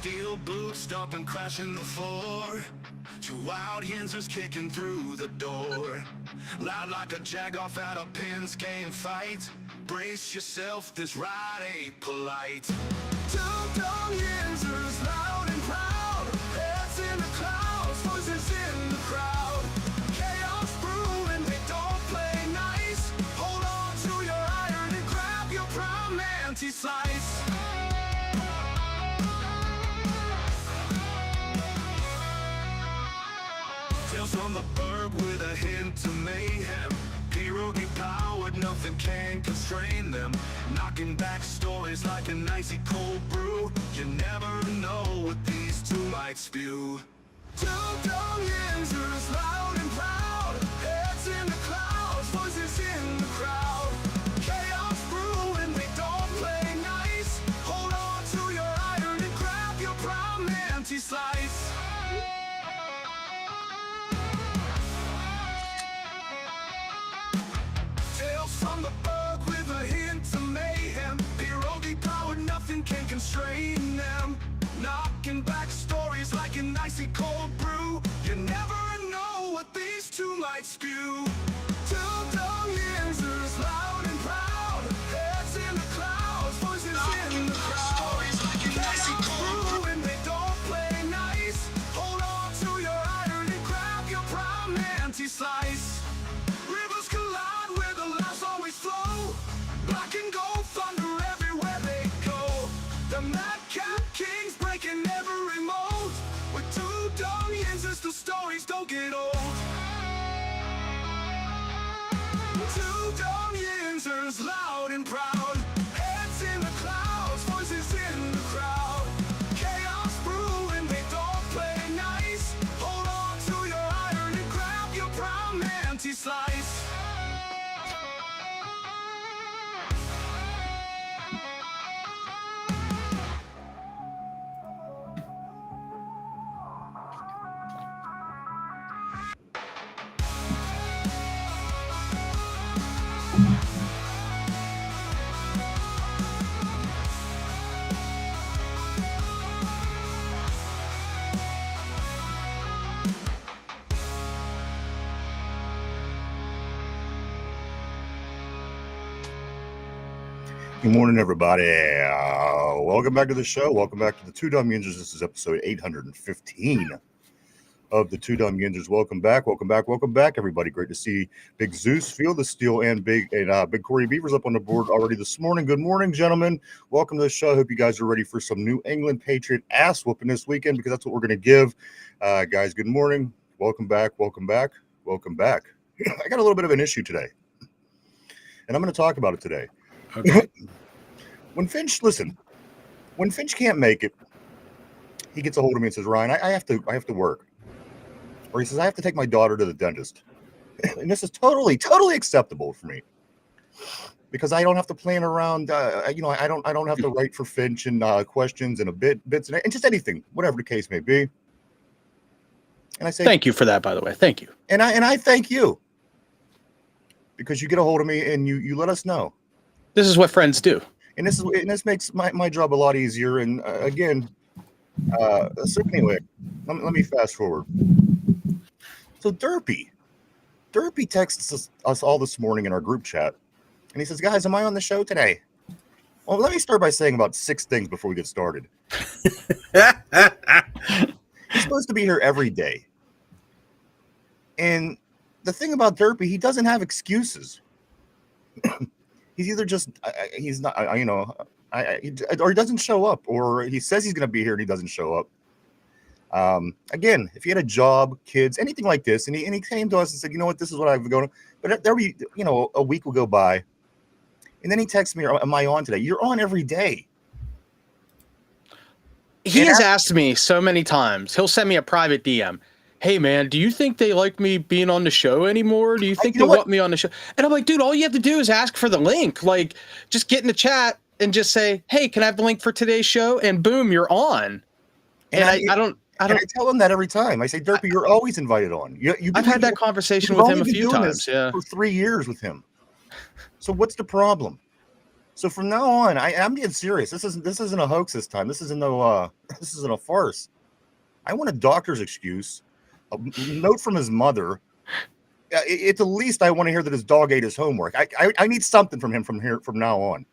Steel boots stomping, crashing the floor. Two wild yinzers kicking through the door. Loud like a jag-off at a pins game fight. Brace yourself, this ride ain't polite. Two dumb yinzers, loud and proud. Heads in the clouds, voices in the crowd. Chaos brewing, they don't play nice. Hold on to your iron and grab your prime anti-slice. Tales from the burg with a hint of mayhem. Pierogi powered, nothing can constrain them. Knocking back stories like an icy cold brew. You never know what these two might spew. Two dumb yinzers, loud and proud. Heads in the clouds, voices in the crowd. Chaos brewing, they don't play nice. Hold on to your iron and grab your prime anti-slice. From the burg with a hint of mayhem. Pierogi powered, nothing can constrain them. Knocking back stories like an icy cold brew. You never know what these two might spew. Two dumb yinzers, loud and proud. Heads in the clouds, voices in the crowd. Chaos brewing, they don't play nice. Hold on to your iron and grab your prime anti-slice. Rivers collide where the laughs always flow. Black and gold thunder everywhere they go. The madcap kings breaking every mold. With two dumb yinzers, the stories don't get old. Two dumb yinzers, loud and proud. Heads in the clouds, voices in the crowd. Chaos brewing, they don't play nice. Hold on to your iron and grab your prime anti-slice. Good morning, everybody. Welcome back to the show. Welcome back to the Two Dumb Yinzers. This is episode 815 of the Two Dumb Yinzers. Welcome back, welcome back, welcome back, everybody. Great to see Big Zeus, Field of Steel, and Big Corey Beavers up on the board already this morning. Good morning, gentlemen. Welcome to the show. I hope you guys are ready for some New England Patriot ass whooping this weekend, because that's what we're going to give. Guys, good morning. Welcome back, welcome back, welcome back. I got a little bit of an issue today, and I'm going to talk about it today. Okay. When Finch can't make it, he gets a hold of me and says, Ryan, I have to work. Or he says, I have to take my daughter to the dentist. And this is totally acceptable for me, because I don't have to plan around, I don't have to write for Finch and questions and bits and just anything, whatever the case may be. And I say, thank you for that, by the way. Thank you. And I thank you, because you get a hold of me and you let us know. This is what friends do. And this makes my job a lot easier. And so anyway, let me fast forward. So Derpy texts us all this morning in our group chat, and he says, guys, am I on the show today? Well, let me start by saying about 6 things before we get started. He's supposed to be here every day. And the thing about Derpy, he doesn't have excuses. He's either just, he's not, or he doesn't show up, or he says he's going to be here and he doesn't show up. Again, if he had a job, kids, anything like this, and he came to us and said, you know what, this is what I've going to, but there'll be, a week will go by, and then he texts me, am I on today? You're on every day. He has asked me so many times. He'll send me a private DM. Hey, man, do you think they like me being on the show anymore? Do you think they want me on the show? And I'm like, dude, all you have to do is ask for the link. Like, just get in the chat and just say, hey, can I have the link for today's show? And boom, you're on. And I tell him that every time. I say, Derpy, you're always invited on. I've had that conversation with him a few times. Yeah, for 3 years with him. So what's the problem? So from now on, I'm being serious. This isn't a hoax this time. This isn't a farce. I want a doctor's excuse, a note from his mother. At the least, I want to hear that his dog ate his homework. I need something from him from now on.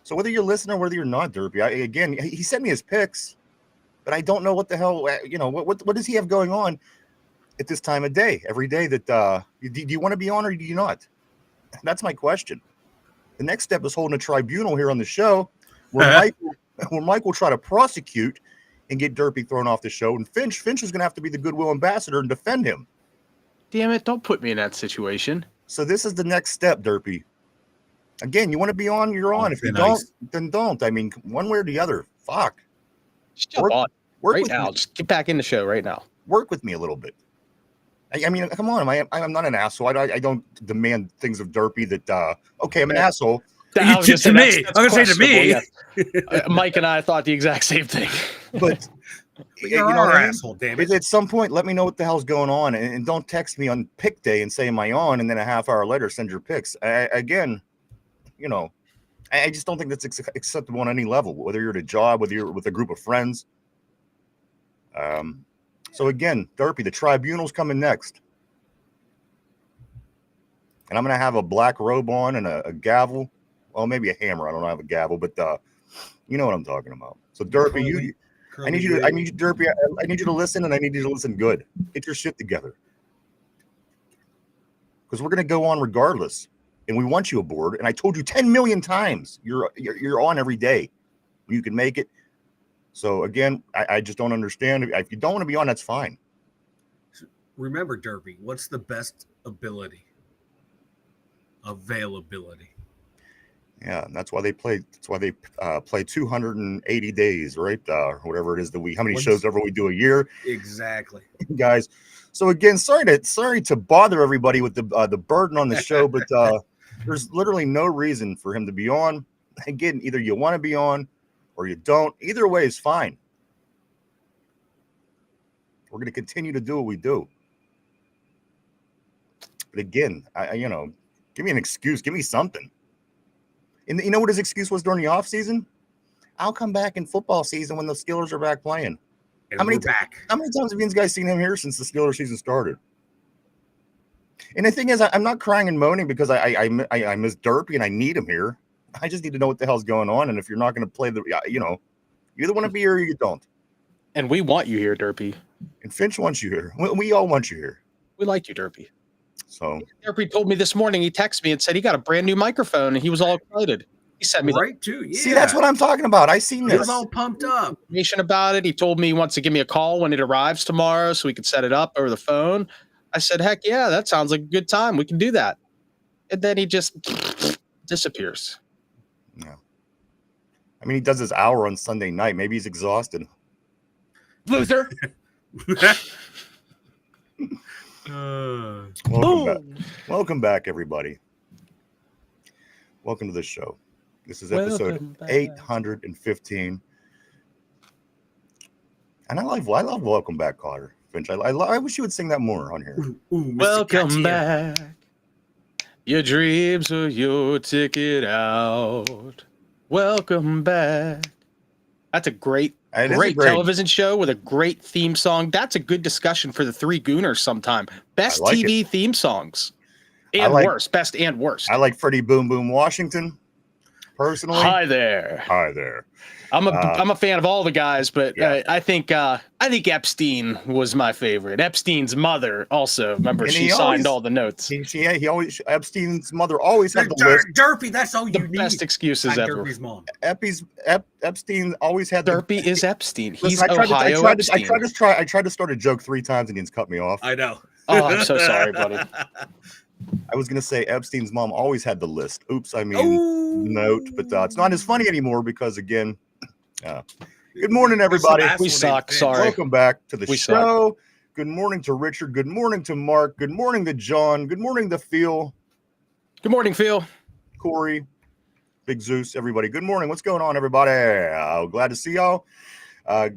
So whether you're listening or whether you're not, Derpy, he sent me his pics, but I don't know what the hell, what does he have going on at this time of day? Every day that do you want to be on or do you not? That's my question. The next step is holding a tribunal here on the show where Mike will try to prosecute and get Derpy thrown off the show. And Finch is going to have to be the goodwill ambassador and defend him. Damn it, don't put me in that situation. So this is the next step, Derpy. Again, you want to be on, you're on. If you don't, then don't. I mean, one way or the other. Fuck. Work right now. Just get back in the show right now. Work with me a little bit. I mean, come on. I'm not an asshole. I don't demand things of Derpy that, okay, I'm an asshole. I'm going to say to me. Yeah. Mike and I thought the exact same thing. But you're our asshole, damn it. At some point, let me know what the hell's going on. And don't text me on pick day and say, am I on? And then a half hour later, send your pics. Again, I just don't think that's acceptable on any level, whether you're at a job, whether you're with a group of friends. So again, Derpy, the tribunal's coming next. And I'm going to have a black robe on and a gavel. Well, maybe a hammer. I don't have a gavel, but you know what I'm talking about. So Derpy, I need you to listen, and I need you to listen good. Get your shit together. Because we're going to go on regardless. And we want you aboard. And I told you 10 million times you're on every day. You can make it. So again, I just don't understand. If you don't want to be on, that's fine. Remember, Derpy, what's the best ability? Availability. Yeah, and that's why they play. That's why they play 280 days, right? Or whatever it is how many shows ever we do a year. Exactly, guys. So again, sorry to bother everybody with the burden on the show, but there's literally no reason for him to be on. Again, either you want to be on or you don't. Either way is fine. We're going to continue to do what we do. But again, give me an excuse. Give me something. And you know what his excuse was during the off season? I'll come back in football season when the Steelers are back playing. How many times have you guys seen him here since the Steelers season started? And the thing is, I'm not crying and moaning because I miss Derpy and I need him here. I just need to know what the hell's going on. And if you're not going to play you either want to be here or you don't. And we want you here, Derpy. And Finch wants you here. We all want you here. We like you, Derpy. So Derpy told me this morning, he texted me and said he got a brand new microphone and he was all excited. He sent me too. Yeah. See, that's what I'm talking about. I seen this. He was all pumped up. Information about it. He told me he wants to give me a call when it arrives tomorrow so we can set it up over the phone. I said, heck yeah, that sounds like a good time. We can do that. And then he just disappears. Yeah. I mean, he does his hour on Sunday night. Maybe he's exhausted. Loser. Welcome back, everybody. Welcome to the show. This is episode 815. And I love Welcome Back, Carter Finch. I wish you would sing that more on here. Welcome back. Your dreams are your ticket out. Welcome back. That's a great television show with a great theme song. That's a good discussion for the Three Gooners sometime. Best TV theme songs. And worst. Best and worst. I like Freddie Boom Boom Washington, personally. Hi there. I'm a fan of all the guys, but yeah. I think Epstein was my favorite. Epstein's mother also. Remember, she signed all the notes. Epstein's mother always had the list. Derpy, that's all you need. The best excuses ever. Derpy's mom. Epstein always had Derpy is Epstein. He's Listen, Ohio Epstein. I tried to start a joke 3 times and he cut me off. I know. Oh, I'm so sorry, buddy. I was going to say Epstein's mom always had the list. Oops, I mean note, but it's not as funny anymore because, again, good morning, everybody. We suck. Sorry. Welcome back to the show. Suck. Good morning to Richard. Good morning to Mark. Good morning to John. Good morning to Phil. Good morning, Phil. Corey. Big Zeus, everybody. Good morning. What's going on, everybody? Glad to see y'all.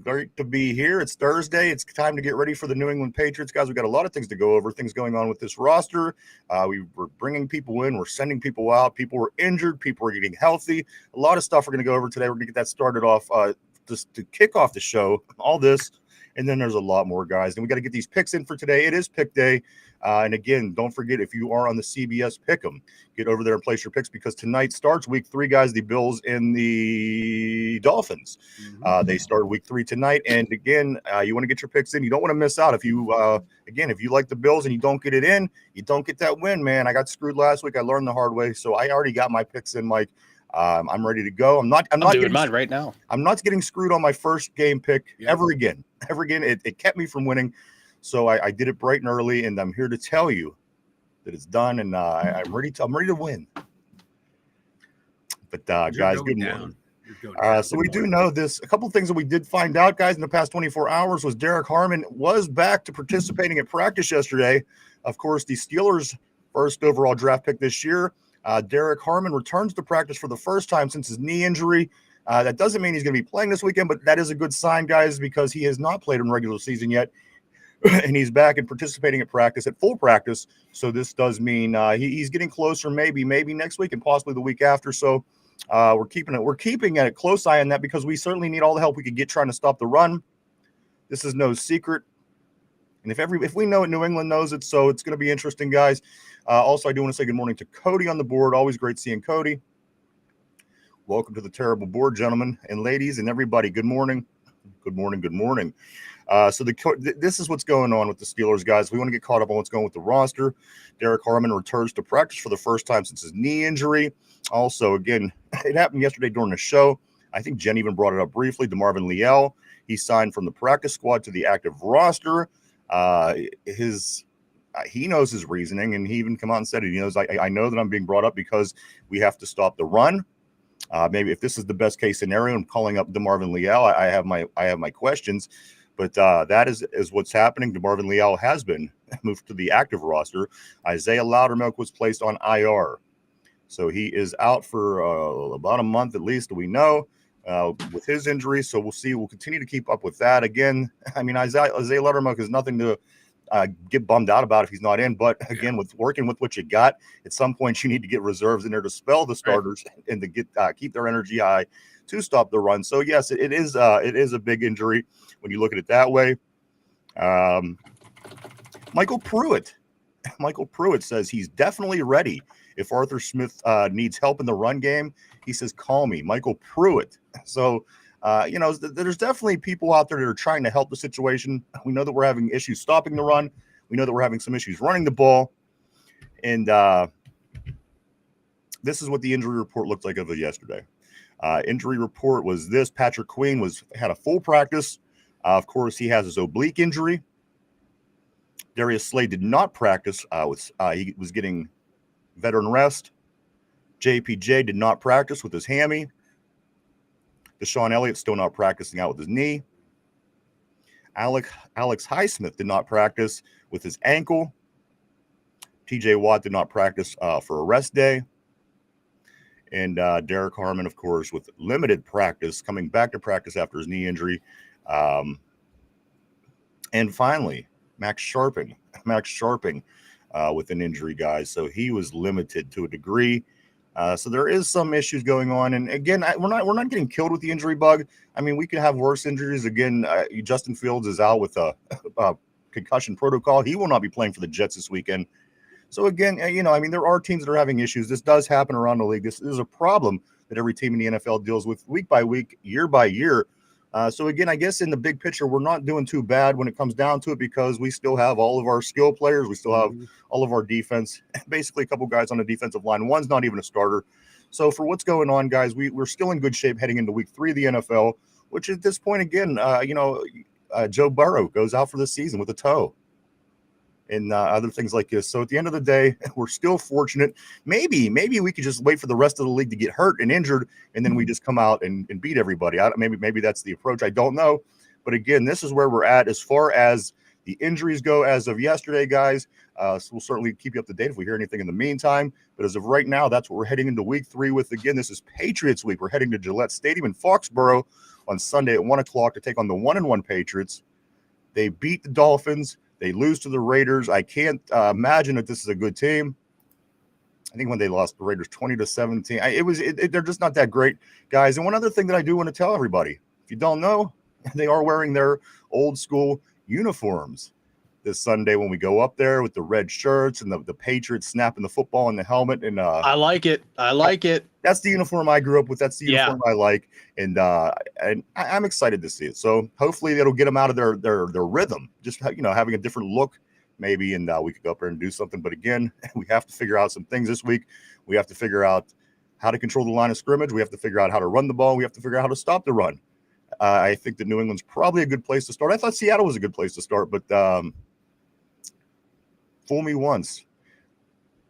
Great to be here. It's Thursday. It's time to get ready for the New England Patriots, guys. We've got a lot of things to go over, things going on with this roster. We're bringing people in. We're sending people out. People were injured. People are getting healthy. A lot of stuff we're going to go over today. We're going to get that started off just to kick off the show, all this. And then there's a lot more, guys. And we got to get these picks in for today. It is pick day. And again, don't forget, if you are on the CBS Pick'em, get over there and place your picks, because tonight starts week 3, guys. The Bills and the Dolphins. They start week 3 tonight. And again, you want to get your picks in. You don't want to miss out. If you, if you like the Bills and you don't get it in, you don't get that win, man. I got screwed last week. I learned the hard way. So I already got my picks in, Mike. I'm ready to go. I'm not doing mine right now. I'm not getting screwed on my first game pick ever again. It kept me from winning. So I did it bright and early, and I'm here to tell you that it's done, and I'm ready to win. But guys, good morning. So we do know this. A couple of things that we did find out, guys, in the past 24 hours was Derek Harmon was back to participating at practice yesterday. Of course, the Steelers' first overall draft pick this year. Derek Harmon returns to practice for the first time since his knee injury. That doesn't mean he's going to be playing this weekend, but that is a good sign, guys, because he has not played in regular season yet. And he's back and participating at practice, at full practice. So this does mean he's getting closer, maybe next week and possibly the week after. So we're keeping a close eye on that, because we certainly need all the help we could get trying to stop the run. This is no secret. And if we know it, New England knows it. So it's going to be interesting, guys. Also, I do want to say good morning to Cody on the board. Always great seeing Cody. Welcome to the terrible board, gentlemen and ladies and everybody. Good morning. Good morning. Good morning. So this is what's going on with the Steelers, guys. We want to get caught up on what's going with the roster. Derek Harmon returns to practice for the first time since his knee injury. Also, again, it happened yesterday during the show. I think Jen even brought it up briefly. DeMarvin Leal, he signed from the practice squad to the active roster. He knows his reasoning, and he even come out and said it. He knows, I know that I'm being brought up because we have to stop the run. Maybe if this is the best case scenario, I'm calling up DeMarvin Leal. I have my questions. But that is what's happening. DeMarvin Leal has been moved to the active roster. Isaiah Loudermilk was placed on IR. So he is out for about a month at least, we know, with his injury. So we'll see. We'll continue to keep up with that. Again, I mean, Isaiah Loudermilk is nothing to get bummed out about if he's not in. But again, with working with what you got, at some point you need to get reserves in there to spell the starters and to get keep their energy high to stop the run. So yes, it is a big injury when you look at it that way. Michael Pruitt says he's definitely ready if Arthur Smith needs help in the run game. He says, call me, Michael Pruitt. So there's definitely people out there that are trying to help the situation. We know that we're having issues stopping the run. We know that we're having some issues running the ball. And this is what the injury report looked like of it yesterday. Injury report was this. Patrick Queen had a full practice. Of course, he has his oblique injury. Darius Slay did not practice. He was getting veteran rest. JPJ did not practice with his hammy. Deshaun Elliott still not practicing out with his knee. Alex Highsmith did not practice with his ankle. TJ Watt did not practice for a rest day. And Derek Harmon, of course, with limited practice, coming back to practice after his knee injury. And finally, Max Sharping with an injury, guys. So he was limited to a degree. So there is some issues going on. And again, we're not getting killed with the injury bug. I mean, we could have worse injuries. Again, Justin Fields is out with a concussion protocol. He will not be playing for the Jets this weekend. So again, there are teams that are having issues. This does happen around the league. This is a problem that every team in the NFL deals with week by week, year by year. So again, I guess in the big picture, we're not doing too bad when it comes down to it, because we still have all of our skill players. We still have all of our defense, basically a couple guys on the defensive line. One's not even a starter. So for what's going on, guys, we're still in good shape heading into week 3 of the NFL, which at this point, again, Joe Burrow goes out for the season with a toe. And other things like this. So at the end of the day, we're still fortunate. Maybe we could just wait for the rest of the league to get hurt and injured, and then we just come out and beat everybody. Maybe that's the approach. I don't know. But again, this is where we're at as far as the injuries go as of yesterday, guys. So we'll certainly keep you up to date if we hear anything in the meantime. But as of right now, that's what we're heading into week 3 with. Again, this is Patriots week. We're heading to Gillette Stadium in Foxborough on Sunday at 1 o'clock to take on the 1-1 Patriots. They beat the Dolphins. They lose to the Raiders. I can't imagine that this is a good team. I think when they lost the Raiders 20-17, they're just not that great, guys. And one other thing that I do want to tell everybody, if you don't know, they are wearing their old school uniforms this Sunday when we go up there with the red shirts and the Patriots snapping the football in the helmet. And I like it. That's the uniform I grew up with. That's the uniform I like. And I'm excited to see it. So hopefully it'll get them out of their rhythm, just, having a different look maybe, and we could go up there and do something. But again, we have to figure out some things this week. We have to figure out how to control the line of scrimmage. We have to figure out how to run the ball. We have to figure out how to stop the run. I think that New England's probably a good place to start. I thought Seattle was a good place to start, but fool me once.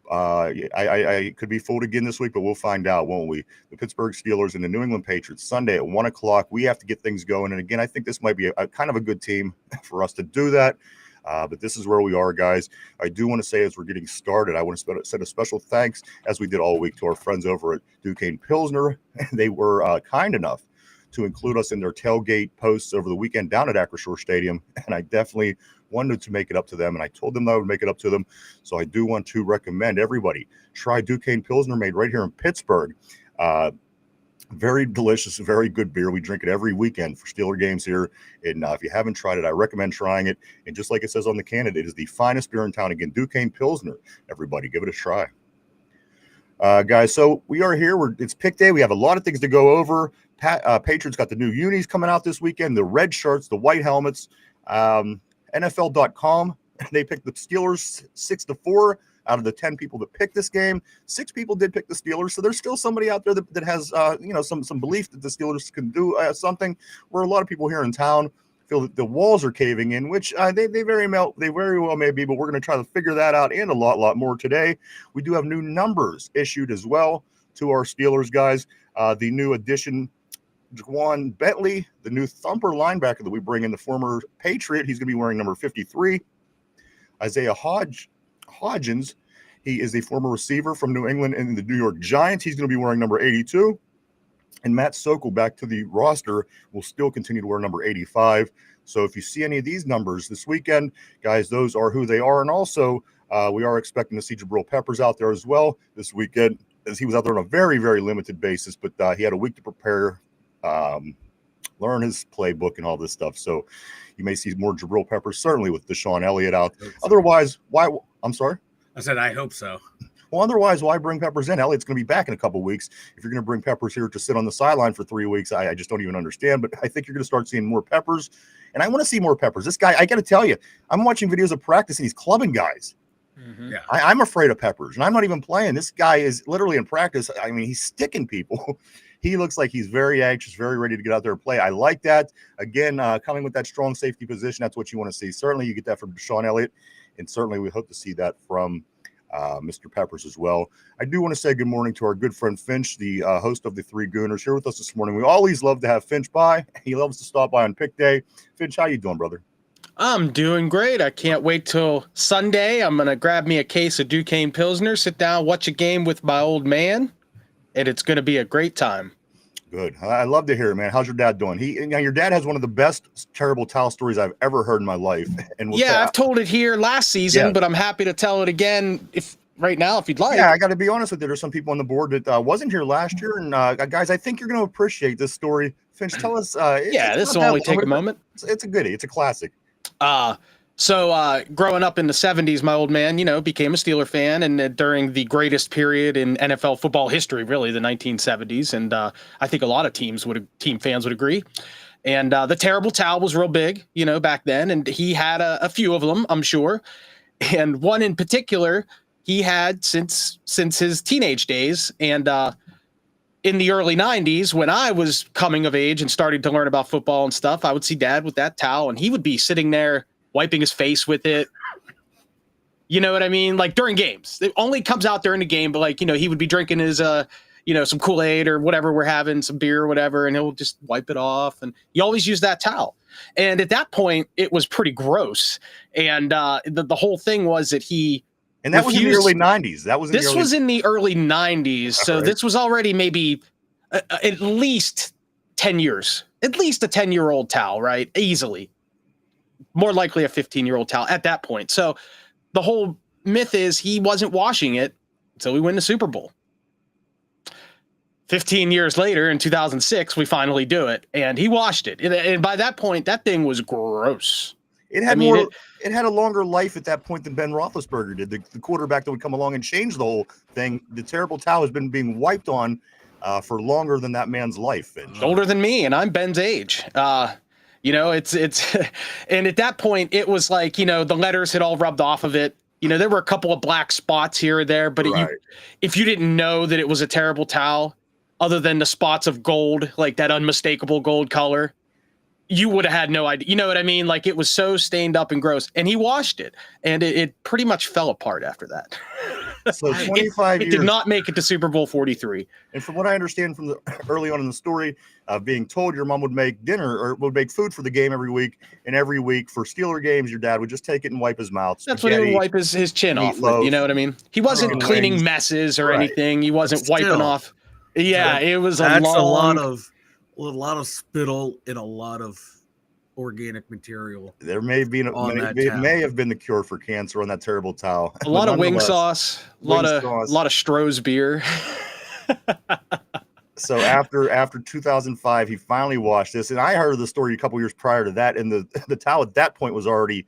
I could be fooled again this week, but we'll find out, won't we? The Pittsburgh Steelers and the New England Patriots Sunday at 1 o'clock. We have to get things going. And again, I think this might be a kind of a good team for us to do that. But this is where we are, guys. I do want to say, as we're getting started, I want to send a special thanks, as we did all week, to our friends over at Duquesne Pilsner. They were kind enough to include us in their tailgate posts over the weekend down at Acrisure Stadium. And I definitely wanted to make it up to them. And I told them that I would make it up to them. So I do want to recommend everybody try Duquesne Pilsner, made right here in Pittsburgh. Very delicious, very good beer. We drink it every weekend for Steeler games here. And if you haven't tried it, I recommend trying it. And just like it says on the can, it is the finest beer in town. Again, Duquesne Pilsner. Everybody, give it a try. Guys, so we are here. It's pick day. We have a lot of things to go over. Patriots got the new unis coming out this weekend, the red shirts, the white helmets. NFL.com, they picked the Steelers 6-4 out of the 10 people that picked this game. 6 people did pick the Steelers, so there's still somebody out there that has some belief that the Steelers can do something, where a lot of people here in town feel that the walls are caving in, which they very well may be, but we're going to try to figure that out and a lot more today. We do have new numbers issued as well to our Steelers guys. The new addition, Jaquan Bentley, the new thumper linebacker that we bring in, the former Patriot. He's going to be wearing number 53. Isaiah Hodgins, he is a former receiver from New England and the New York Giants. He's going to be wearing number 82. And Matt Sokol, back to the roster, will still continue to wear number 85. So if you see any of these numbers this weekend, guys, those are who they are. And also, we are expecting to see Jabril Peppers out there as well this weekend, as he was out there on a very, very limited basis. But he had a week to prepare, learn his playbook and all this stuff. So you may see more Jabril Peppers, certainly with Deshaun Elliott out. Otherwise, why? I'm sorry? I said, I hope so. Well, otherwise, why bring Peppers in? Elliott's going to be back in a couple of weeks. If you're going to bring Peppers here to sit on the sideline for 3 weeks, I just don't even understand. But I think you're going to start seeing more Peppers. And I want to see more Peppers. This guy, I got to tell you, I'm watching videos of practice and he's clubbing guys. Mm-hmm. Yeah. I'm afraid of Peppers, and I'm not even playing. This guy is literally in practice. I mean, he's sticking people. He looks like he's very anxious, very ready to get out there and play. I like that. Again, coming with that strong safety position, that's what you want to see. Certainly, you get that from Deshaun Elliott, and certainly we hope to see that from Mr. Peppers as well. I do want to say good morning to our good friend Finch, the host of the Three Gooners, here with us this morning. We always love to have Finch by. He loves to stop by on pick day. Finch, how you doing, brother? I'm doing great. I can't wait till Sunday. I'm going to grab me a case of Duquesne Pilsner, sit down, watch a game with my old man, and it's going to be a great time. Good. I love to hear it, man. How's your dad doing? Your dad has one of the best terrible towel stories I've ever heard in my life. And I've told it here last season, but I'm happy to tell it again if you'd like. Yeah, I got to be honest with you. There's some people on the board that wasn't here last year, and guys, I think you're going to appreciate this story. Finch, tell us. This will only take a moment. It's a goodie. It's a classic. So growing up in the 70s, my old man, became a Steeler fan, and during the greatest period in NFL football history, really, the 1970s. And I think a lot of team fans would agree. And the terrible towel was real big, back then. And he had a few of them, I'm sure. And one in particular, he had since his teenage days. And in the early 90s, when I was coming of age and starting to learn about football and stuff, I would see Dad with that towel, and he would be sitting there wiping his face with it. You know what I mean? Like during games. It only comes out during the game, but he would be drinking his some Kool-Aid or whatever we're having, some beer or whatever, and he'll just wipe it off. And he always used that towel. And at that point, it was pretty gross. And the whole thing was that he And that was in the early 90s. This was in the early 90s. So Right. this was already maybe at least 10 years. At least a 10-year-old towel, right? Easily. More likely a 15-year-old towel at that point. So the whole myth is he wasn't washing it until we win the Super Bowl. 15 years later, in 2006, we finally do it, and he washed it. And by that point, that thing was gross. It had it had a longer life at that point than Ben Roethlisberger did. The quarterback that would come along and change the whole thing. The terrible towel has been being wiped on for longer than that man's life. Older than me, and I'm Ben's age. It's and at that point, it was like, the letters had all rubbed off of it. There were a couple of black spots here or there, but Right. if you didn't know that it was a terrible towel, other than the spots of gold, like that unmistakable gold color, you would have had no idea. You know what I mean? Like, it was so stained up and gross, and he washed it, and it pretty much fell apart after that. So 25 years. It did not make it to Super Bowl 43. And from what I understand from the early on in the story, being told your mom would make dinner or would make food for the game every week, and every week for Steeler games, your dad would just take it and wipe his mouth. That's what he would wipe his chin off with. You know what I mean? He wasn't cleaning messes or anything. He wasn't wiping off. Yeah, it was a lot of spittle and a lot of organic material. There may have been the cure for cancer on that terrible towel. A lot of wing sauce, a lot of Stroh's beer. So after 2005, he finally washed this, and I heard the story a couple years prior to that, and the towel at that point was already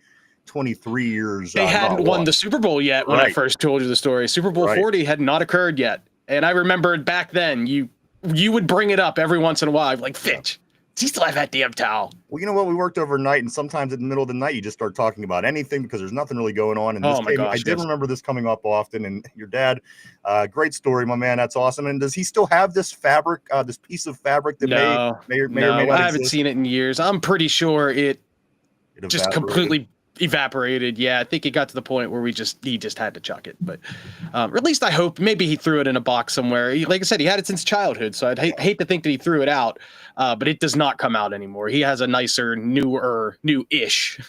23 years. They hadn't won the Super Bowl yet when I first told you the story. Super Bowl 40 had not occurred yet. And I remembered back then, you would bring it up every once in a while, like, Fitch, does he still have that damn towel? Well, you know what? We worked overnight, and sometimes in the middle of the night, you just start talking about anything because there's nothing really going on. And I did remember this coming up often. And your dad, great story, my man. That's awesome. And does he still have this fabric, this piece of fabric that may or may not I haven't seen it in years. I'm pretty sure it just completely evaporated. Yeah, I think it got to the point where he just had to chuck it. But or at least I hope maybe he threw it in a box somewhere. Like I said, he had it since childhood, so I'd hate to think that he threw it out. But it does not come out anymore. He has a nicer, new-ish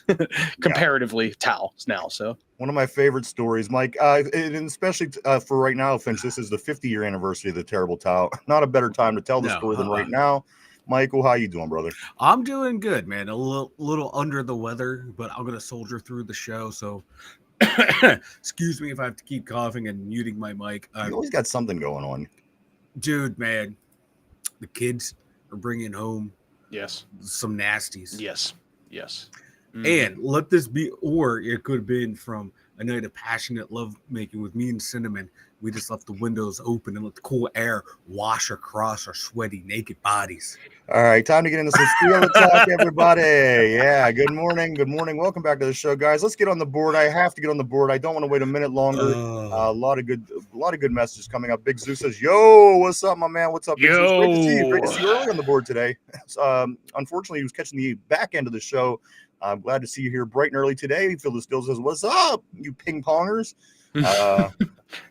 comparatively towels now. So one of my favorite stories, Mike, and especially for right now, Finch, this is the 50-year anniversary of the terrible towel. Not a better time to tell the story than right now. Michael, how you doing, brother? I'm doing good, man. A little under the weather, but I'm gonna soldier through the show. So, excuse me if I have to keep coughing and muting my mic. You always got something going on, dude. Man, the kids are bringing home some nasties. Yes. Mm-hmm. And let this be, or it could have been from a night of passionate love making with me and Cinnamon. We just left the windows open and let the cool air wash across our sweaty, naked bodies. All right, time to get into some Steeler talk, everybody. Yeah, good morning. Welcome back to the show, guys. Let's get on the board. I have to get on the board. I don't want to wait a minute longer. A lot of good messages coming up. Big Zeus says, "Yo, what's up, my man? What's up, Big Zeus? Great to see you. Great to see you early on the board today." Unfortunately, he was catching the back end of the show. I'm glad to see you here bright and early today. Phil Still says, "What's up, you ping pongers?"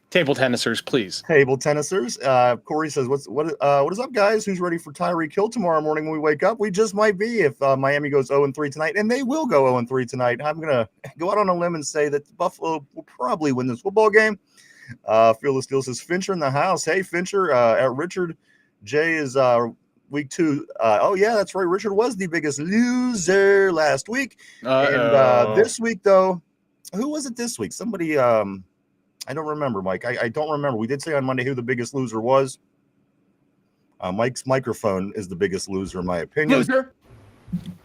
Table tennisers, please. Table tennisers. Corey says, "What is up, guys? Who's ready for Tyreek Hill tomorrow morning when we wake up? We just might be if Miami goes 0-3 tonight, and they will go 0-3 tonight. I'm gonna go out on a limb and say that Buffalo will probably win this football game." Phil Still says, "Fincher in the house. Hey, Fincher. Richard J is week 2. Oh yeah, that's right. Richard was the biggest loser last week, and this week though, who was it this week? Somebody." I don't remember, Mike. I don't remember. We did say on Monday who the biggest loser was. Mike's microphone is the biggest loser, in my opinion. Loser?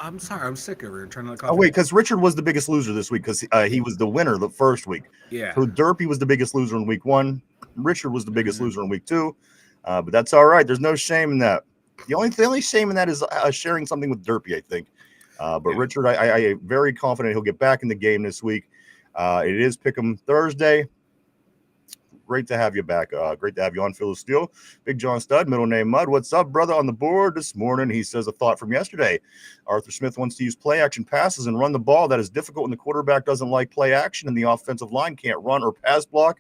I'm sorry. I'm sick over here trying to cough. Oh, wait, because Richard was the biggest loser this week because he was the winner the first week. Yeah. So Derpy was the biggest loser in week 1. Richard was the biggest loser in week 2. But that's all right. There's no shame in that. The only shame in that is sharing something with Derpy, I think. But Richard, I am very confident he'll get back in the game this week. It is Pick'em Thursday. Great to have you back. Great to have you on, Phil Steele. Big John Stud, middle name Mud. What's up, brother? On the board this morning, he says a thought from yesterday. Arthur Smith wants to use play action passes and run the ball. That is difficult when the quarterback doesn't like play action and the offensive line can't run or pass block.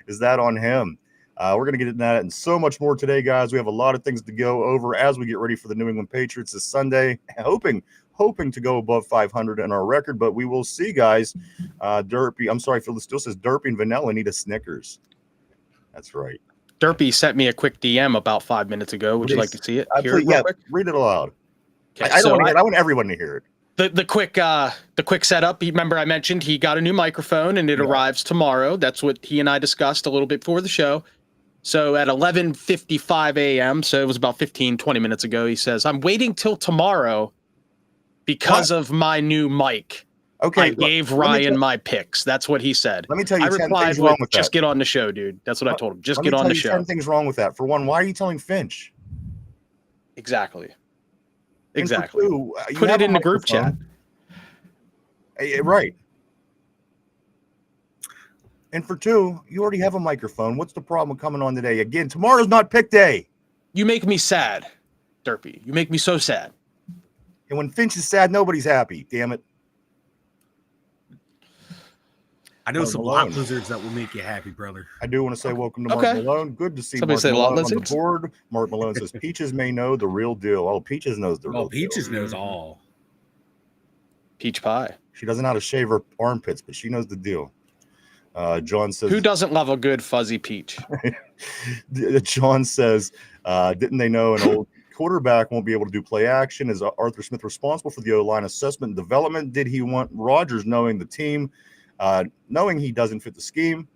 Is that on him? We're going to get into that and so much more today, guys. We have a lot of things to go over as we get ready for the New England Patriots this Sunday. Hoping hoping to go above 500 in our record, but we will see, guys. Derpy, I'm sorry, Phil still says Derpy and Vanilla need a Snickers. That's right. Derpy sent me a quick DM about 5 minutes ago. Would you like to see it? Hear it real quick? Read it aloud. Okay, I don't want to hear it. I want everyone to hear it. The quick setup. Remember, I mentioned he got a new microphone and it arrives tomorrow. That's what he and I discussed a little bit before the show. So at 11:55 a.m., so it was about 15-20 minutes ago, he says, "I'm waiting till tomorrow because of my new mic." Okay, I gave Ryan my picks. That's what he said. Let me tell you, I 10 replied things wrong with "Just that. get on the show, dude." That's what I told him. Just Let get me on tell the you show. 10 things wrong with that. For one, why are you telling Finch? Exactly. And Exactly. for two, you Put have it a in the group chat. microphone. Right. And for two, you already have a microphone. What's the problem with coming on today? Again, tomorrow's not pick day. You make me sad, Derpy. You make me so sad. And when Finch is sad, nobody's happy. Damn it. I know Mark some Malone. lot lizards that will make you happy, brother. I do want to say welcome to Okay. Mark Malone. Good to see Somebody Mark say lot Malone on the lizards? board. Mark Malone says Peaches may know the real deal. Oh, Peaches knows the real Oh, Peaches deal. knows all. Peach pie. She doesn't know how to shave her armpits, but she knows the deal. John says, Who doesn't love a good fuzzy peach? John says, didn't they know an old quarterback won't be able to do play action? Is Arthur Smith responsible for the O-line assessment and development? Did he want Rodgers knowing the team, knowing he doesn't fit the scheme?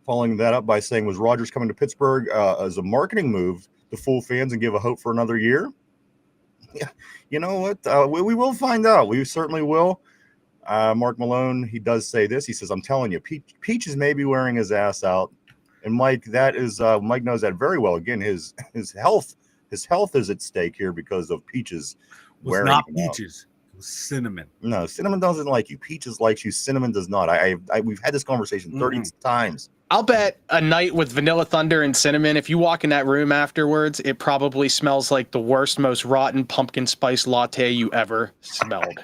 Following that up by saying, was Rodgers coming to Pittsburgh as a marketing move to fool fans and give a hope for another year? Yeah, you know what? We will find out. We certainly will. Mark Malone, he does say this. He says, I'm telling you, Peach is maybe wearing his ass out. And Mike, that is Mike knows that very well. Again, his health is at stake here because of Peaches Was not Peaches. It was Cinnamon. No, Cinnamon doesn't like you. Peaches likes you. Cinnamon does not. We've had this conversation 30 times. I'll bet a night with Vanilla Thunder and Cinnamon, if you walk in that room afterwards, it probably smells like the worst, most rotten pumpkin spice latte you ever smelled.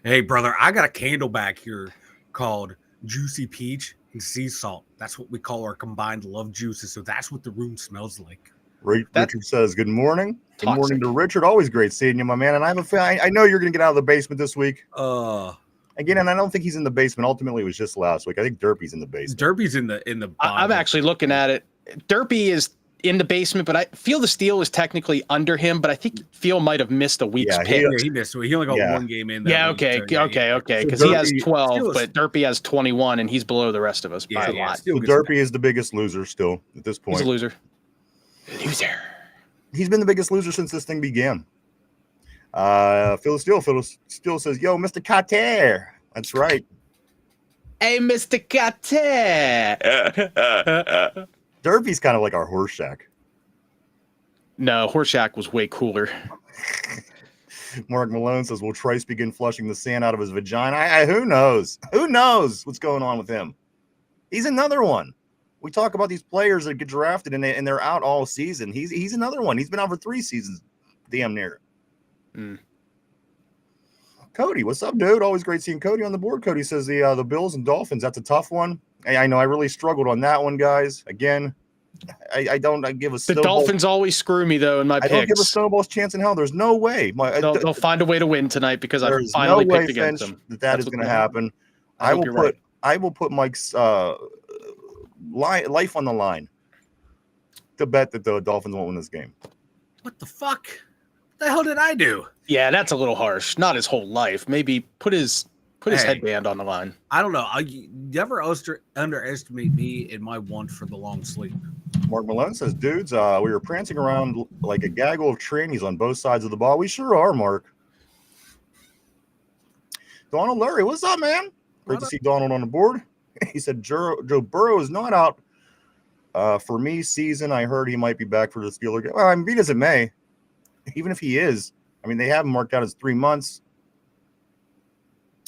Hey, brother, I got a candle back here called Juicy Peach and Sea Salt. That's what we call our combined love juices. So that's what the room smells like. Richard says, good morning. Good Toxic. morning to Richard. Always great seeing you, my man. And I have a feeling, I know you're going to get out of the basement this week. Again, and I don't think he's in the basement. Ultimately, it was just last week. I think Derpy's in the basement. Derpy's in the I'm actually looking at it. Derpy is in the basement, but I feel the Steel is technically under him, but I think Phil might have missed a week's pick. He missed. He only got one game in. Okay. Because So he has 12, Steelers- but Derpy has 21, and he's below the rest of us by a lot. So Derpy is the biggest loser still at this point. He's a loser. Loser. He's been the biggest loser since this thing began. Phil Steele says, yo, Mr. Carter. That's right. Hey, Mr. Carter. Derpy's kind of like our Horseshack. No, Horseshack was way cooler. Mark Malone says, will Trice begin flushing the sand out of his vagina? Who knows? Who knows what's going on with him? He's another one. We talk about these players that get drafted and they're out all season. He's another one. He's been out for 3 seasons, damn near. Cody, what's up, dude? Always great seeing Cody on the board. Cody says the Bills and Dolphins. That's a tough one. I know I really struggled on that one, guys. Again, I don't give a The Dolphins always screw me though in my picks. I don't give a snowball's chance in hell. There's no way. They'll find a way to win tonight because I finally picked against them. That is going to happen. I will put Mike's life on the line to bet that the Dolphins won't win this game. What the fuck? What the hell did I do? Yeah, that's a little harsh. Not his whole life. Maybe put his headband on the line. I don't know. You never underestimate me and my want for the long sleep. Mark Malone says, dudes, we were prancing around like a gaggle of trannies on both sides of the ball. We sure are, Mark. Donald Lurie, what's up, man? Great to see Donald on the board. He said, Joe Burrow is not out for me season. I heard he might be back for the Steelers game. Well, I mean, be as it may, even if he is, I mean, they have him marked out as 3 months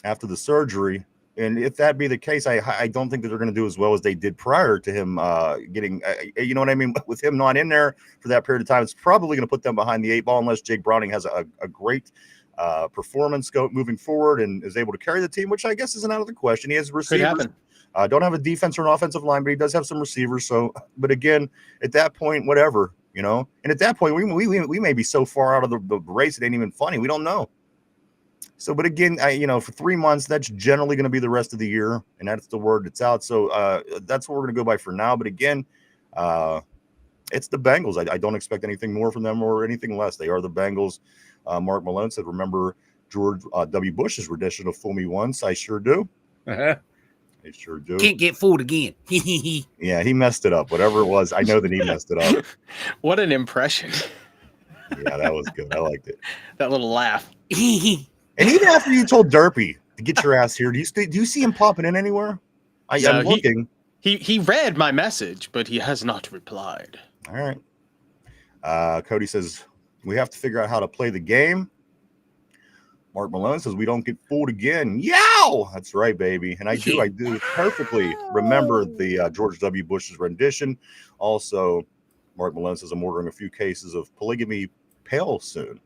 after the surgery. And if that be the case, I don't think that they're going to do as well as they did prior to him getting, you know what I mean? With him not in there for that period of time, it's probably going to put them behind the 8 ball unless Jake Browning has a great performance moving forward and is able to carry the team, which I guess isn't out of the question. He has receivers. Don't have a defense or an offensive line, but he does have some receivers. So, but again, at that point, whatever. you know. And at that point, we may be so far out of the race it ain't even funny. We don't know. So, but again, for 3 months, that's generally going to be the rest of the year, and that's the word that's out. So that's what we're going to go by for now. But again, it's the Bengals. I don't expect anything more from them or anything less. They are the Bengals. Mark Malone said, remember George W. Bush's rendition of "Fool Me Once"? I sure do. Uh-huh. I sure do. Can't get fooled again. Yeah, he messed it up. Whatever it was, I know that he messed it up. What an impression. Yeah, that was good. I liked it. That little laugh. And even after you told Derpy to get your ass here, do you see him popping in anywhere? I'm looking. He read my message, but he has not replied. All right. Cody says, we have to figure out how to play the game. Mark Malone says, we don't get fooled again. Yow! That's right, baby. And I do perfectly remember the George W. Bush's rendition. Also, Mark Malone says, I'm ordering a few cases of polygamy pale soon.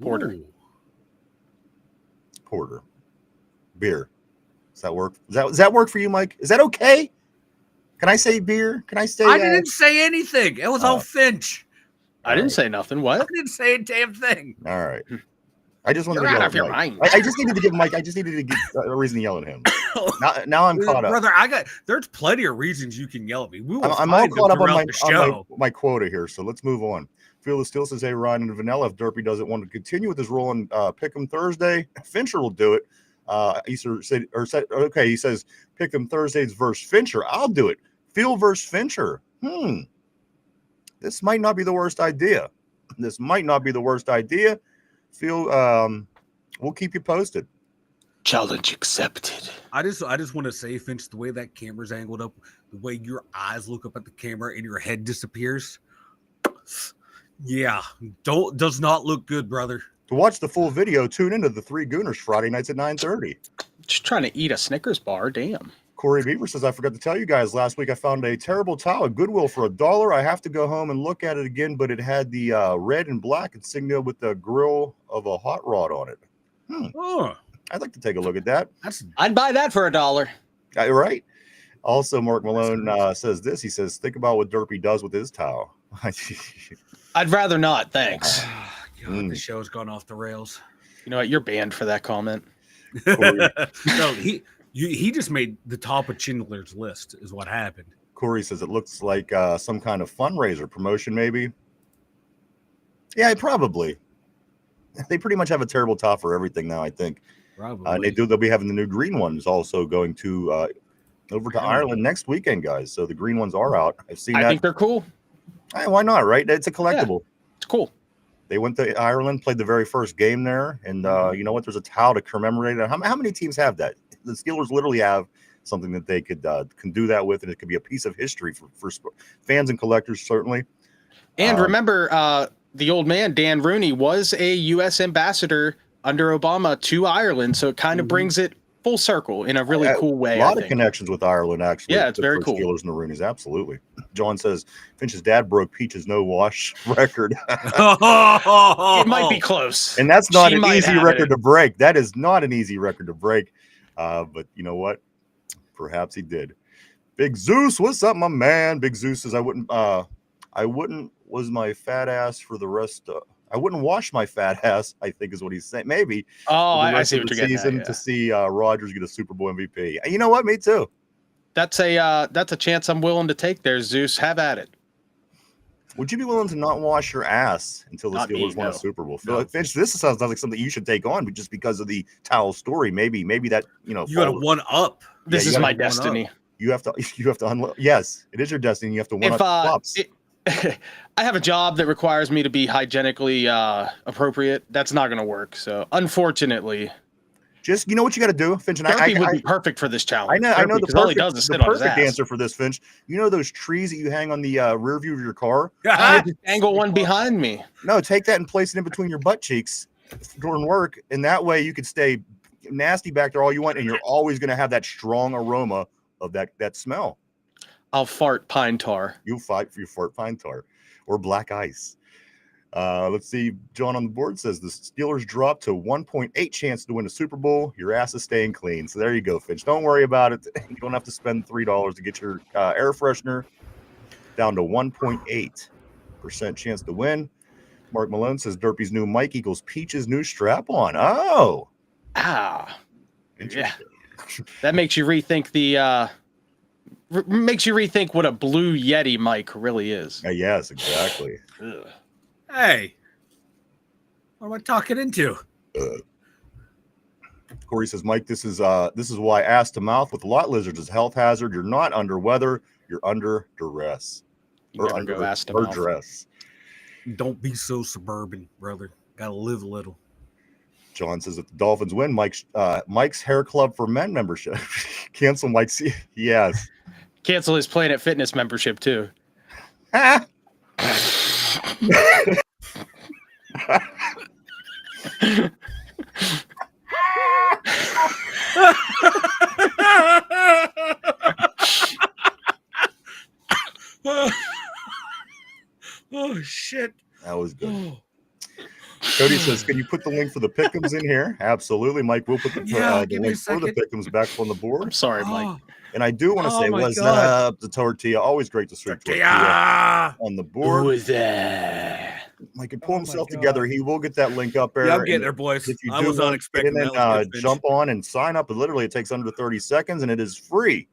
Porter. Beer. Does that work? Does that work for you, Mike? Is that okay? Can I say beer? Can I say? I didn't say anything. It was all Finch. I didn't say nothing. What? I didn't say a damn thing. All right. I just wanted You're to out yell of at your Mike. mind. I just needed to give Mike. I just needed to get a reason to yell at him. Now I'm caught up. Brother, there's plenty of reasons you can yell at me. I'm all caught up on my quota here, so let's move on. Fearless still says, hey, Ryan and Vanilla, if Derpy doesn't want to continue with his role on Pick'em Thursday, Fincher will do it. He says, Pick'em Thursdays versus Fincher. I'll do it. Phil versus Fincher. This might not be the worst idea. Phil, we'll keep you posted. Challenge accepted. I just want to say, Finch, the way that camera's angled up, the way your eyes look up at the camera and your head disappears. Yeah, does not look good, brother. To watch the full video, tune into the Three Gooners Friday nights at 9:30. Just trying to eat a Snickers bar. Damn. Corey Beaver says, I forgot to tell you guys, last week I found a terrible towel at Goodwill for $1. I have to go home and look at it again, but it had the red and black insignia with the grill of a hot rod on it. Oh, I'd like to take a look at that. I'd buy that for $1. Right. Also, Mark Malone says this. He says, think about what Derpy does with his towel. I'd rather not, thanks. God, the show's gone off the rails. You know what? You're banned for that comment. No, he just made the top of Schindler's List is what happened. Corey says it looks like some kind of fundraiser promotion, maybe. Yeah, probably. They pretty much have a terrible top for everything now, I think. Probably. They'll be having the new green ones also going to over to Ireland next weekend, guys. So the green ones are out. I think they're cool. Hey, why not, right? It's a collectible. Yeah, it's cool. They went to Ireland, played the very first game there, and you know what? There's a towel to commemorate it. How many teams have that? The Steelers literally have something that they can do that with, and it could be a piece of history for fans and collectors, certainly. And remember, the old man, Dan Rooney, was a U.S. ambassador under Obama to Ireland, so it kind of brings it full circle in a really cool way. A lot of connections with Ireland, actually. Yeah, it's very cool. Steelers and the Rooneys, absolutely. John says Finch's dad broke Peach's no wash record. It might be close, and that's not an easy record to break. That is not an easy record to break. But you know what? Perhaps he did. Big Zeus, what's up, my man? Big Zeus says I wouldn't was my fat ass for the rest. I wouldn't wash my fat ass, I think is what he's saying. Maybe. Oh, I see what you're getting at, yeah. To see Rodgers get a Super Bowl MVP. You know what? Me too. That's a chance I'm willing to take there, Zeus. Have at it. Would you be willing to not wash your ass until the Steelers won a Super Bowl? No. Finch, this sounds like something you should take on, but just because of the towel story, maybe that you got to one up. This is my destiny. You have to unload. Yes, it is your destiny. You have to one up flops. I have a job that requires me to be hygienically appropriate. That's not going to work. So, unfortunately, just what you got to do, Finch. And I would be perfect for this challenge. I know the perfect answer for this, Finch. You know those trees that you hang on the rear view of your car? Angle one behind me. No, take that and place it in between your butt cheeks during work, and that way you could stay nasty back there all you want, and you're always going to have that strong aroma of that smell. I'll fart pine tar. You fart pine tar or black ice. Let's see. John on the board says the Steelers dropped to 1.8 chance to win a Super Bowl. Your ass is staying clean. So there you go, Finch. Don't worry about it. You don't have to spend $3 to get your air freshener down to 1.8. chance to win. Mark Malone says Derpy's new mic equals Peach's new strap on. Oh. Ah. Yeah. Interesting. That makes you rethink what a blue Yeti mic really is. Yes, exactly. Ugh. Hey, what am I talking into? Corey says, Mike, this is why ass to mouth with lot lizards is a health hazard. You're not under weather, you're under duress. You gotta go ass to mouth. Duress. Don't be so suburban, brother. Gotta live a little. John says, if the Dolphins win, Mike's Hair Club for Men membership. Cancel Mike's. Yes. Cancel his Planet Fitness membership too. Oh shit. That was good. Cody says, can you put the link for the pick'ems in here? Absolutely. Mike, we'll put the link for the pick'ems back on the board. I'm sorry, Mike. And I do want to say, what's up, the tortilla? Always great to see tortilla on the board. Who is that? Mike can pull himself together. He will get that link up there. Yeah, I'm getting there, boys. If you I do was not expecting that. Jump on and sign up. Literally, it takes under 30 seconds, and it is free.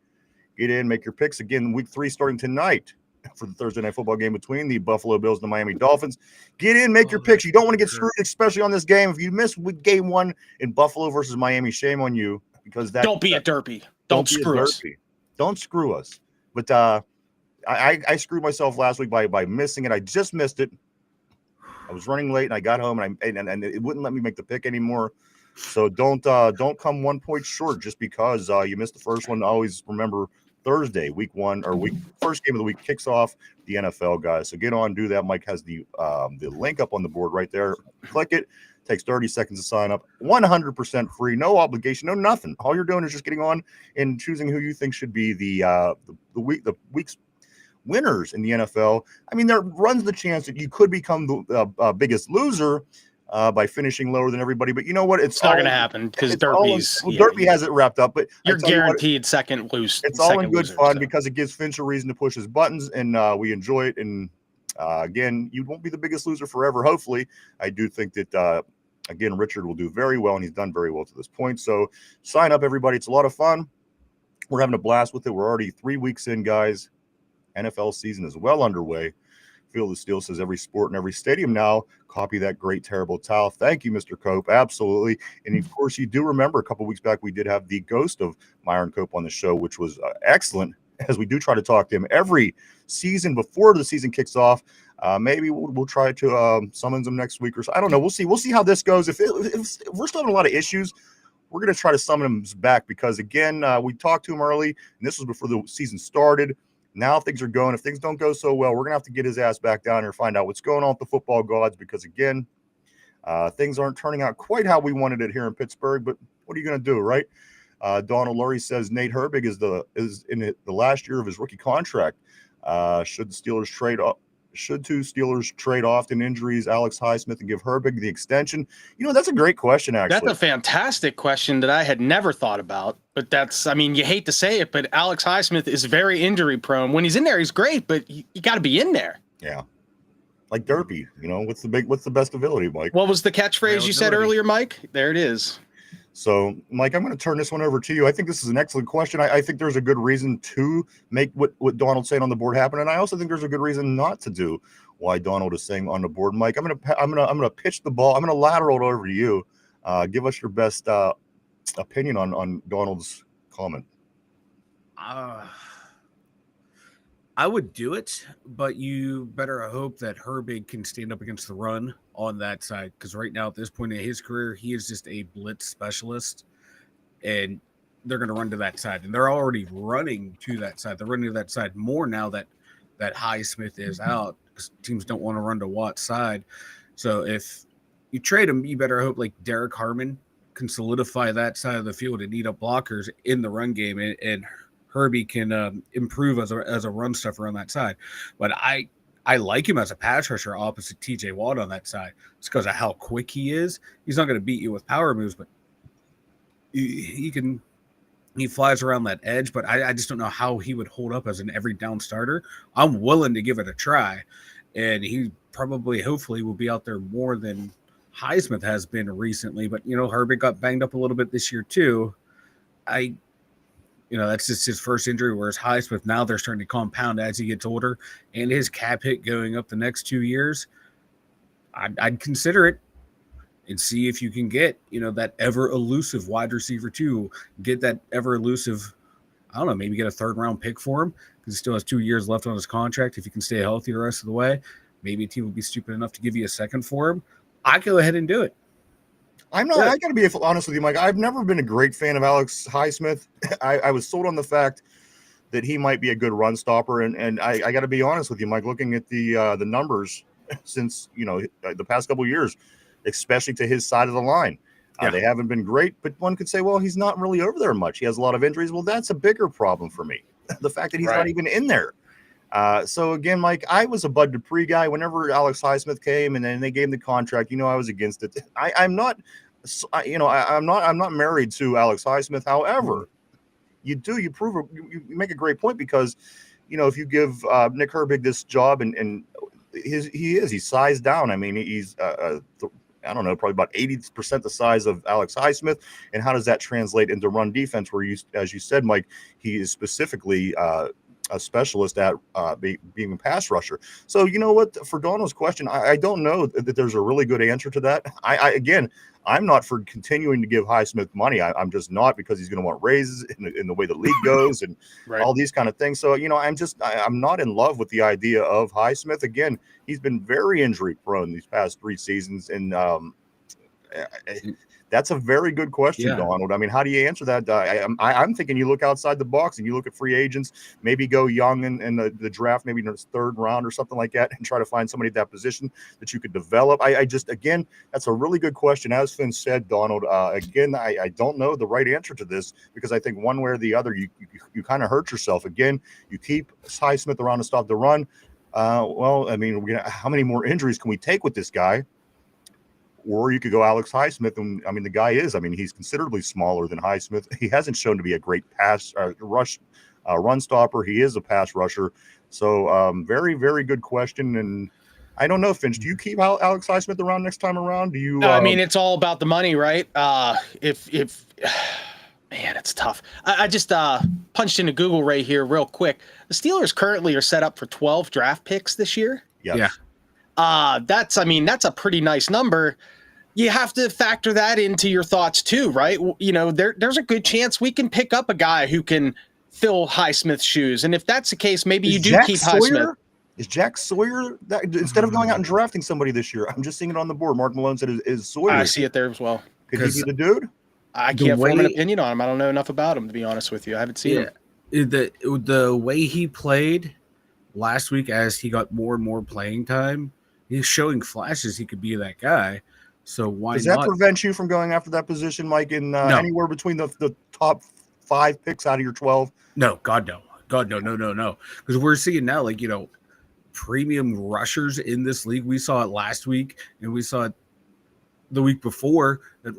Get in, make your picks again. Week 3 starting tonight for the Thursday night football game between the Buffalo Bills and the Miami Dolphins. Get in, make your picks. You don't want to get screwed, especially on this game. If you miss game 1 in Buffalo versus Miami, shame on you, because don't be a derpy. Don't screw us. Don't screw us. But I screwed myself last week by missing it. I just missed it. I was running late and I got home and it wouldn't let me make the pick anymore. So don't come 1 point short just because you missed the first one. Always remember Thursday, week 1 or first game of the week kicks off the NFL, guys. So get on, do that. Mike has the link up on the board right there. Click it. Takes 30 seconds to sign up. 100% free, no obligation, no nothing. All you're doing is just getting on and choosing who you think should be the week's winners in the NFL. I mean, there runs the chance that you could become the biggest loser by finishing lower than everybody. But you know what? It's not going to happen because Derpy has it wrapped up. But you're guaranteed second loose. It's all in good fun because it gives Finch a reason to push his buttons, and we enjoy it. And again, you won't be the biggest loser forever. Hopefully, I do think that. Again, Richard will do very well, and he's done very well to this point. So sign up, everybody. It's a lot of fun. We're having a blast with it. We're already 3 weeks in, guys. NFL season is well underway. Field of Steel says every sport and every stadium now. Copy that great, terrible towel. Thank you, Mr. Cope. Absolutely. And, of course, you do remember a couple weeks back we did have the ghost of Myron Cope on the show, which was excellent, as we do try to talk to him every season before the season kicks off. Maybe we'll try to summons him next week or so. I don't know. We'll see. We'll see how this goes. If we're still having a lot of issues, we're going to try to summon him back because, again, we talked to him early, and this was before the season started. Now things are going. If things don't go so well, we're going to have to get his ass back down here and find out what's going on with the football gods because, again, things aren't turning out quite how we wanted it here in Pittsburgh. But what are you going to do, right? Donald Lurie says Nate Herbig is in the last year of his rookie contract. Should two Steelers trade often injuries, Alex Highsmith, and give Herbig the extension? You know, that's a great question, actually. That's a fantastic question that I had never thought about. But you hate to say it, but Alex Highsmith is very injury prone. When he's in there, he's great, but you got to be in there. Yeah. Like Derpy, what's the best ability, Mike? What was the catchphrase you said earlier, Mike? There it is. So, Mike, I'm going to turn this one over to you. I think this is an excellent question. I think there's a good reason to make what Donald's saying on the board happen, and I also think there's a good reason not to do why Donald is saying on the board. Mike, I'm going to pitch the ball. I'm going to lateral it over to you. Give us your best opinion on Donald's comment. I would do it, but you better hope that Herbig can stand up against the run on that side. Because right now, at this point in his career, he is just a blitz specialist, and they're going to run to that side. And they're already running to that side. They're running to that side more now that Highsmith is out because teams don't want to run to Watt's side. So if you trade him, you better hope like Derek Harmon can solidify that side of the field and eat up blockers in the run game, and Herbie can improve as a run stuffer on that side. But I like him as a pass rusher opposite TJ Watt on that side. It's because of how quick he is. He's not going to beat you with power moves, but he flies around that edge. But I just don't know how he would hold up as an every down starter. I'm willing to give it a try. and he probably, hopefully, will be out there more than Highsmith has been recently. But Herbig got banged up a little bit this year too. That's just his first injury, whereas Highsmith, now they're starting to compound as he gets older, and his cap hit going up the next 2 years. I'd consider it and see if you can get, that ever elusive wide receiver too. Get that ever elusive, I don't know, maybe get a 3rd-round pick for him because he still has 2 years left on his contract. If he can stay healthy the rest of the way, maybe a team will be stupid enough to give you a 2nd for him. I'd go ahead and do it. I'm not. I got to be honest with you, Mike. I've never been a great fan of Alex Highsmith. I was sold on the fact that he might be a good run stopper, and I got to be honest with you, Mike. Looking at the numbers since the past couple of years, especially to his side of the line, they haven't been great. But one could say, well, he's not really over there much. He has a lot of injuries. Well, that's a bigger problem for me. The fact that he's not even in there. So again, Mike, I was a Bud Dupree guy. Whenever Alex Highsmith came and then they gave him the contract, I was against it. I'm not married to Alex Highsmith. However, you make a great point because, if you give Nick Herbig this job and he's sized down. I mean, he's I don't know, probably about 80% the size of Alex Highsmith. And how does that translate into run defense where as you said, Mike, he is specifically a specialist at being a pass rusher. So you know what, for Donald's question, I don't know that there's a really good answer to that. I'm not for continuing to give Highsmith money. I'm just not, because he's going to want raises in the way the league goes and all these kind of things. So, I'm not in love with the idea of Highsmith. Again, he's been very injury prone these past 3 seasons. And that's a very good question, Donald. I mean, how do you answer that? I'm thinking you look outside the box and you look at free agents, maybe go young in the draft, maybe in the 3rd round or something like that, and try to find somebody at that position that you could develop. Again, that's a really good question. As Finn said, Donald, again, I don't know the right answer to this, because I think one way or the other, you kind of hurt yourself. Again, you keep Highsmith around to stop the run. Well, I mean, how many more injuries can we take with this guy? Or you could go Alex Highsmith, and I mean, the guy he's considerably smaller than Highsmith. He hasn't shown to be a great run stopper. He is a pass rusher. So very, very good question. And I don't know, Finch, do you keep Alex Highsmith around next time around? Do you? No, I mean, it's all about the money, right? If man, it's tough. I just punched into Google right here real quick. The Steelers currently are set up for 12 draft picks this year. Yes. Yeah. That's a pretty nice number. You have to factor that into your thoughts too, right? There's a good chance we can pick up a guy who can fill Highsmith's shoes. And if that's the case, maybe you do keep Highsmith. Is Jack Sawyer that, instead of going out and drafting somebody this year? I'm just seeing it on the board. Mark Malone said is Sawyer. I see it there as well. Could he be the dude? I can't form an opinion on him. I don't know enough about him, to be honest with you. I haven't seen him. The way he played last week, as he got more and more playing time, he's showing flashes he could be that guy. So why does that prevent you from going after that position, Mike, in anywhere between the top 5 picks out of your 12? No, God no. Because we're seeing now, premium rushers in this league. We saw it last week, and we saw it the week before, that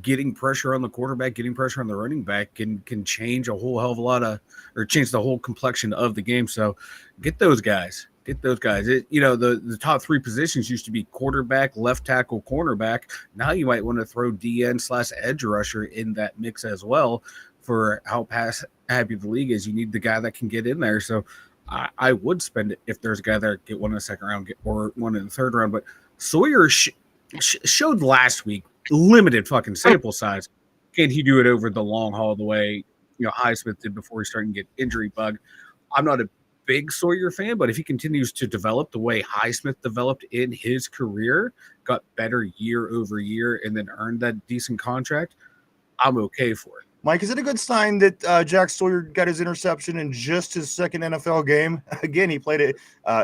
getting pressure on the quarterback, getting pressure on the running back can change a whole hell of a lot or change the whole complexion of the game. So get those guys. The top 3 positions used to be quarterback, left tackle, cornerback. Now you might want to throw DN/edge rusher in that mix as well, for how pass happy the league is. You need the guy that can get in there. So I would spend it if there's a guy there, get one in the 2nd round, or one in the 3rd round. But Sawyer showed last week limited fucking sample size. Can he do it over the long haul the way Highsmith did before he started to get injury bug? I'm not a big Sawyer fan, but if he continues to develop the way Highsmith developed in his career, got better year over year, and then earned that decent contract, I'm okay for it. Mike, is it a good sign that Jack Sawyer got his interception in just his 2nd NFL game? Again, he played it.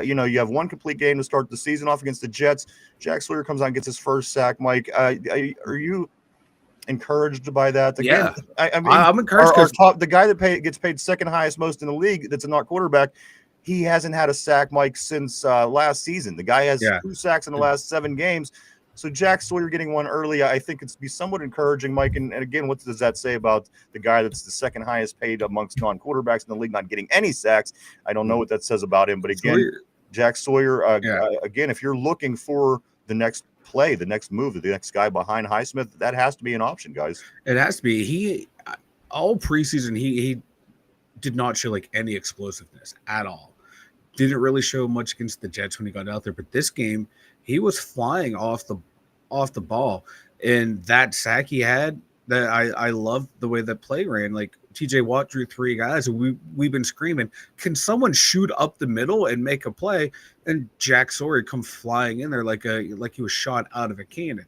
You have 1 complete game to start the season off against the Jets. Jack Sawyer comes out and gets his first sack. Mike, are you encouraged by that? Again, yeah, I'm encouraged. The guy that gets paid 2nd highest most in the league, that's a not quarterback, he hasn't had a sack, Mike, since last season. The guy has 2 sacks in the last 7 games. So Jack Sawyer getting one early, I think it's be somewhat encouraging, Mike. And again, what does that say about the guy that's the 2nd highest paid amongst non-quarterbacks in the league not getting any sacks? I don't know what that says about him. But again, Jack Sawyer, Yeah. again, if you're looking for the next play, the next move, the next guy behind Highsmith, that has to be an option, guys. It has to be. He all preseason he did not show like any explosiveness at all. Didn't really show much against the Jets when he got out there, but this game he was flying off the ball, and that sack he had, that I love the way that play ran. Like TJ Watt drew 3 guys, and we've been screaming, can someone shoot up the middle and make a play? And Jack Sawyer come flying in there like he was shot out of a cannon.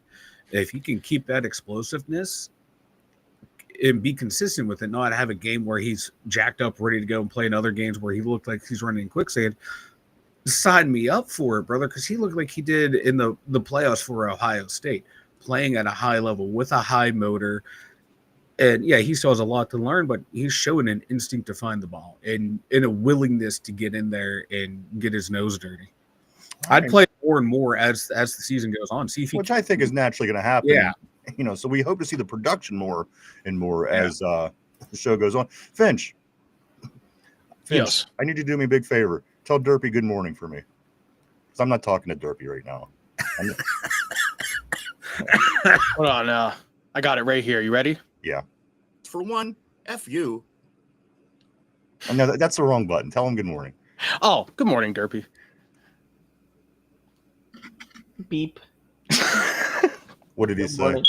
If he can keep that explosiveness and be consistent with it, not have a game where he's jacked up, ready to go, and play in other games where he looked like he's running in quicksand, sign me up for it, brother, because he looked like he did in the playoffs for Ohio State, playing at a high level with a high motor. And yeah, he still has a lot to learn, but he's showing an instinct to find the ball and a willingness to get in there and get his nose dirty. I'd play more and more as the season goes on. See if he Which I think is naturally going to happen. Yeah. So we hope to see the production more and more as the show goes on. Finch, Yes. I need you to do me a big favor. Tell Derpy good morning for me, because I'm not talking to Derpy right now. Hold on. I got it right here. You ready? Yeah. For one, F you. No, that's the wrong button. Tell him good morning. Oh, good morning, Derpy. Beep. What did he Good say? morning.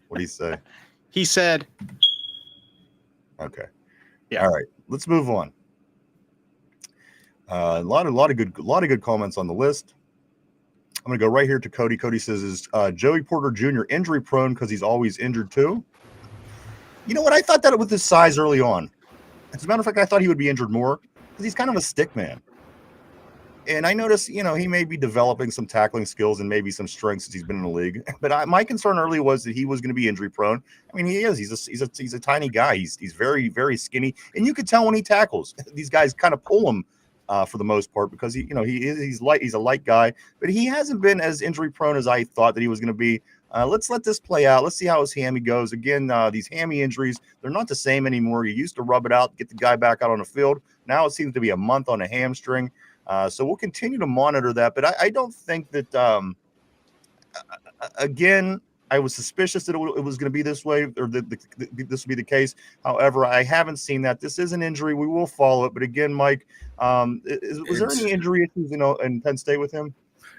What did he say? He said, Okay. Yeah. All right. Let's move on. A lot of good comments on the list. I'm gonna go right here to Cody. Cody says, "Is Joey Porter Jr. injury prone because he's always injured too?" You know what? I thought that with his size early on. As a matter of fact, I thought he would be injured more because he's kind of a stick man. And I noticed, he may be developing some tackling skills and maybe some strength since he's been in the league. But my concern early was that he was going to be injury prone. I mean, he is. He's a tiny guy. He's very, very skinny, and you could tell when he tackles. These guys kind of pull him for the most part because he's light. He's a light guy, but he hasn't been as injury prone as I thought that he was going to be. Let's let this play out. Let's see how his hammy goes. Again, these hammy injuries, they're not the same anymore. You used to rub it out, get the guy back out on the field. Now it seems to be a month on a hamstring. So we'll continue to monitor that. But I don't think that, again, I was suspicious that it was going to be this way, or that this would be the case. However, I haven't seen that. This is an injury. We will follow it. But again, Mike, was there any injury issues, in Penn State with him?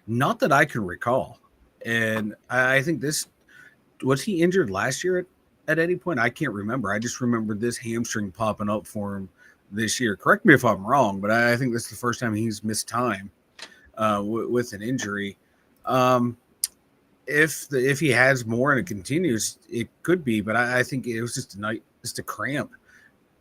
Not that I can recall. And I think was he injured last year at any point? I can't remember. I just remember this hamstring popping up for him this year. Correct me if I'm wrong, but I think this is the first time he's missed time with an injury. If he has more and it continues, it could be, but I think it was just a cramp,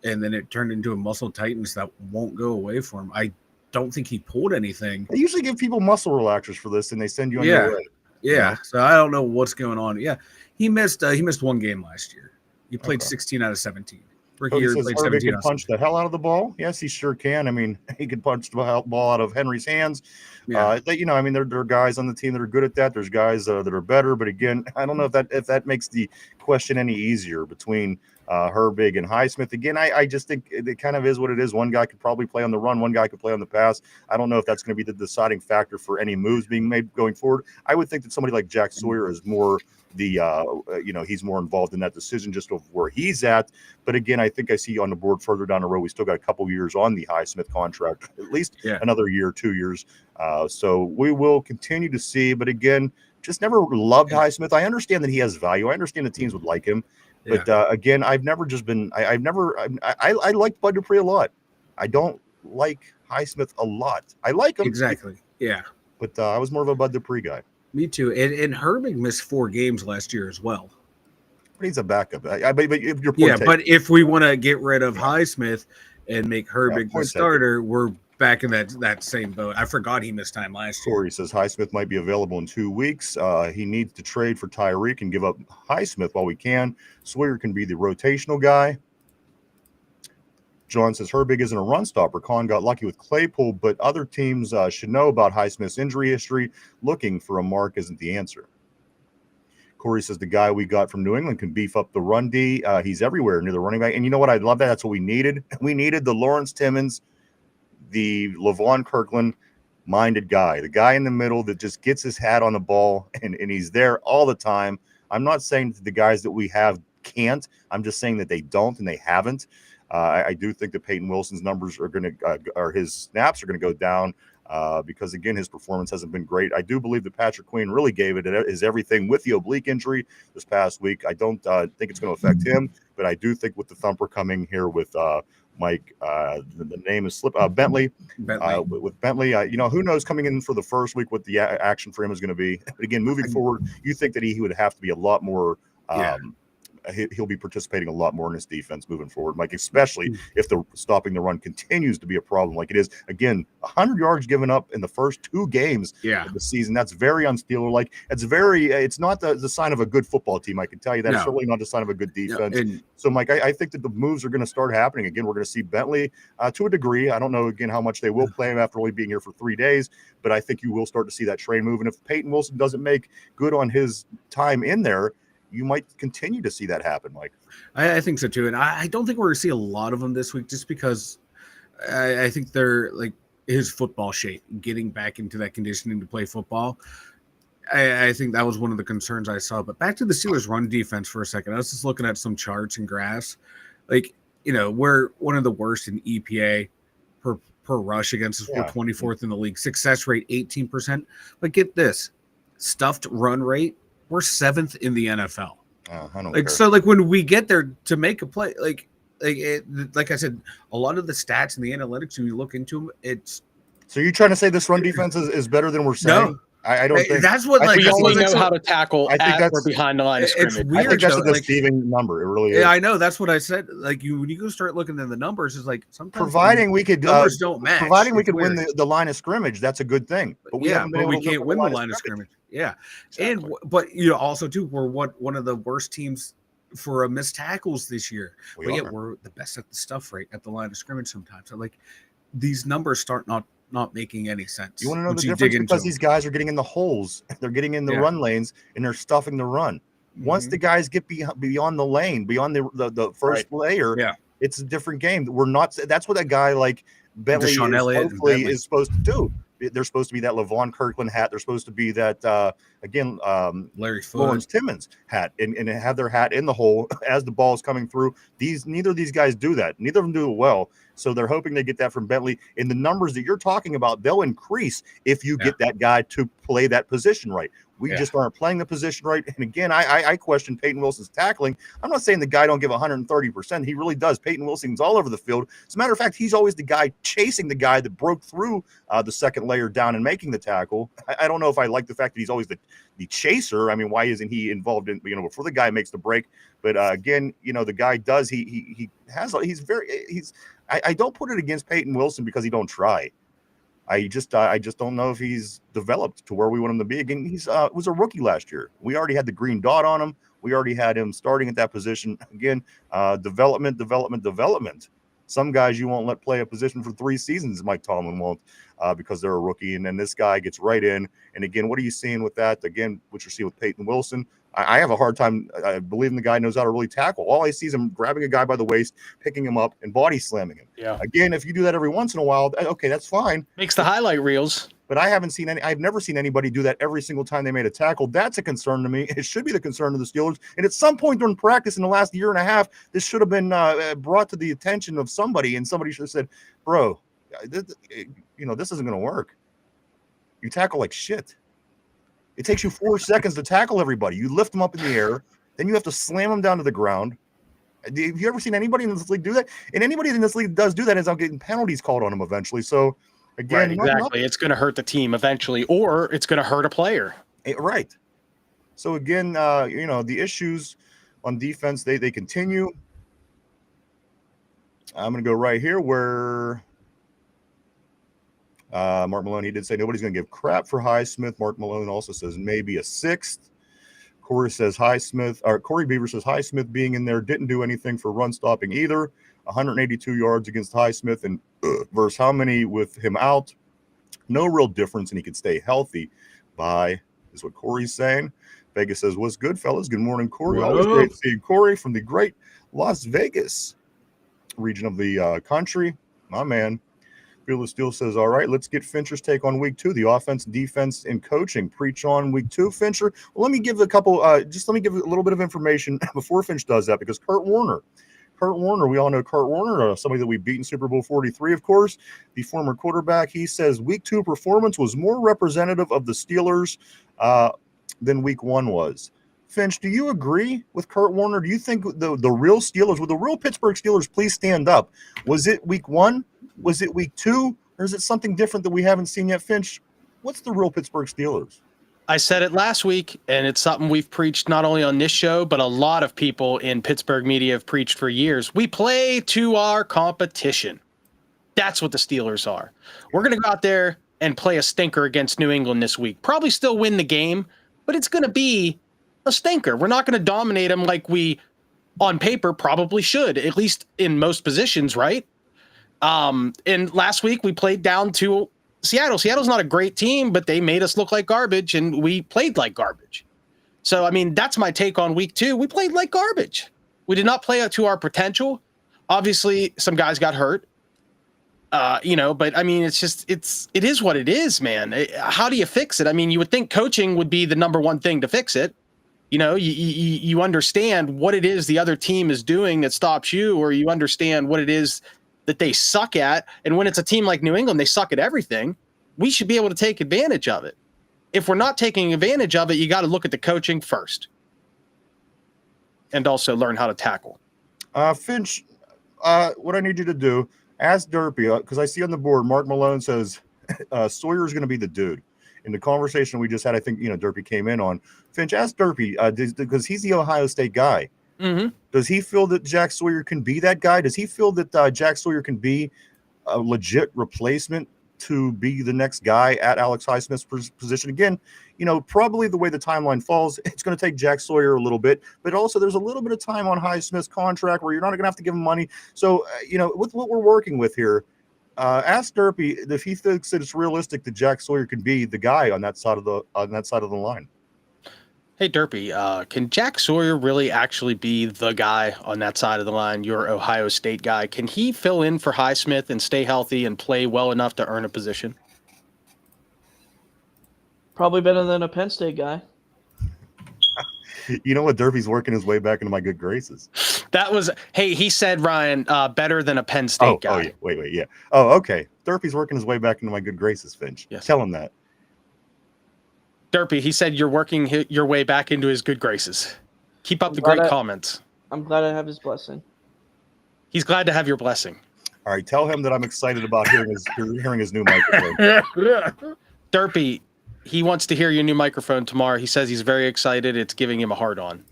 and then it turned into a muscle tightness that won't go away for him. I don't think he pulled anything. They usually give people muscle relaxers for this, and they send you on your way. Yeah. So I don't know what's going on. Yeah, he missed one game last year. He played 16 out of 17. Cody says Herbig can punch the hell out of the ball. Yes, he sure can. I mean, he can punch the ball out of Henry's hands. Yeah. There are guys on the team that are good at that. There's guys that are better. But again, I don't know if that makes the question any easier between Herbig and Highsmith. Again, I just think it kind of is what it is. One guy could probably play on the run. One guy could play on the pass. I don't know if that's going to be the deciding factor for any moves being made going forward. I would think that somebody like Jack Sawyer is more he's more involved in that decision just of where he's at. But again, I think I see on the board further down the road, we still got a couple years on the Highsmith contract, at least another year, 2 years. So we will continue to see. But again, just never loved Highsmith. I understand that he has value. I understand the teams would like him. But again, I've never just been. I like Bud Dupree a lot. I don't like Highsmith a lot. I like him exactly. Yeah, but I was more of a Bud Dupree guy. Me too. And Herbig missed 4 games last year as well. But he's a backup. But your point but if we want to get rid of Highsmith and make Herbig the starter, we're back in that same boat. I forgot he missed time last year. Corey says Highsmith might be available in 2 weeks. He needs to trade for Tyreek and give up Highsmith while we can. Sawyer can be the rotational guy. John says Herbig isn't a run stopper. Khan got lucky with Claypool, but other teams should know about Highsmith's injury history. Looking for a mark isn't the answer. Corey says the guy we got from New England can beef up the run D. He's everywhere near the running back. And you know what? I love that. That's what we needed. We needed the Lawrence Timmons the LaVon Kirkland minded guy, the guy in the middle that just gets his hat on the ball and he's there all the time. I'm not saying that the guys that we have can't. I'm just saying that they don't and they haven't. I do think that Peyton Wilson's numbers are going to, or his snaps are going to go down because, again, his performance hasn't been great. I do believe that Patrick Queen really gave it his everything with the oblique injury this past week. I don't think it's going to affect him, but I do think with the thumper coming here with Mike, the name is Bentley. With Bentley, who knows coming in for the first week what the action for him is going to be. But again, moving forward, you think that he would have to be a lot more. He'll be participating a lot more in his defense moving forward, Mike, especially if the stopping the run continues to be a problem like it is. Again, 100 yards given up in the first 2 games of the season. That's very unstealer-like. It's not the sign of a good football team, I can tell you that. It's certainly not the sign of a good defense. So, Mike, I think that the moves are going to start happening. Again, we're going to see Bentley to a degree. I don't know, again, how much they will play him after only being here for 3 days, but I think you will start to see that train move. And if Peyton Wilson doesn't make good on his time in there, you might continue to see that happen, Mike. I think so too. And I don't think we're going to see a lot of them this week just because I think they're like his football shape, getting back into that conditioning to play football. I think that was one of the concerns I saw. But back to the Steelers' run defense for a second. I was just looking at some charts and graphs. Like, we're one of the worst in EPA per rush against us. We're 24th in the league. Success rate, 18%. But get this, stuffed run rate, we're 7th in the NFL. I don't care. So when we get there to make a play, like I said, a lot of the stats and the analytics, when you look into them, it's. So you're trying to say this run defense is better than we're saying? No. I don't think that's what we only know how to tackle at or behind the line of scrimmage. It's weird, I think that's a deceiving number. It really is. Yeah, I know. That's what I said. Like when you go start looking at the numbers, it's like sometimes providing we could numbers don't match. Providing we could win the line of scrimmage, that's a good thing. But we can't win the line of scrimmage. Yeah, exactly. But also too, we're one of the worst teams for missed tackles this year. But yet we're the best at the stuff rate at the line of scrimmage sometimes. So these numbers start not making any sense. You want to know the difference? Because these guys are getting in the holes, they're getting in the run lanes, and they're stuffing the run. Once the guys get beyond the lane, beyond the first layer, it's a different game. We're not. That's what a guy like Bentley is supposed to do. They're supposed to be that LaVon Kirkland hat. They're supposed to be that Larry Lawrence Timmons hat and have their hat in the hole as the ball is coming through. Neither of these guys do that. Neither of them do it well. So they're hoping they get that from Bentley. And the numbers that you're talking about, they'll increase if you get that guy to play that position right. We just aren't playing the position right. And again, I question Peyton Wilson's tackling. I'm not saying the guy don't give 130%. He really does. Peyton Wilson's all over the field. As a matter of fact, he's always the guy chasing the guy that broke through the second layer down and making the tackle. I don't know if I like the fact that he's always the chaser. I mean, why isn't he involved in, before the guy makes the break? But again, the guy does, I don't put it against Peyton Wilson because he don't try. I just don't know if he's developed to where we want him to be. Again, he's was a rookie last year. We already had the green dot on him. We already had him starting at that position. Again, development. Some guys you won't let play a position for 3 seasons. Mike Tomlin won't because they're a rookie. And then this guy gets right in. And again, what are you seeing with that? Again, what you're seeing with Peyton Wilson. I have a hard time believing the guy knows how to really tackle. All I see is him grabbing a guy by the waist, picking him up, and body slamming him. Yeah. Again, if you do that every once in a while, okay, that's fine. Makes the highlight reels. But I've never seen anybody do that every single time they made a tackle. That's a concern to me. It should be the concern of the Steelers. And at some point during practice in the last year and a half, this should have been brought to the attention of somebody, and somebody should have said, bro, this isn't going to work. You tackle like shit. It takes you 4 seconds to tackle everybody. You lift them up in the air, then you have to slam them down to the ground. Have you ever seen anybody in this league do that? And anybody in this league does do that ends up getting penalties called on them eventually. So, again, exactly. It's going to hurt the team eventually, or it's going to hurt a player. Right. So, again, the issues on defense, they continue. I'm going to go right here where Mark Malone, he did say nobody's going to give crap for Highsmith. Mark Malone also says maybe a 6th. Corey says Corey Beaver says Highsmith being in there didn't do anything for run stopping either. 182 yards against Highsmith and versus how many with him out? No real difference, and he could stay healthy is what Corey's saying. Vegas says, what's good, fellas? Good morning, Corey. Always great to see you, Corey, from the great Las Vegas region of the country. My man. Fearless Steel says, all right, let's get Fincher's take on week 2, the offense, defense, and coaching. Preach on week 2, Fincher. Well, let me give a little bit of information before Finch does that, because Kurt Warner, we all know Kurt Warner, somebody that we beat in Super Bowl 43, of course, the former quarterback. He says week 2 performance was more representative of the Steelers than week 1 was. Finch, do you agree with Kurt Warner? Do you think the real Steelers, the real Pittsburgh Steelers, please stand up? Was it week 1? Was it week 2? Or is it something different that we haven't seen yet? Finch, what's the real Pittsburgh Steelers? I said it last week, and it's something we've preached not only on this show, but a lot of people in Pittsburgh media have preached for years. We play to our competition. That's what the Steelers are. We're going to go out there and play a stinker against New England this week. Probably still win the game, but it's going to be a stinker. We're not going to dominate them like we, on paper, probably should, at least in most positions, right? And last week we played down to Seattle. Seattle's not a great team, but they made us look like garbage, and we played like garbage. So, I mean, that's my take on week 2. We played like garbage. We did not play up to our potential. Obviously, some guys got hurt, but I mean, it is what it is, man. How do you fix it? I mean, you would think coaching would be the number one thing to fix it. You understand what it is the other team is doing that stops you, or you understand what it is that they suck at. And when it's a team like New England, they suck at everything. We should be able to take advantage of it. If we're not taking advantage of it, you got to look at the coaching first and also learn how to tackle. Finch, what I need you to do, ask Derpy, because I see on the board, Mark Malone says Sawyer's going to be the dude. In the conversation we just had, I think, Derpy came in on. Finch, ask Derpy, because he's the Ohio State guy. Mm-hmm. Does he feel that Jack Sawyer can be that guy? Does he feel that Jack Sawyer can be a legit replacement to be the next guy at Alex Highsmith's position? Again, probably the way the timeline falls, it's going to take Jack Sawyer a little bit, but also there's a little bit of time on Highsmith's contract where you're not going to have to give him money. So, with what we're working with here, ask Derpy if he thinks that it's realistic that Jack Sawyer can be the guy on that side of the line. Hey, Derpy, can Jack Sawyer really actually be the guy on that side of the line, your Ohio State guy? Can he fill in for Highsmith and stay healthy and play well enough to earn a position? Probably better than a Penn State guy. You know what? Derpy's working his way back into my good graces. He said, Ryan, better than a Penn State guy. Oh, yeah. Wait, yeah. Oh, okay. Derpy's working his way back into my good graces, Finch. Yes. Tell him that. Derpy, he said you're working your way back into his good graces. Keep up the great comments. I'm glad I have his blessing. He's glad to have your blessing. All right, tell him that I'm excited about hearing his new microphone. Derpy, he wants to hear your new microphone tomorrow. He says he's very excited. It's giving him a hard on.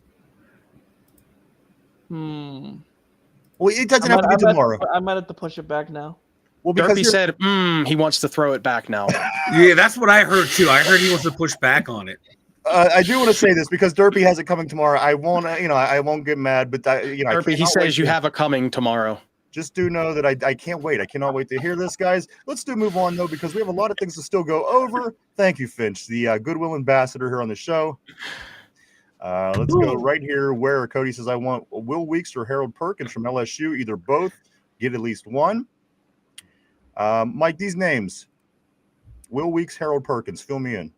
Well, it doesn't have to be tomorrow. I might have to push it back now. Well, Derpy said, he wants to throw it back now. Yeah, that's what I heard too. I heard he wants to push back on it. I do want to say this because Derpy has it coming tomorrow. I won't, I won't get mad, but Derpy, he says you have a coming tomorrow. Just do know that I can't wait. I cannot wait to hear this, guys. Let's move on though, because we have a lot of things to still go over. Thank you, Finch, the Goodwill ambassador here on the show. Let's go right here where Cody says, I want Will Weeks or Harold Perkins from LSU, either both, get at least one. Mike, these names, Will Weeks, Harold Perkins, fill me in.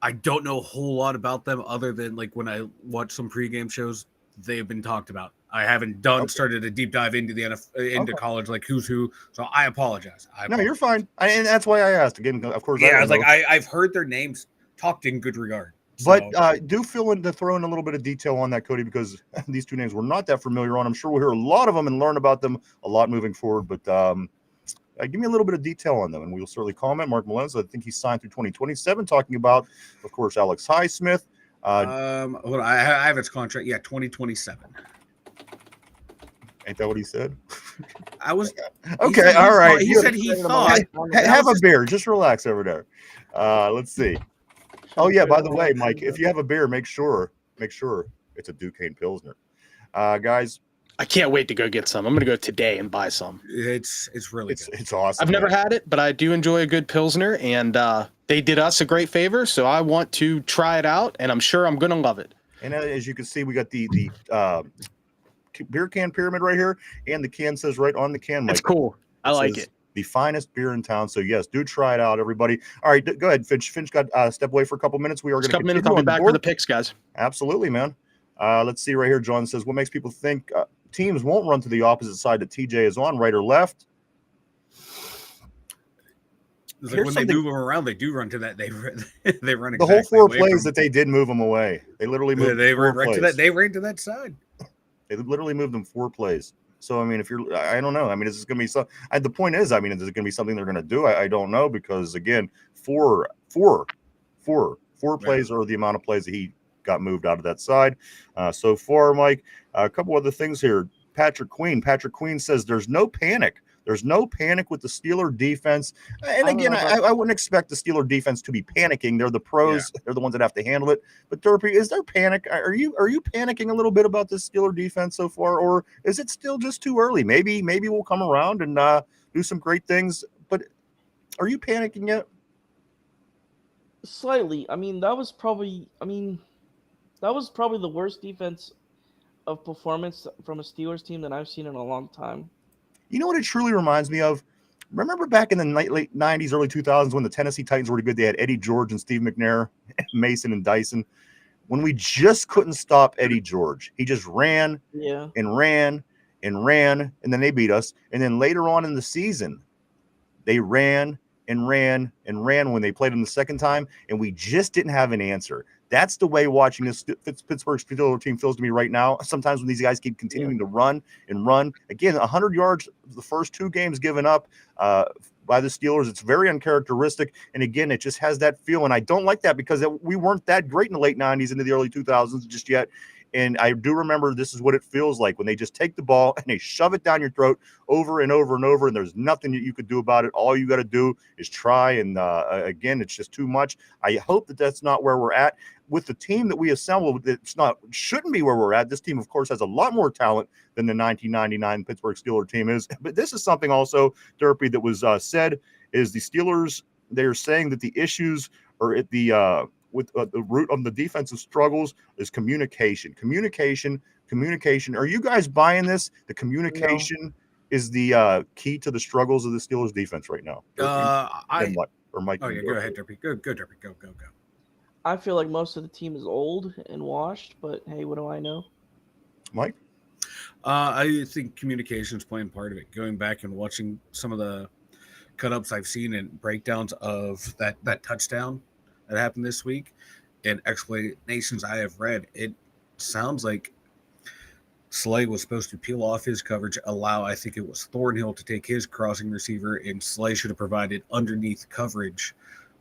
I don't know a whole lot about them other than like when I watch some pregame shows, they've been talked about. I haven't started a deep dive into the NFL, into college, like who's who. So I apologize. No, you're fine. And that's why I asked again. Of course, yeah, I was like, I've heard their names talked in good regard. But do throw in a little bit of detail on that, Cody, because these two names we're not that familiar on. I'm sure we'll hear a lot of them and learn about them a lot moving forward. But give me a little bit of detail on them, and we'll certainly comment. Mark Malone, I think he's signed through 2027, talking about, of course, Alex Highsmith. Hold on, I have his contract. Yeah, 2027. Ain't that what he said? I was okay. All right. He said he thought. Have a beer. Just relax over there. Let's see. Oh yeah. By the way, Mike, if you have a beer, make sure it's a Duquesne Pilsner, guys. I can't wait to go get some. I'm going to go today and buy some. It's really good. It's awesome. I've never had it, but I do enjoy a good Pilsner, and they did us a great favor, so I want to try it out, and I'm sure I'm going to love it. And as you can see, we got the beer can pyramid right here, and the can says right on the can. That's cool. I like it. the finest beer in town. So yes, do try it out, everybody. All right, go ahead, Finch. Finch got step away for a couple minutes. We are going to continue. I'll be back for the picks, guys. Absolutely, man. Let's see right here. John says, what makes people think teams won't run to the opposite side that TJ is on, right or left? It's like when they move them around, they do run to that. They run exactly the whole 4 plays that they did move them away. They literally moved. They ran right to that. They ran to that side. They literally moved them 4 plays. So, I mean, if you're, I don't know. I mean, is this going to be some? The point is, I mean, is it going to be something they're going to do? I don't know, because again, four plays are the amount of plays that he got moved out of that side so far. Mike, a couple other things here. Patrick Queen says there's no panic. There's no panic with the Steeler defense. And again, I wouldn't expect the Steeler defense to be panicking. They're the pros. Yeah. They're the ones that have to handle it. But Derpy, is there panic? Are you panicking a little bit about this Steeler defense so far, or is it still just too early? Maybe we'll come around and do some great things. But are you panicking yet? Slightly. I mean, that was probably the worst defense of performance from a Steelers team that I've seen in a long time. You know what it truly reminds me of? Remember back in the late 90s, early 2000s when the Tennessee Titans were good? They had Eddie George and Steve McNair, Mason and Dyson. When we just couldn't stop Eddie George. He just ran and ran and ran, and then they beat us. And then later on in the season, they ran and ran and ran when they played him the second time, and we just didn't have an answer. That's the way watching this Pittsburgh Steelers team feels to me right now. Sometimes when these guys keep continuing to run and run. Again, 100 yards the first 2 games given up by the Steelers. It's very uncharacteristic. And again, it just has that feel. And I don't like that because we weren't that great in the late 90s into the early 2000s just yet. And I do remember this is what it feels like when they just take the ball and they shove it down your throat over and over and over, and there's nothing that you could do about it. All you got to do is try. And again, it's just too much. I hope that that's not where we're at with the team that we assembled. Shouldn't be where we're at. This team, of course, has a lot more talent than the 1999 Pittsburgh Steelers team is. But this is something also, Derpy, that was said is the Steelers. They're saying that the issues are at the the root of the defensive struggles is communication. Are you guys buying this? The communication is the key to the struggles of the Steelers defense right now. Mike? Oh yeah, go ahead, Derpy. Go, Derpy. Go. I feel like most of the team is old and washed, but hey, what do I know? Mike? I think communication is playing part of it. Going back and watching some of the cut-ups I've seen and breakdowns of that touchdown that happened this week and explanations I have read, it sounds like Slay was supposed to peel off his coverage, I think it was Thornhill to take his crossing receiver, and Slay should have provided underneath coverage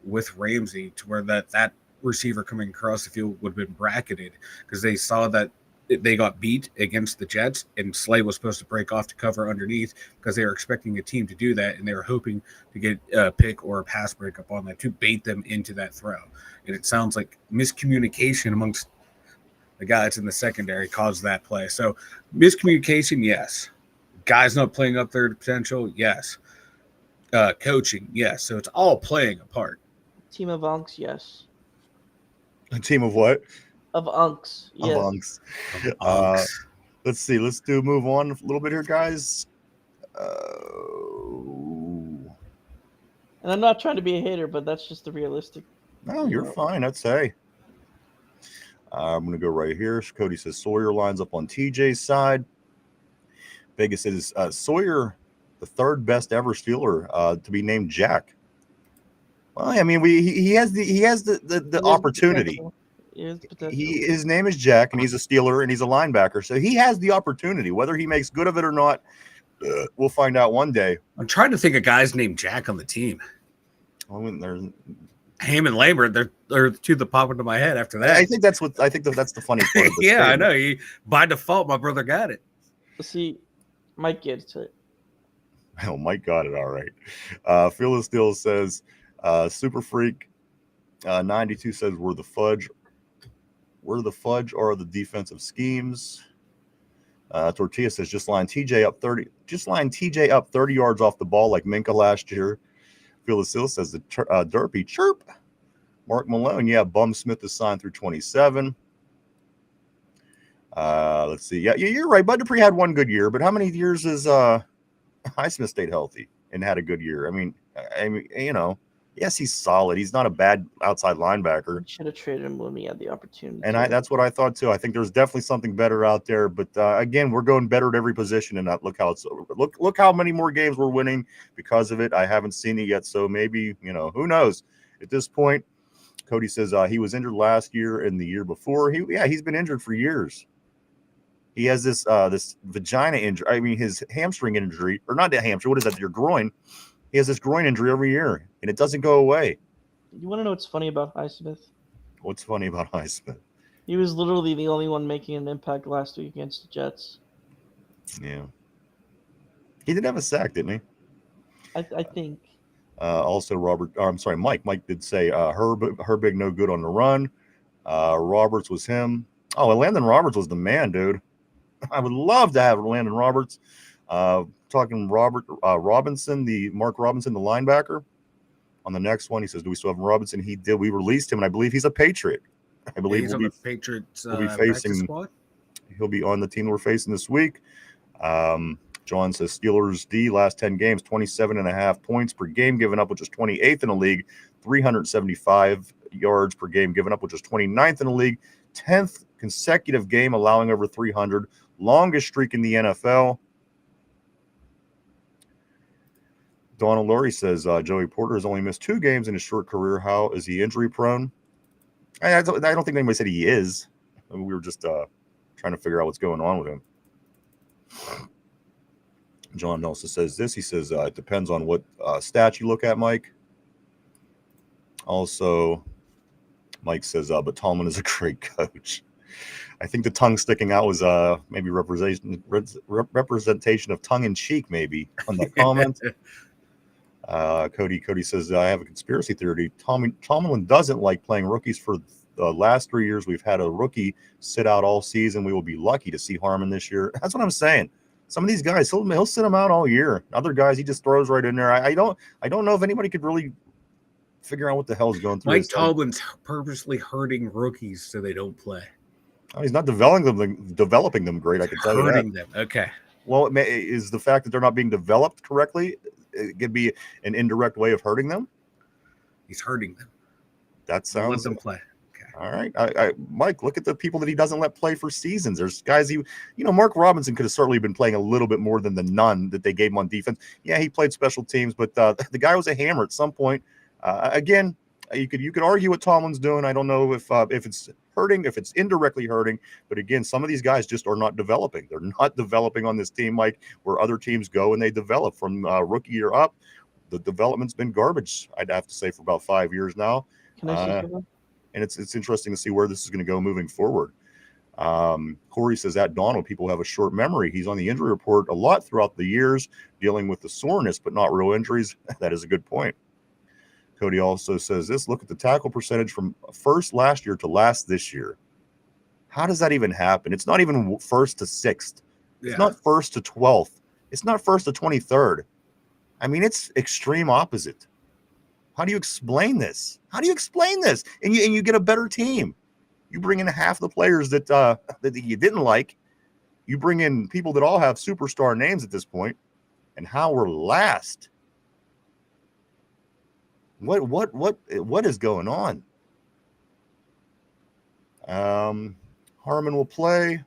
with Ramsey to where that receiver coming across the field would have been bracketed, because they saw that they got beat against the Jets, and Slay was supposed to break off to cover underneath because they were expecting a team to do that, and they were hoping to get a pick or a pass breakup on that to bait them into that throw. And it sounds like miscommunication amongst the guys in the secondary caused that play. So miscommunication, yes. Guys not playing up their potential, yes. Coaching, yes. So it's all playing a part. Team of unks, yes. A team of what? Of unks. Yes. Of unks. Let's see. Let's move on a little bit here, guys. And I'm not trying to be a hater, but that's just the realistic. No, you're fine. I'd say. I'm going to go right here. Cody says Sawyer lines up on TJ's side. Vegas says Sawyer, the third best ever Steeler to be named Jack. Well, I mean, he has the opportunity. His name is Jack, and he's a Steeler, and he's a linebacker, so he has the opportunity. Whether he makes good of it or not, we'll find out one day. I'm trying to think of guys named Jack on the team. I mean, there's Ham and Lambert. They're two that pop into my head after that. I think that's the funny part. Of yeah, statement. I know. By default, my brother got it. See, Mike gets it. Well, Mike got it all right. Phyllis Still says, Super Freak 92 says, we're the fudge are the defensive schemes. Tortilla says, just line TJ up 30 yards off the ball like Minka last year. Phyllis Still says, the Derpy chirp. Mark Malone, yeah, Bum Smith is signed through 27. Let's see. Yeah, you're right. Bud Dupree had one good year, but how many years is Highsmith stayed healthy? and had a good year. I mean, yes, he's solid. He's not a bad outside linebacker. Should have traded him when we had the opportunity. And that's what I thought too. I think there's definitely something better out there. But again, we're going better at every position, and look how many more games we're winning because of it. I haven't seen it yet, so maybe who knows at this point. Cody says he was injured last year and the year before. He's been injured for years. He has this vagina injury. I mean, his hamstring injury, or not the hamstring. What is that? Your groin. He has this groin injury every year, and it doesn't go away. You want to know what's funny about Highsmith? What's funny about Highsmith? He was literally the only one making an impact last week against the Jets. Yeah. He did have a sack, didn't he? I think. Also, Mike. Mike did say Herbig no good on the run. Roberts was him. Oh, Landon Roberts was the man, dude. I would love to have Landon Roberts. Talking Robinson, Mark Robinson, the linebacker. On the next one, he says, "Do we still have Robinson?" He did. We released him, and I believe he's a Patriot. I believe he's on the Patriots. We'll be facing. Squad? He'll be on the team we're facing this week. John says Steelers D last 10 games, 27.5 points per game given up, which is 28th in the league. 375 yards per game given up, which is 29th in the league. 10th consecutive game allowing over 300. Longest streak in the NFL. Donald Lurie says Joey Porter has only missed 2 games in his short career. How is he injury prone? I don't think anybody said he is. I mean, we were just trying to figure out what's going on with him. John also says this. He says it depends on what stats you look at, Mike. Also, Mike says, but Tomlin is a great coach. I think the tongue sticking out was maybe representation of tongue in cheek, maybe on that comment. Cody says, I have a conspiracy theory. Tomlin doesn't like playing rookies. For the last 3 years, we've had a rookie sit out all season. We will be lucky to see Harmon this year. That's what I'm saying. Some of these guys, he'll sit them out all year. Other guys, he just throws right in there. I don't know if anybody could really figure out what the hell is going through. Mike Tomlin's purposely hurting rookies so they don't play. Oh, he's not developing them great. I can tell you that. Hurting them. Okay. Well, is the fact that they're not being developed correctly, it could be an indirect way of hurting them. He's hurting them. That sounds. Let them play. Okay. All right, Mike. Look at the people that he doesn't let play for seasons. There's guys Mark Robinson could have certainly been playing a little bit more than the none that they gave him on defense. Yeah, he played special teams, but the guy was a hammer at some point. Again, you could argue what Tomlin's doing. I don't know if it's hurting, if it's indirectly hurting. But again, some of these guys just are not developing. They're not developing on this team, Mike, where other teams go and they develop from rookie year up. The development's been garbage, I'd have to say, for about 5 years now. Can I say something? And it's interesting to see where this is going to go moving forward. Corey says at Donald, people have a short memory. He's on the injury report a lot throughout the years, dealing with the soreness, but not real injuries. That is a good point. Cody also says this. Look at the tackle percentage from first last year to last this year. How does that even happen? It's not even first to sixth. It's not first to 12th. It's not first to 23rd. I mean, it's extreme opposite. How do you explain this? How do you explain this? And you get a better team. You bring in half the players that you didn't like. You bring in people that all have superstar names at this point, and how we're last. What is going on? Harmon will play.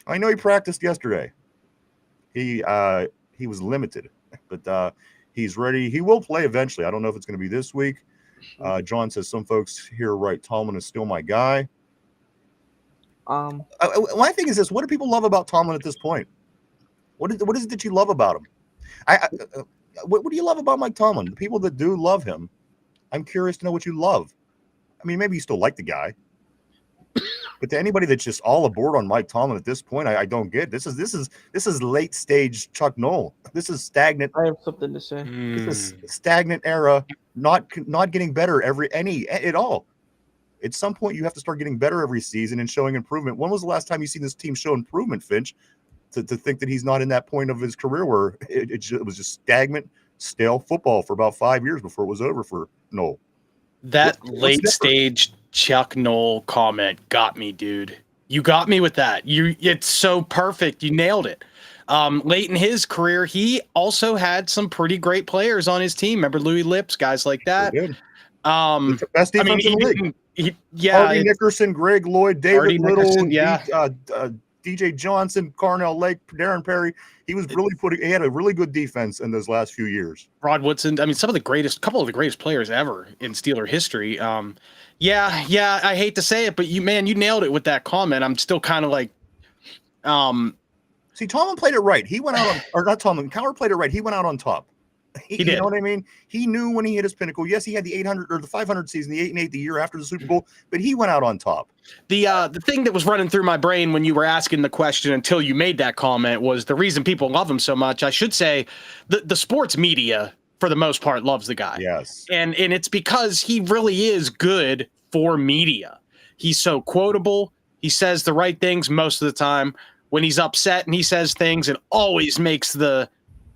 I know he practiced yesterday. He was limited, but he's ready. He will play eventually. I don't know if it's going to be this week. John says some folks here write Tomlin is still my guy. My thing is this: what do people love about Tomlin at this point? What is it that you love about him? What do you love about Mike Tomlin? The people that do love him, I'm curious to know what you love. I mean, maybe you still like the guy, but to anybody that's just all aboard on Mike Tomlin at this point, I don't get. This is late stage Chuck Noll. This is stagnant. I have something to say. This is stagnant era, not getting better at all. At some point, you have to start getting better every season and showing improvement. When was the last time you seen this team show improvement, Finch? To think that he's not in that point of his career where it was just stagnant, stale football for about 5 years before it was over for Noll. That late stage Chuck Noll comment got me, dude. You got me with that. It's so perfect. You nailed it. Late in his career, he also had some pretty great players on his team. Remember Louis Lips, guys like that. Sure did. Um, It's the best I mean, defense in the league. Harvey it's Nickerson, Greg Lloyd, David Hardy Little, Nickerson, yeah. DJ Johnson, Carnell Lake, Darren Perry. He had a really good defense in those last few years. Rod Woodson. I mean, couple of the greatest players ever in Steeler history. Yeah, I hate to say it, but you nailed it with that comment. I'm still kind of like, see, Tomlin played it right. He went out on, or not Tomlin, Cowher played it right. He went out on top. He did. You know what I mean? He knew when he hit his pinnacle. Yes, he had the 800 or the 500 season, the 8-8 the year after the Super Bowl, but he went out on top. The thing that was running through my brain when you were asking the question until you made that comment was the reason people love him so much. I should say the sports media, for the most part, loves the guy. Yes. And it's because he really is good for media. He's so quotable. He says the right things most of the time. When he's upset and he says things, it always makes the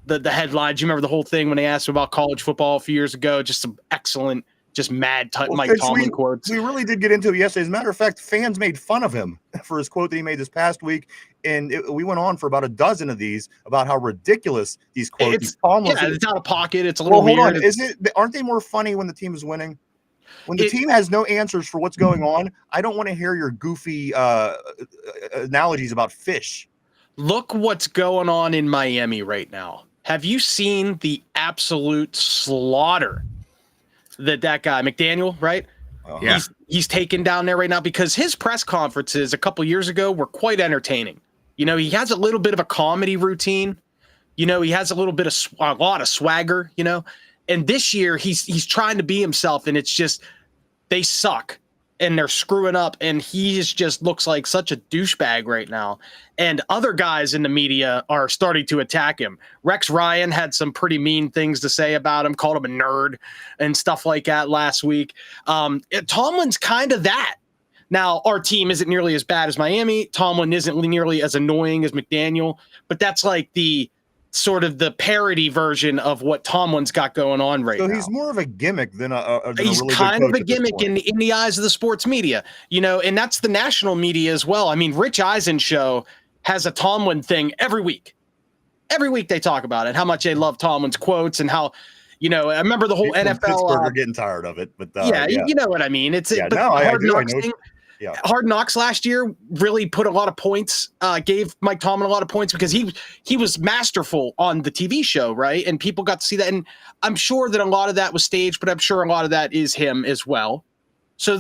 headlines. You remember the whole thing when they asked him about college football a few years ago? Just some excellent, just mad Mike Tomlin quotes. We really did get into it yesterday. As a matter of fact, fans made fun of him for his quote that he made this past week. And we went on for about a dozen of these about how ridiculous these quotes. It's out of pocket. It's a little weird. Hold on. Aren't they more funny when the team is winning? When the team has no answers for what's going on, I don't want to hear your goofy analogies about fish. Look what's going on in Miami right now. Have you seen the absolute slaughter that guy, McDaniel, right? Yeah. He's taken down there right now because his press conferences a couple years ago were quite entertaining. You know, he has a little bit of a comedy routine. You know, he has a lot of swagger, you know. And this year he's trying to be himself, and it's just they suck and they're screwing up, and he just looks like such a douchebag right now. And other guys in the media are starting to attack him. Rex Ryan had some pretty mean things to say about him, called him a nerd and stuff like that last week. Tomlin's kind of that. Now, our team isn't nearly as bad as Miami. Tomlin isn't nearly as annoying as McDaniel, but that's like the sort of the parody version of what Tomlin's got going on right now. So he's more of a gimmick than he's really kind good of coach a gimmick in the eyes of the sports media, you know, and that's the national media as well. I mean, Rich Eisen show has a Tomlin thing every week. Every week they talk about it, how much they love Tomlin's quotes and how, you know, I remember the whole People NFL. in Pittsburgh are getting tired of it, but you know what I mean. It's yeah, but no, I do. I know. Yeah. Hard Knocks last year really put a lot of points, gave Mike Tomlin a lot of points because he was masterful on the TV show, right? And people got to see that. And I'm sure that a lot of that was staged, but I'm sure a lot of that is him as well. So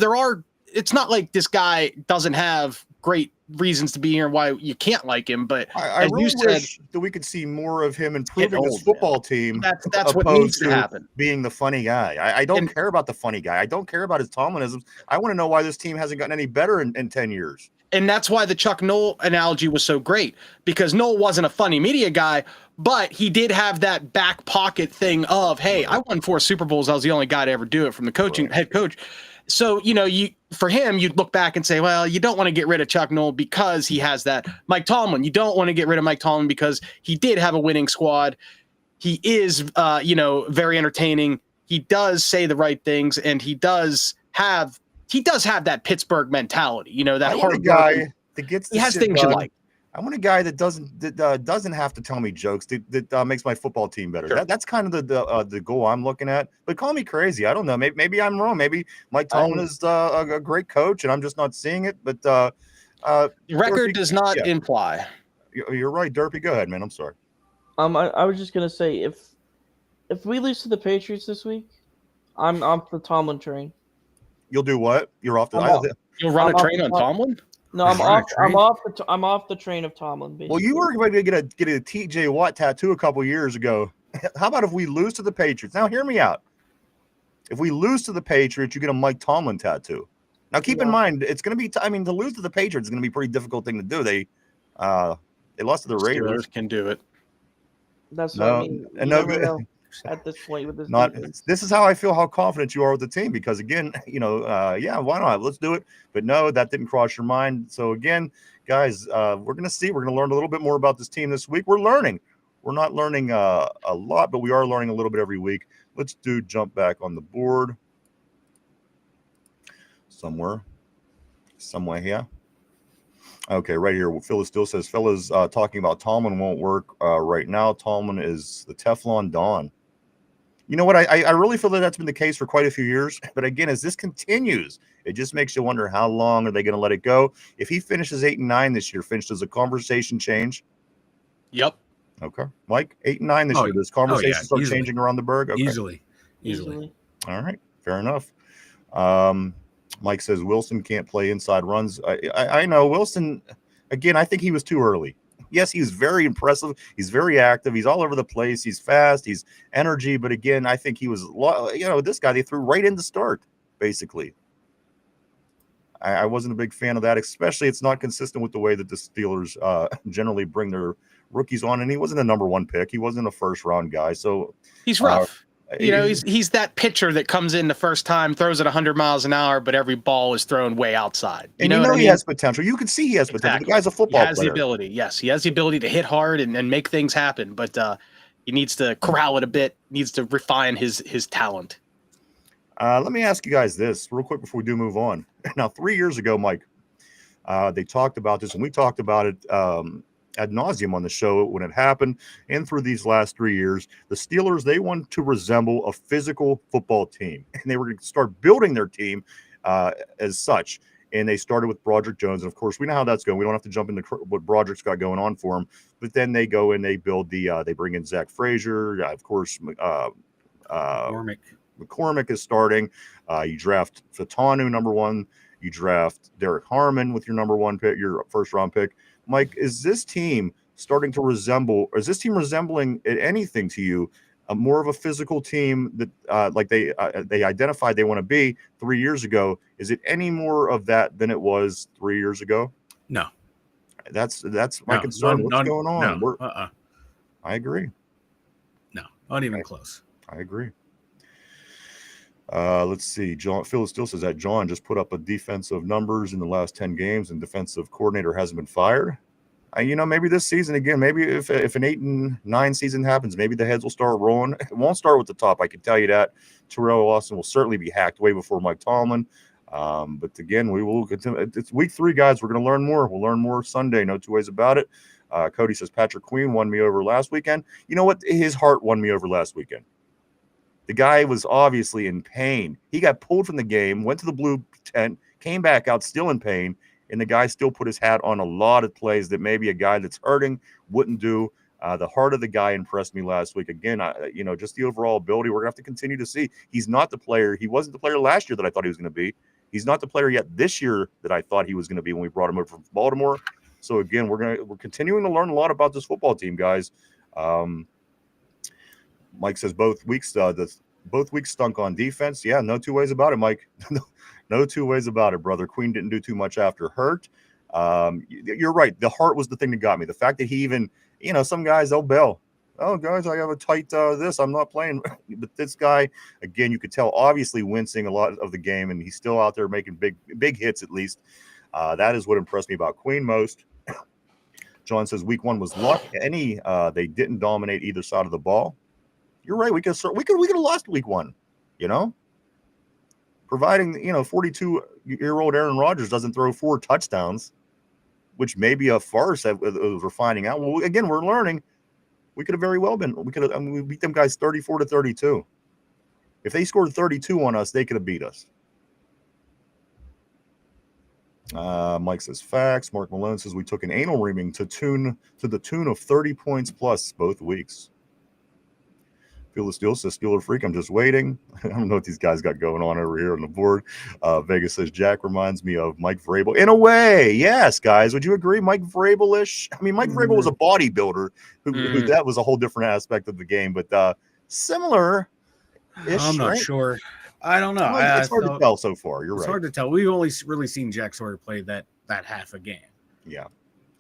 it's not like this guy doesn't have great reasons to be here and why you can't like him. But I as really you said, wish that we could see more of him improving his football team. That's what needs to happen. Being the funny guy. I don't care about the funny guy. I don't care about his Tomlinisms. I want to know why this team hasn't gotten any better in 10 years. And that's why the Chuck Noll analogy was so great, because Noll wasn't a funny media guy, but he did have that back pocket thing of, hey, I won 4 Super Bowls. I was the only guy to ever do it from the head coach. So, you know, for him, you'd look back and say, well, you don't want to get rid of Chuck Noll because he has that. Mike Tomlin, you don't want to get rid of Mike Tomlin because he did have a winning squad. He is, very entertaining. He does say the right things, and he does have that Pittsburgh mentality. You know, that hard guy that gets. He has things you like. I want a guy that doesn't have to tell me jokes that makes my football team better. Sure. That's kind of the goal I'm looking at. But call me crazy. I don't know. Maybe I'm wrong. Maybe Mike Tomlin is a great coach, and I'm just not seeing it. But the record Derpy, does not imply. You're right, Derpy. Go ahead, man. I'm sorry. I was just gonna say if we lose to the Patriots this week, I'm off the Tomlin train. You'll do what? You're off the. You'll run a train on Tomlin? No, I'm off the train of Tomlin. Basically. Well, you were going to get a TJ Watt tattoo a couple years ago. How about if we lose to the Patriots? Now, hear me out. If we lose to the Patriots, you get a Mike Tomlin tattoo. Now, keep in mind, it's going to be. To lose to the Patriots is going to be a pretty difficult thing to do. They lost to the Raiders. Steelers can do it. That's what I mean. And at this point with this. This is how I feel how confident you are with the team, because again, why not? Let's do it. But no, that didn't cross your mind. So again, guys, we're going to learn a little bit more about this team this week. We're learning. We're not learning a lot, but we are learning a little bit every week. Let's jump back on the board somewhere here. Okay, right here. Phyllis still says, fellas, talking about Tomlin won't work right now. Tomlin is the Teflon Don. You know what? I really feel that that's been the case for quite a few years. But again, as this continues, it just makes you wonder how long are they going to let it go? If he finishes 8-9 this year, does the conversation change? Yep. Okay, Mike, 8-9 this year. Does conversation start changing around the Berg? Okay. Easily. All right, fair enough. Mike says Wilson can't play inside runs. I know Wilson. Again, I think he was too early. Yes, he's very impressive. He's very active. He's all over the place. He's fast. He's energy. But again, I think he was, this guy they threw right in the start, basically. I wasn't a big fan of that, especially it's not consistent with the way that the Steelers generally bring their rookies on. And he wasn't a number 1 pick. He wasn't a first round guy. So he's rough. He's that pitcher that comes in the first time, throws it 100 miles an hour, but every ball is thrown way outside. You know he has potential. You can see he has potential. The guy's a football player. He has the ability. Yes, he has the ability to hit hard and make things happen, but he needs to corral it a bit, needs to refine his talent. Let me ask you guys this real quick before we do move on. Now, 3 years ago, Mike, they talked about this, and we talked about it ad nauseum on the show when it happened. And through these last 3 years, the Steelers, they want to resemble a physical football team, and they were going to start building their team as such. And they started with Broderick Jones. And of course, we know how that's going. We don't have to jump into what Broderick's got going on for him. But then they go and they build they bring in Zach Frazier. Of course, McCormick is starting. You draft Fatanu, number 1. You draft Derek Harmon with your number 1 pick, your first round pick. Mike, is this team starting to resemble, or is this team resembling anything to you? More of a physical team that like they identified they want to be 3 years ago. Is it any more of that than it was 3 years ago? No. That's my concern. What's going on? No. I agree. No, not even close. I agree. Let's see. Phil still says that John just put up a defensive numbers in the last 10 games, and defensive coordinator hasn't been fired. Maybe this season again. Maybe if an 8-9 season happens, maybe the heads will start rolling. It won't start with the top. I can tell you that. Terrell Austin will certainly be hacked way before Mike Tomlin. But again, we will continue. It's week 3, guys. We're going to learn more. We'll learn more Sunday. No two ways about it. Cody says Patrick Queen won me over last weekend. You know what? His heart won me over last weekend. The guy was obviously in pain. He got pulled from the game, went to the blue tent, came back out still in pain, and the guy still put his hat on a lot of plays that maybe a guy that's hurting wouldn't do. The heart of the guy impressed me last week. Again, just the overall ability we're going to have to continue to see. He's not the player. He wasn't the player last year that I thought he was going to be. He's not the player yet this year that I thought he was going to be when we brought him over from Baltimore. So again, we're continuing to learn a lot about this football team, guys. Mike says both weeks stunk on defense. Yeah, no two ways about it, Mike. No two ways about it, brother. Queen didn't do too much after hurt. You're right. The heart was the thing that got me. The fact that he even, some guys, they'll bail. Oh, guys, I have a tight this. I'm not playing. But this guy, again, you could tell obviously wincing a lot of the game, and he's still out there making big hits at least. That is what impressed me about Queen most. John says week 1 was luck. They didn't dominate either side of the ball. You're right. We could have lost week 1, providing 42-year-old Aaron Rodgers doesn't throw 4 touchdowns, which may be a farce that we're finding out. Well, again, we're learning. We could have very well been. We beat them guys 34-32. If they scored 32 on us, they could have beat us. Mike says facts. Mark Malone says we took an anal reaming to the tune of 30 points plus both weeks. Phil Steele says Steeler Freak, I'm just waiting. I don't know what these guys got going on over here on the board. Vegas says Jack reminds me of Mike Vrabel. In a way, yes, guys. Would you agree? Mike Vrabel-ish? I mean, Mike Vrabel was a bodybuilder who that was a whole different aspect of the game, but similar. I'm not sure. I don't know. It's hard to tell so far. You're right. It's hard to tell. We've only really seen Jack Sawyer play that half a game. Yeah.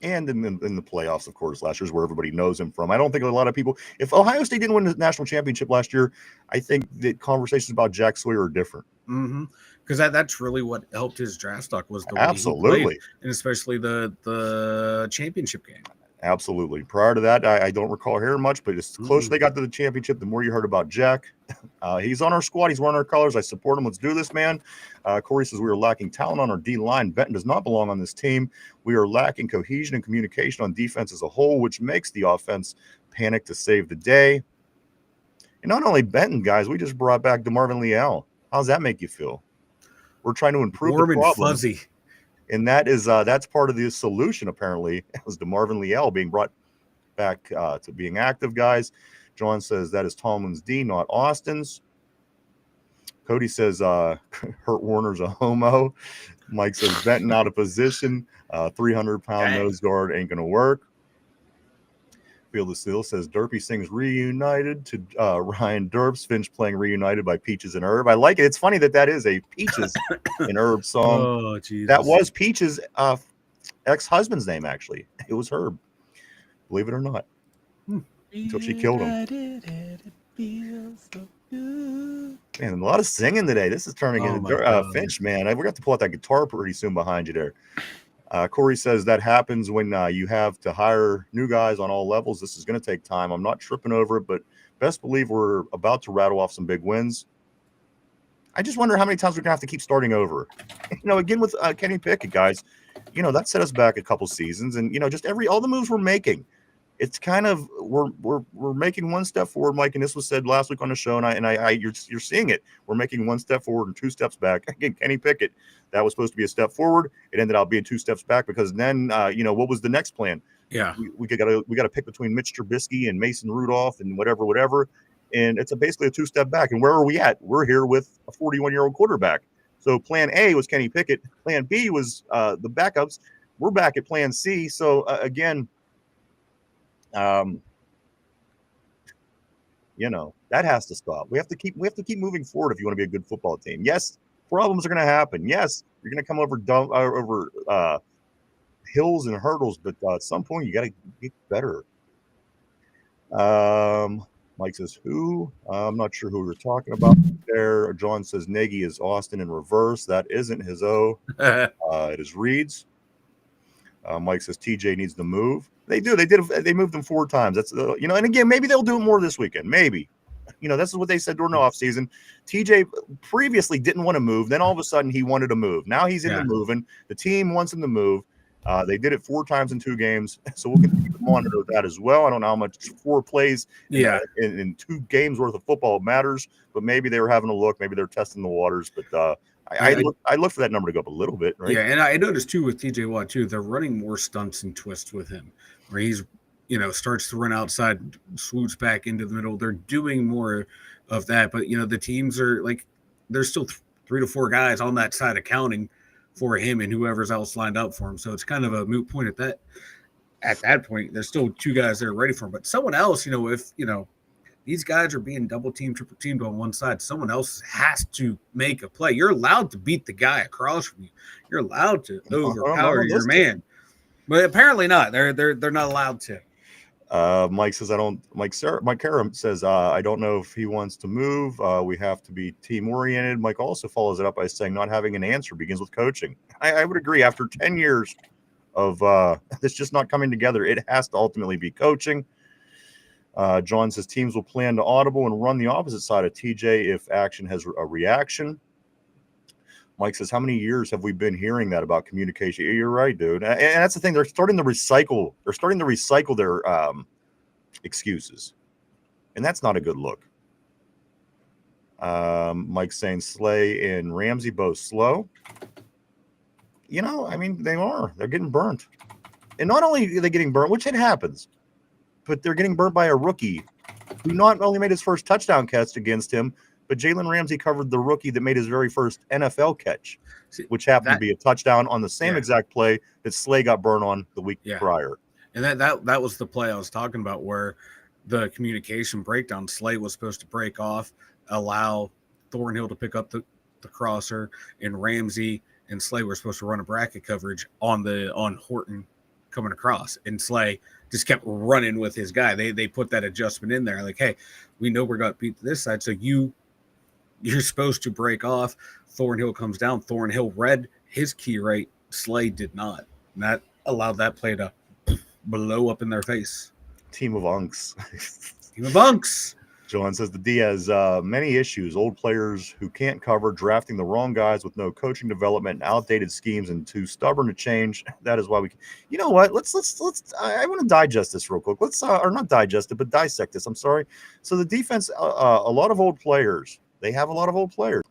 And in the playoffs, of course, last year's where everybody knows him from. I don't think a lot of people, if Ohio State didn't win the national championship last year, I think that conversations about Jack Sawyer are different. Because that's really what helped his draft stock was the way Absolutely. He played, and especially the championship game. Absolutely. Prior to that, I don't recall hearing much, but as closer they got to the championship, the more you heard about Jack. He's on our squad. He's wearing our colors. I support him. Let's do this, man. Corey says we are lacking talent on our D line. Benton does not belong on this team. We are lacking cohesion and communication on defense as a whole, which makes the offense panic to save the day. And not only Benton, guys, we just brought back DeMarvin Leal. How does that make you feel? We're trying to improve Warm the and problem. fuzzy. And that's part of the solution, apparently. It was DeMarvin Leal being brought back to being active, guys. John says that is Tomlin's D, not Austin's. Cody says Hurt Warner's a homo. Mike says Benton out of position. 300-pound nose guard ain't going to work. Field of Steel says Derpy sings Reunited to Ryan Derps. Finch playing Reunited by Peaches and Herb. I like it. It's funny that is a Peaches and Herb song. Oh, Jesus. That was Peaches' ex-husband's name, actually. It was Herb. Believe it or not. Until she killed him. Man, a lot of singing today. This is turning into Finch, man. We got to pull out that guitar pretty soon behind you there. Corey says that happens when you have to hire new guys on all levels. This is going to take time. I'm not tripping over it, but best believe we're about to rattle off some big wins. I just wonder how many times we're going to have to keep starting over. Again with Kenny Pickett, guys, that set us back a couple seasons. And, just all the moves we're making. It's kind of we're making one step forward, Mike, and this was said last week on the show, and you're seeing it. We're making one step forward and two steps back. Again, Kenny Pickett, that was supposed to be a step forward. It ended up being two steps back because then what was the next plan? Yeah, we got to pick between Mitch Trubisky and Mason Rudolph and whatever, and it's basically a two-step back. And where are we at? We're here with a 41-year-old quarterback. So Plan A was Kenny Pickett. Plan B was the backups. We're back at Plan C. So again. That has to stop. We have to keep moving forward if you want to be a good football team. Yes, problems are going to happen. Yes, you're going to come over hills and hurdles, but at some point you got to get better. Mike says who? I'm not sure who we're talking about there. John says Nagy is Austin in reverse. That isn't his O. It is Reed's. Mike says TJ needs to move. They do. They moved them 4 times. That's and again, maybe they'll do it more this weekend. Maybe. This is what they said during the offseason. TJ previously didn't want to move. Then all of a sudden he wanted to move. Now he's into moving. The team wants him to move. They did it 4 times in 2 games. So we'll continue to monitor that as well. I don't know how much 4 plays in 2 games worth of football matters, but maybe they were having a look. Maybe they're testing the waters. But I look for that number to go up a little bit, right? Yeah, and I noticed too with TJ Watt too, they're running more stunts and twists with him, where he's starts to run outside, swoops back into the middle. They're doing more of that, but the teams are there's still 3 to 4 guys on that side accounting for him and whoever's else lined up for him. So it's kind of a moot point at that point. There's still 2 guys that are ready for him, but someone else, if these guys are being double teamed, triple teamed on one side, someone else has to make a play. You're allowed to beat the guy across from you. You're allowed to overpower your man, but apparently not. They're not allowed to. Mike says Mike Karam says I don't know if he wants to move. We have to be team oriented. Mike also follows it up by saying not having an answer begins with coaching. I would agree. After 10 years of this just not coming together, it has to ultimately be coaching. John says teams will plan to audible and run the opposite side of TJ if action has a reaction. Mike says, how many years have we been hearing that about communication? You're right, dude. And that's the thing. They're starting to recycle. They're starting to recycle their excuses. And that's not a good look. Mike's saying Slay and Ramsey both slow. They are. They're getting burnt. And not only are they getting burnt, which it happens, but they're getting burnt by a rookie who not only made his first touchdown catch against him, but Jalen Ramsey covered the rookie that made his very first NFL catch, which happened to be a touchdown on the same exact play that Slay got burned on the week prior. And that was the play I was talking about where the communication breakdown. Slay was supposed to break off, allow Thornhill to pick up the crosser, and Ramsey and Slay were supposed to run a bracket coverage on Horton coming across, and Slay just kept running with his guy. They put that adjustment in there, like, hey, we know we're going to beat this side, so you're supposed to break off. Thornhill comes down. Thornhill read his key right. Slay did not. And that allowed that play to blow up in their face. Team of unks. Team of unks. John says the D has many issues. Old players who can't cover, drafting the wrong guys with no coaching development, and outdated schemes, and too stubborn to change. That is why we. You know what? Let's. I want to digest this real quick. Let's or not digest it, but dissect this. I'm sorry. So the defense, a lot of old players. They have a lot of old players.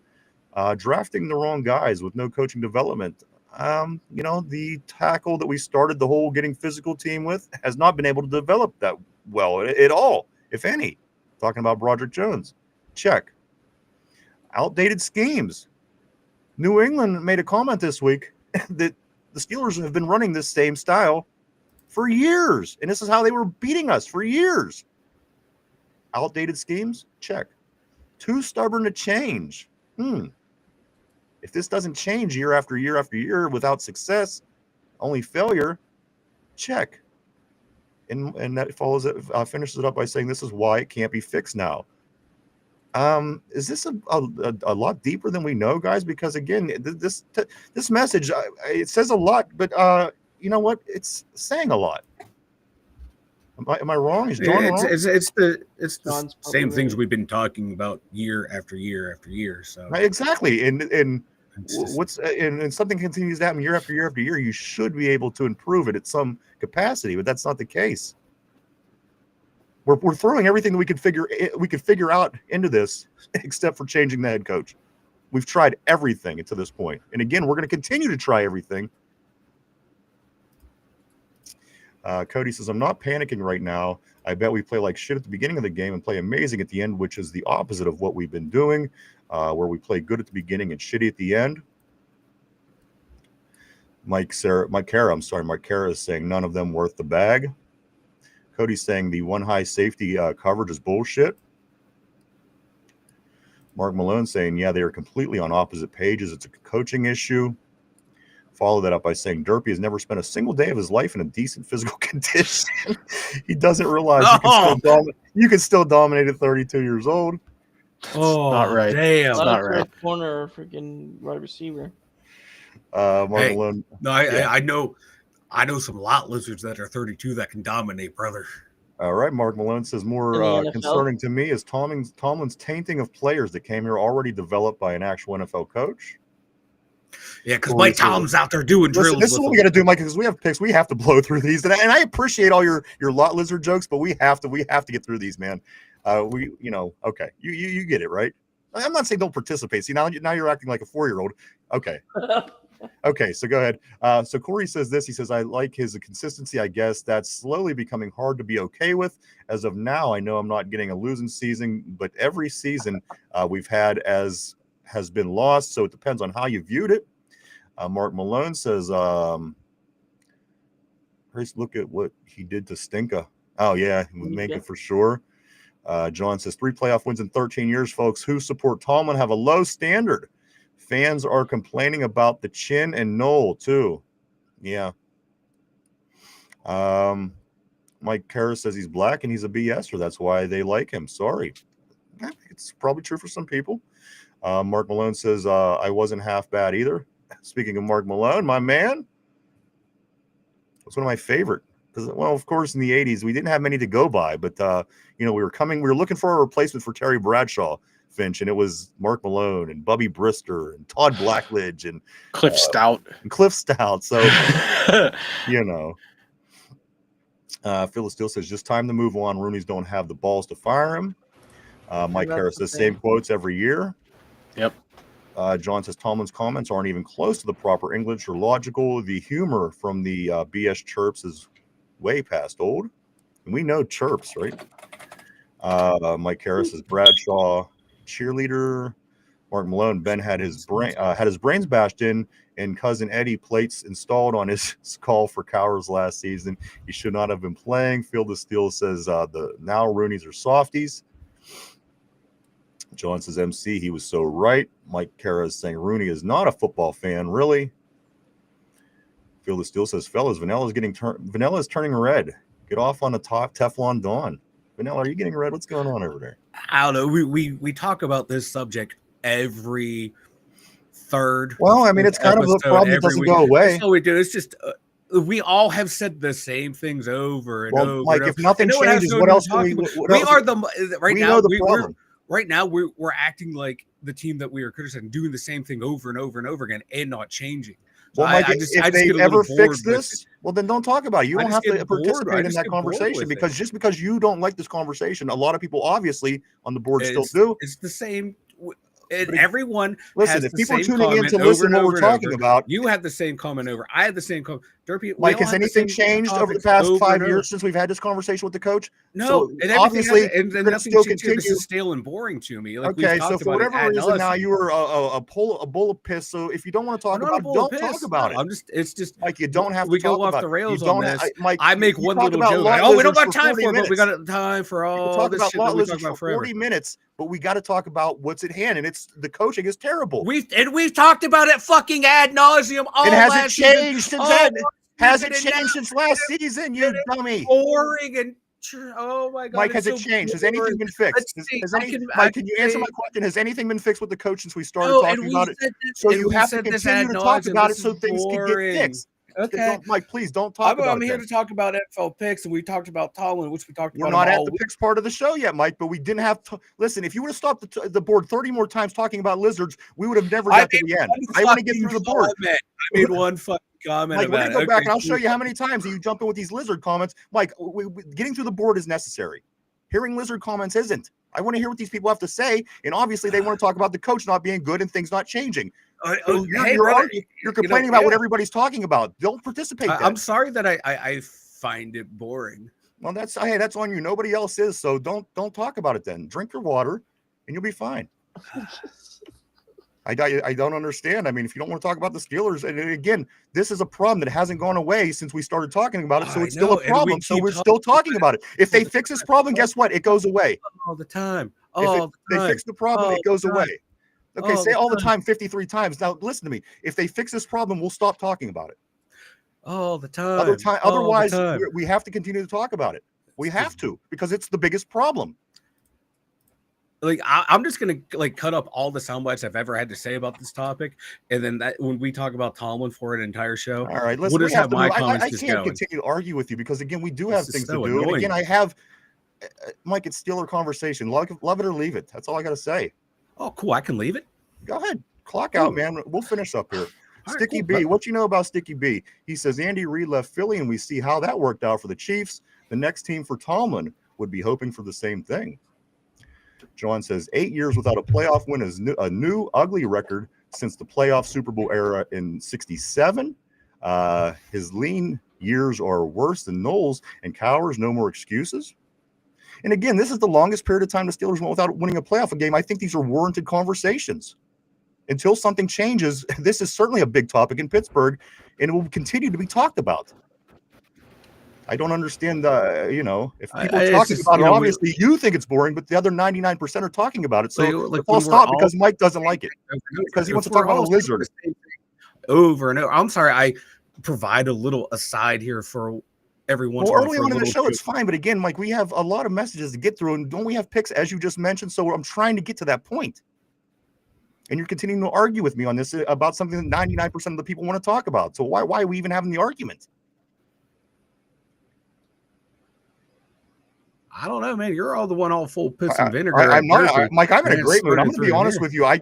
Drafting the wrong guys with no coaching development. The tackle that we started the whole getting physical team with has not been able to develop that well at all, if any. Talking about Broderick Jones. Check. Outdated schemes. New England made a comment this week that the Steelers have been running this same style for years, and this is how they were beating us for years. Outdated schemes? Check. Too stubborn to change. If this doesn't change year after year after year without success, only failure, check. And that finishes it up by saying this is why it can't be fixed now. Is this a lot deeper than we know, guys? Because again, this message, it says a lot, but you know what? It's saying a lot. Am I wrong? Is John wrong? It's the same things we've been talking about year after year after year. So right, exactly, and something continues to happen year after year after year. You should be able to improve it at some capacity, but that's not the case. We're throwing everything that we could figure out into this, except for changing the head coach. We've tried everything to this point, and again, we're going to continue to try everything. Cody says, I'm not panicking right now. I bet we play like shit at the beginning of the game and play amazing at the end, which is the opposite of what we've been doing, where we play good at the beginning and shitty at the end. Mike Kara is saying none of them worth the bag. Cody's saying the one high safety coverage is bullshit. Mark Malone saying, yeah, they are completely on opposite pages. It's a coaching issue. Follow that up by saying Derpy has never spent a single day of his life in a decent physical condition. He doesn't realize you can still dominate at 32 years old. Oh, not right. Damn. It's not right. Corner or freaking wide receiver. Mark Malone. No, I know some lot lizards that are 32 that can dominate, brother. All right, Mark Malone says more concerning to me is Tomlin's tainting of players that came here already developed by an actual NFL coach. Yeah, because Mike Tomlin's out there doing drills. This is what we got to do, Mike, because we have picks. We have to blow through these, and I appreciate all your lot lizard jokes, but we have to get through these, man. Okay, you get it, right? I'm not saying don't participate. See, now you're acting like a 4-year-old. Okay. Okay, so go ahead. So Corey says this. He says, I like his consistency. I guess that's slowly becoming hard to be okay with. As of now, I know I'm not getting a losing season, but every season we've had has been lost, so it depends on how you viewed it. Mark Malone says, look at what he did to Stinka. Oh, yeah, he would make it for sure. John says, 3 playoff wins in 13 years, folks. Who support Tomlin have a low standard. Fans are complaining about the chin and Noel, too. Yeah. Mike Karras says he's black and he's a BSer. That's why they like him. Sorry. I think it's probably true for some people. Mark Malone says, I wasn't half bad either. Speaking of Mark Malone, my man, was one of my favorite. Well, of course, in the 80s, we didn't have many to go by, but, we were looking for a replacement for Terry Bradshaw, Finch, and it was Mark Malone and Bubby Brister and Todd Blackledge and Cliff Stout. So, Phyllis Steele says, just time to move on. Rooney's don't have the balls to fire him. Mike Harris says, same quotes every year. Yep. John says Tomlin's comments aren't even close to the proper English or logical. The humor from the BS chirps is way past old. And we know chirps, right? Mike Harris says Bradshaw cheerleader. Mark Malone, Ben had his brains bashed in and cousin Eddie plates installed on his skull for Cowers last season. He should not have been playing. Field of Steel says the now Roonies are softies. John says MC, he was so right. Mike Kara is saying Rooney is not a football fan, really. Field of Steel says, fellas, Vanilla is turning red. Get off on the top Teflon Dawn. Vanilla, are you getting red? What's going on over there? I don't know. We talk about this subject every third. Well, I mean, it's kind of a problem that doesn't go away. That's how we do. It's just we all have said the same things over and Well, over. Mike, and if nothing no one has changes, no what new else can we? talking What we else? are the right We now. know the we're problem. right now we're acting like the team that we are criticizing, doing the same thing over and over and over again, and not changing. So Well, Mike, I just if get they a little ever bored fix with it. this, well, then don't talk about it. You I don't just have to get bored. I participate in just that get bored conversation with because it. just because you don't like this conversation, a lot of people obviously on the board still do. It's the same. And But everyone listen, has if the people are same tuning in comment to over listen and what we're over and talking over. about, You had the same comment over. I had the same comment. Derpy, we Mike, all has had the anything same changed over the topics past over 5 and over. years since we've had this conversation with the coach? No, So and everything obviously, has, and you're going to nothing still changed here. This continue. is stale and boring to me. Like we've Okay, so talked for about it whatever ad reason, now nauseam. you were a bowl of piss. So if you don't want to talk I'm not about a it, bowl of don't talk piss. about No, it. I'm just. It's just. Mike, you don't have to We talk go off about the it. rails You on don't. this. Mike, I make you one talk little about joke. lot Like, oh, we don't lizards got for time 40 for it, but we minutes. got time for We can all talk this about shit lot that we talk lizards for about forever. 40 minutes, but we got to talk about what's at hand, and it's the coaching is terrible. We've talked about it fucking ad nauseum all It hasn't last season. changed since Oh, then. Hasn't and now changed since last season, you it's dummy. boring and oh my god, Mike, it's has it so changed? Has anything boring. been fixed? Let's see. Mike, can you answer my question? Has anything been fixed with the coach since we started No, and talking we about it? said this, So and you we have to said this continue ad to talk nauseum. about it This so is things can get boring. fixed. Okay. Mike, please don't talk about I'm it. here then. to talk about NFL picks, and we talked about Tomlin, which we talked We're about not him at all the week. picks part of the show yet, Mike, but we didn't have to listen. If you would have stopped the board 30 more times talking about lizards, we would have never got to the end. I want to get through the board. I made one fucking comment Mike, we're about going to it. go back Okay, and I'll show cool. you how many times that you jump in with these lizard comments. Mike, getting through the board is necessary. Hearing lizard comments isn't. I want to hear what these people have to say, and obviously they want to talk about the coach not being good and things not changing. So you're complaining about what everybody's talking about. Don't participate. I'm sorry that I find it boring. Well, that's on you. Nobody else is. So don't talk about it then. Drink your water, and you'll be fine. I don't understand. I mean, if you don't want to talk about the Steelers, and again, this is a problem that hasn't gone away since we started talking about it. So it's still a problem. So we're still talking about it. If they fix this problem, guess what? It goes away all the time. If they fix the problem, it goes away. Okay, say all the time 53 times. Now listen to me. If they fix this problem, we'll stop talking about it. All the time. Otherwise, we have to continue to talk about it. We have to, because it's the biggest problem. Like I'm just gonna cut up all the sound bites I've ever had to say about this topic, and then when we talk about Tomlin for an entire show, all right, listen. We'll just have my comments. I can't continue to argue with you because again, we do have things to do. Annoying. And again, I have Mike. It's Steeler conversation. Love it or leave it. That's all I got to say. Oh, cool. I can leave it. Go ahead. Clock out, man. We'll finish up here. Sticky right, cool. B. What you know about Sticky B? He says Andy Reid left Philly, and we see how that worked out for the Chiefs. The next team for Tomlin would be hoping for the same thing. John says 8 years without a playoff win is a new ugly record since the playoff Super Bowl era in '67. His lean years are worse than Knowles and Cowers. No more excuses. And again, this is the longest period of time the Steelers went without winning a playoff game. I think these are warranted conversations. Until something changes, this is certainly a big topic in Pittsburgh, and it will continue to be talked about. I don't understand, if people are talking about it, obviously you think it's boring, but the other 99% are talking about it. So I'll stop because Mike doesn't like it. Because he wants to talk about a lizard. Over and over. I'm sorry, I provide a little aside here for everyone. Well, early on in the show, it's fine. But again, Mike, we have a lot of messages to get through, and don't we have picks, as you just mentioned? So I'm trying to get to that point. And you're continuing to argue with me on this about something that 99% of the people want to talk about. So why are we even having the argument? I don't know, man. You're all the one all full piss and vinegar. I'm not, Mike. I'm in a great mood. I'm going to be honest with you. I'm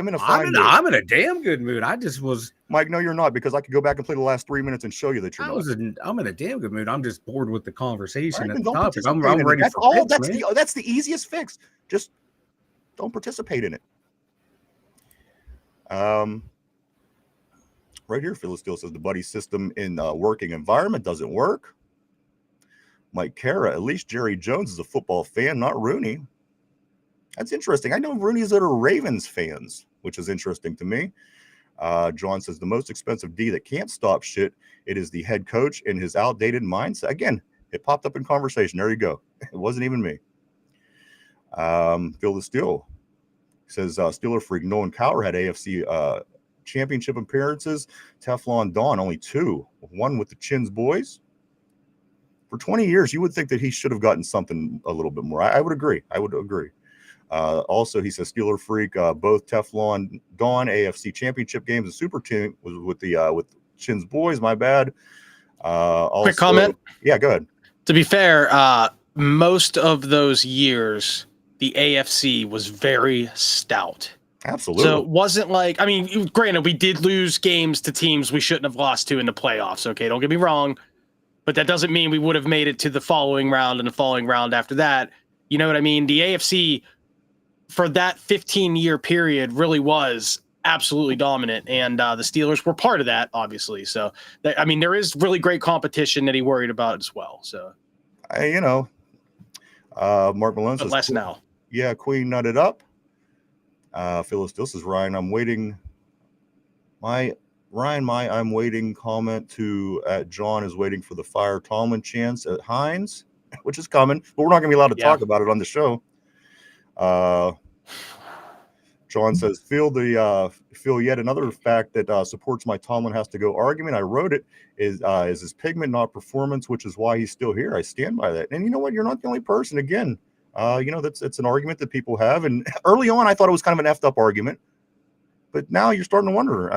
in a fine mood. I'm in a damn good mood. I just was. Mike, no, you're not, because I could go back and play the last 3 minutes and show you that you're not. I'm in a damn good mood. I'm just bored with the conversation Right, at the topic. I'm That's ready for all. picks, that's the easiest fix. Just don't participate in it. Right here, Phyllis Steele says the buddy system in a working environment doesn't work. Mike Cara, at least Jerry Jones is a football fan, not Rooney. That's interesting. I know Rooney's that are Ravens fans, which is interesting to me. John says the most expensive D that can't stop shit. It is the head coach and his outdated mindset. Again, it popped up in conversation. There you go. It wasn't even me. Phyllis Steele says Steeler freak Nolan Cowher had AFC championship appearances. Teflon Don, only 2. One with the Chins boys. For 20 years, you would think that he should have gotten something a little bit more. I would agree. Also, he says Steeler freak, both Teflon Don AFC championship games. The super team was with Chin's boys. My bad. Also, Quick comment. Yeah, go ahead. To be fair, most of those years, the AFC was very stout. Absolutely. So it wasn't like, I mean, granted, we did lose games to teams we shouldn't have lost to in the playoffs. Okay, don't get me wrong. But that doesn't mean we would have made it to the following round and the following round after that. You know what I mean? The AFC for that 15-year period really was absolutely dominant. And the Steelers were part of that, obviously. So, I mean, there is really great competition that he worried about as well. So, Mark Malone says, less now. Yeah, Queen nutted up. Phyllis Dill says, Ryan, I'm waiting. I'm waiting comment to at John is waiting for the fire Tomlin chance at Hines, which is coming, but we're not going to be allowed to talk about it on the show. John says, feel yet another fact that supports my Tomlin has to go argument. I wrote it is his pigment, not performance, which is why he's still here. I stand by that. And you know what? You're not the only person. Again, it's an argument that people have. And early on, I thought it was kind of an effed up argument. But now you're starting to wonder,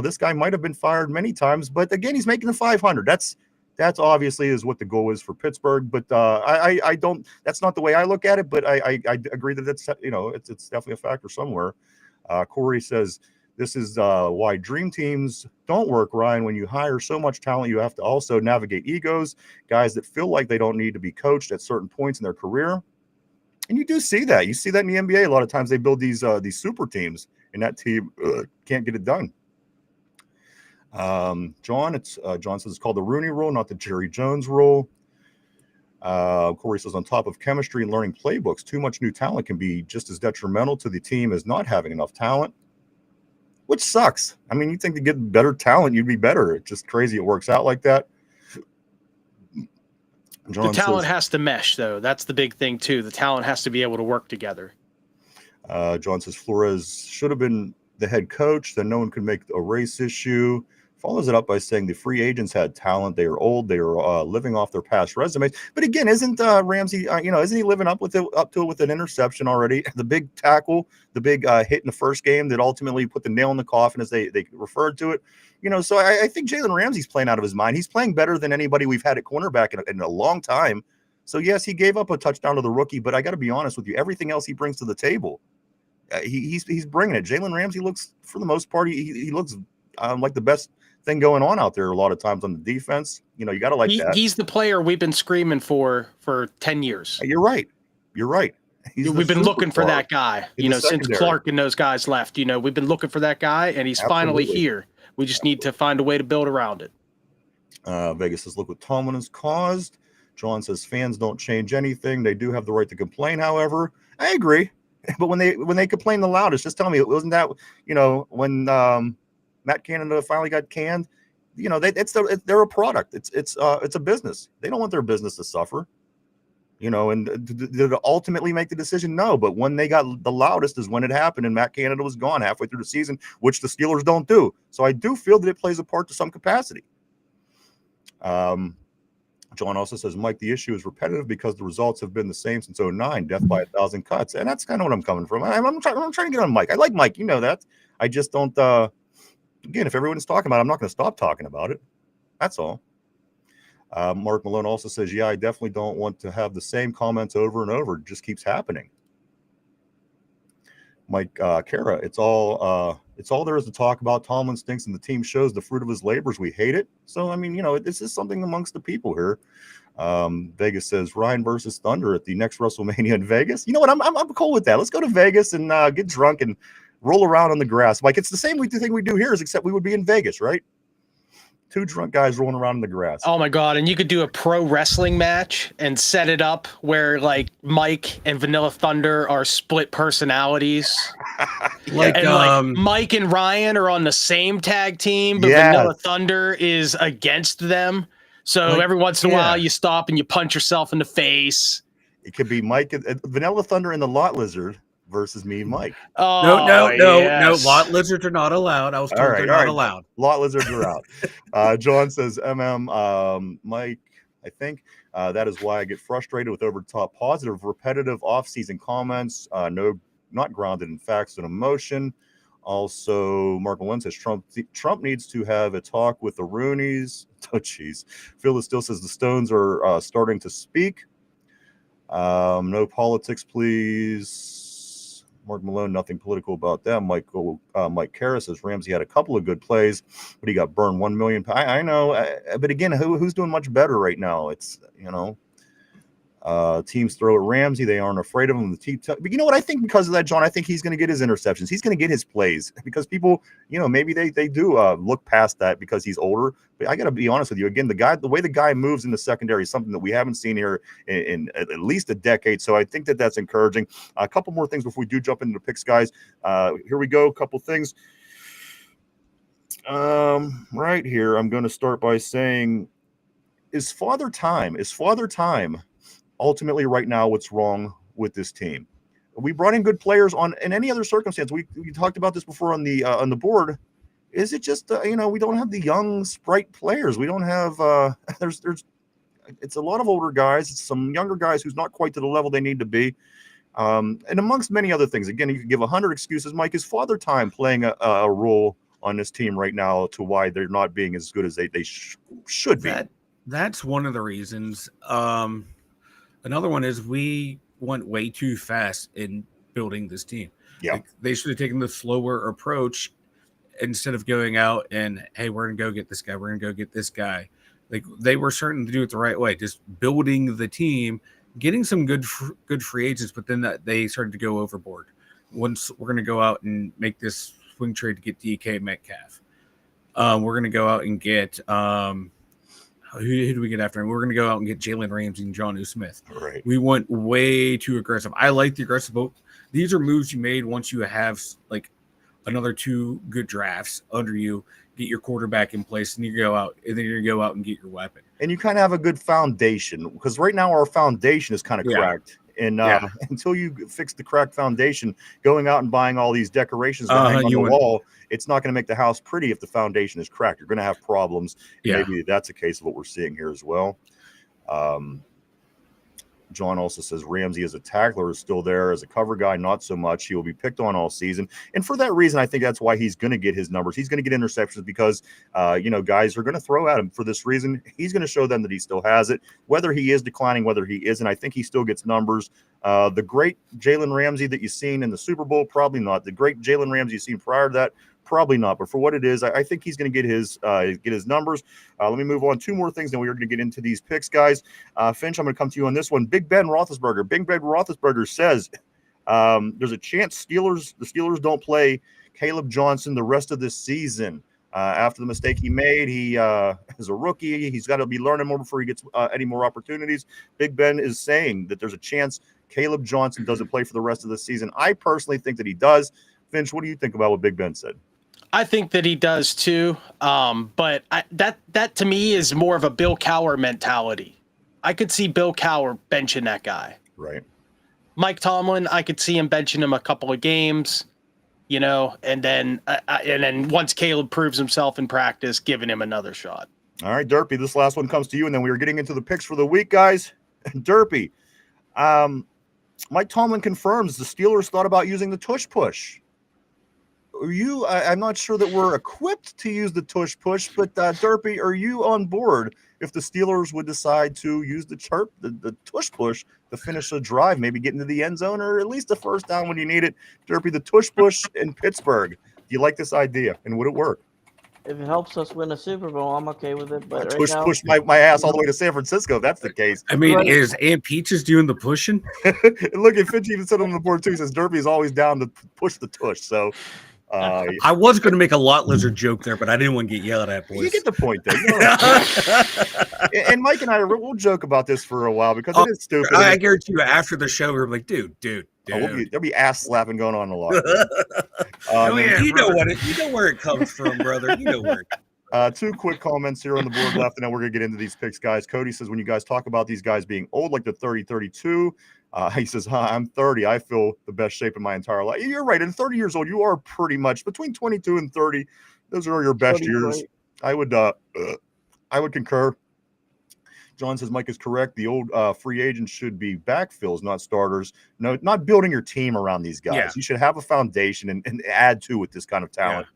this guy might have been fired many times, but again, he's making the 500. That's obviously is what the goal is for Pittsburgh. But I don't, that's not the way I look at it, but I agree that it's definitely a factor somewhere. Corey says, this is why dream teams don't work, Ryan. When you hire so much talent, you have to also navigate egos, guys that feel like they don't need to be coached at certain points in their career. And you do see that. You see that in the NBA. A lot of times they build these super teams, and that team can't get it done. John says it's called the Rooney Rule, not the Jerry Jones Rule. Corey says on top of chemistry and learning playbooks, too much new talent can be just as detrimental to the team as not having enough talent, which sucks. I mean, you think to get better talent, you'd be better. It's just crazy it works out like that. John the talent has to mesh, though. That's the big thing, too. The talent has to be able to work together. John says Flores should have been the head coach. Then no one could make a race issue. Follows it up by saying the free agents had talent. They are old. They are living off their past resumes. But again, isn't Ramsey, isn't he living up to it with an interception already? The big tackle, the big hit in the first game that ultimately put the nail in the coffin, as they referred to it. So I think Jalen Ramsey's playing out of his mind. He's playing better than anybody we've had at cornerback in a long time. So, yes, he gave up a touchdown to the rookie, but I got to be honest with you, everything else he brings to the table, he's bringing it. Jalen Ramsey looks, for the most part, he looks like the best thing going on out there a lot of times on the defense. You got to like that. He's the player we've been screaming for 10 years. You're right. We've been looking for that guy, since Clark and those guys left. We've been looking for that guy, and he's finally here. We just need to find a way to build around it. Vegas says, look what Tomlin has caused. John says, fans don't change anything. They do have the right to complain, however. I agree. But when they complain the loudest, just tell me, it wasn't that, when Matt Canada finally got canned, they're a product. It's a business. They don't want their business to suffer. And did it ultimately make the decision? No, but when they got the loudest is when it happened, and Matt Canada was gone halfway through the season, which the Steelers don't do. So I do feel that it plays a part to some capacity. John also says, Mike, the issue is repetitive because the results have been the same since 2009, death by 1,000 cuts. And that's kind of what I'm coming from. I'm trying to get on Mike. I like Mike. You know that. I just don't, again, if everyone's talking about it, I'm not going to stop talking about it. That's all. Mark Malone also says, yeah, I definitely don't want to have the same comments over and over. It just keeps happening. Mike Kara, it's all there is to talk about. Tomlin stinks and the team shows the fruit of his labors. We hate it. So, I mean, this is something amongst the people here. Vegas says Ryan versus Thunder at the next WrestleMania in Vegas. You know what? I'm cool with that. Let's go to Vegas and get drunk and roll around on the grass. Like, it's the same thing we do here, except we would be in Vegas, right? Two drunk guys rolling around in the grass. Oh my God. And you could do a pro wrestling match and set it up where like Mike and Vanilla Thunder are split personalities. like Mike and Ryan are on the same tag team, but Vanilla Thunder is against them. So every once in a while you stop and you punch yourself in the face. It could be Mike and Vanilla Thunder and the Lot Lizard versus me and Mike. Oh, no. Lot lizards are not allowed. I was told they're not allowed. Lot lizards are out. John says, Mike, I think that is why I get frustrated with over-the-top positive, repetitive off-season comments, not grounded in facts and emotion. Also, Mark Malone says Trump needs to have a talk with the Rooneys. Oh, jeez. Phyllis still says the Stones are starting to speak. No politics, please. Mark Malone, nothing political about them. Mike Karras says Ramsey had a couple of good plays, but he got burned 1 million. I know, but again, who's doing much better right now? It's, teams throw at Ramsey. They aren't afraid of him. But you know what? I think because of that, John, I think he's going to get his interceptions. He's going to get his plays because people, maybe they do look past that because he's older. But I got to be honest with you. Again, the way the guy moves in the secondary is something that we haven't seen here in at least a decade. So I think that's encouraging. A couple more things before we do jump into the picks, guys. Here we go. A couple things. Right here, I'm going to start by saying, is Father Time ultimately right now what's wrong with this team? We brought in good players in any other circumstance. We talked about this before on the board. Is it just we don't have the young sprite players? We don't have there's it's a lot of older guys. It's some younger guys who's not quite to the level they need to be. And amongst many other things, again, you could give 100 excuses. Mike, is Father Time playing a role on this team right now to why they're not being as good as they should be? That's one of the reasons. Another one is we went way too fast in building this team. Yeah. Like, they should have taken the slower approach instead of going out and, hey, we're going to go get this guy. We're going to go get this guy. Like, they were certain to do it the right way, just building the team, getting some good free agents, but then they started to go overboard. Once we're going to go out and make this swing trade to get DK Metcalf. We're going to go out and get who do we get after him? We're going to go out and get Jalen Ramsey and Jonnu Smith. Right. We went way too aggressive. I like the aggressive, but these are moves you made once you have like another 2 good drafts under you, get your quarterback in place, and you go out and get your weapon. And you kind of have a good foundation, because right now our foundation is kind of cracked. And until you fix the cracked foundation, going out and buying all these decorations to hang on the wall, it's not going to make the house pretty if the foundation is cracked. You're going to have problems. Yeah. Maybe that's a case of what we're seeing here as well. John also says Ramsey as a tackler is still there. As a cover guy, not so much. He will be picked on all season. And for that reason, I think that's why he's going to get his numbers. He's going to get interceptions because, guys are going to throw at him for this reason. He's going to show them that he still has it. Whether he is declining, whether he isn't, I think he still gets numbers. The great Jalen Ramsey that you've seen in the Super Bowl, probably not. The great Jalen Ramsey you've seen prior to that, probably not. But for what it is, I think he's going to get his numbers. Let me move on. 2 more things, then we are going to get into these picks, guys. Finch, I'm going to come to you on this one. Big Ben Roethlisberger. Big Ben Roethlisberger says there's a chance the Steelers don't play Caleb Johnson the rest of this season. After the mistake he made, he is a rookie. He's got to be learning more before he gets any more opportunities. Big Ben is saying that there's a chance Caleb Johnson doesn't play for the rest of the season. I personally think that he does. Finch, what do you think about what Big Ben said? I think that he does too. But that to me is more of a Bill Cowher mentality. I could see Bill Cowher benching that guy. Right. Mike Tomlin, I could see him benching him a couple of games, and then once Caleb proves himself in practice, giving him another shot. All right, Derpy, this last one comes to you, and then we are getting into the picks for the week, guys. Derpy, Mike Tomlin confirms the Steelers thought about using the tush push. I'm not sure that we're equipped to use the tush push, but Derpy, are you on board if the Steelers would decide to use the tush push to finish a drive, maybe get into the end zone or at least a first down when you need it? Derpy, the tush push in Pittsburgh. Do you like this idea, and would it work? If it helps us win a Super Bowl, I'm okay with it. But Push my ass all the way to San Francisco. If that's the case. I mean, is Aunt Peaches doing the pushing? Look, at Finch even said on the board too. He says Derpy is always down to push the tush. So I was going to make a lot lizard joke there, but I didn't want to get yelled at, boys. You get the point, though. And Mike and I we'll joke about this for a while because it is stupid. I guarantee you, after the show, we're like, dude. There'll be ass slapping going on a lot. You know where it comes from, brother. You know where. 2 quick comments here on the board left, and then we're going to get into these picks, guys. Cody says, when you guys talk about these guys being old, like the 30-32, he says, I'm 30. I feel the best shape in my entire life. You're right. At 30 years old, you are pretty much between 22 and 30. Those are your best years. Right. I would concur. John says Mike is correct. The old free agents should be backfills, not starters. No, not building your team around these guys. Yeah. You should have a foundation and add to with this kind of talent.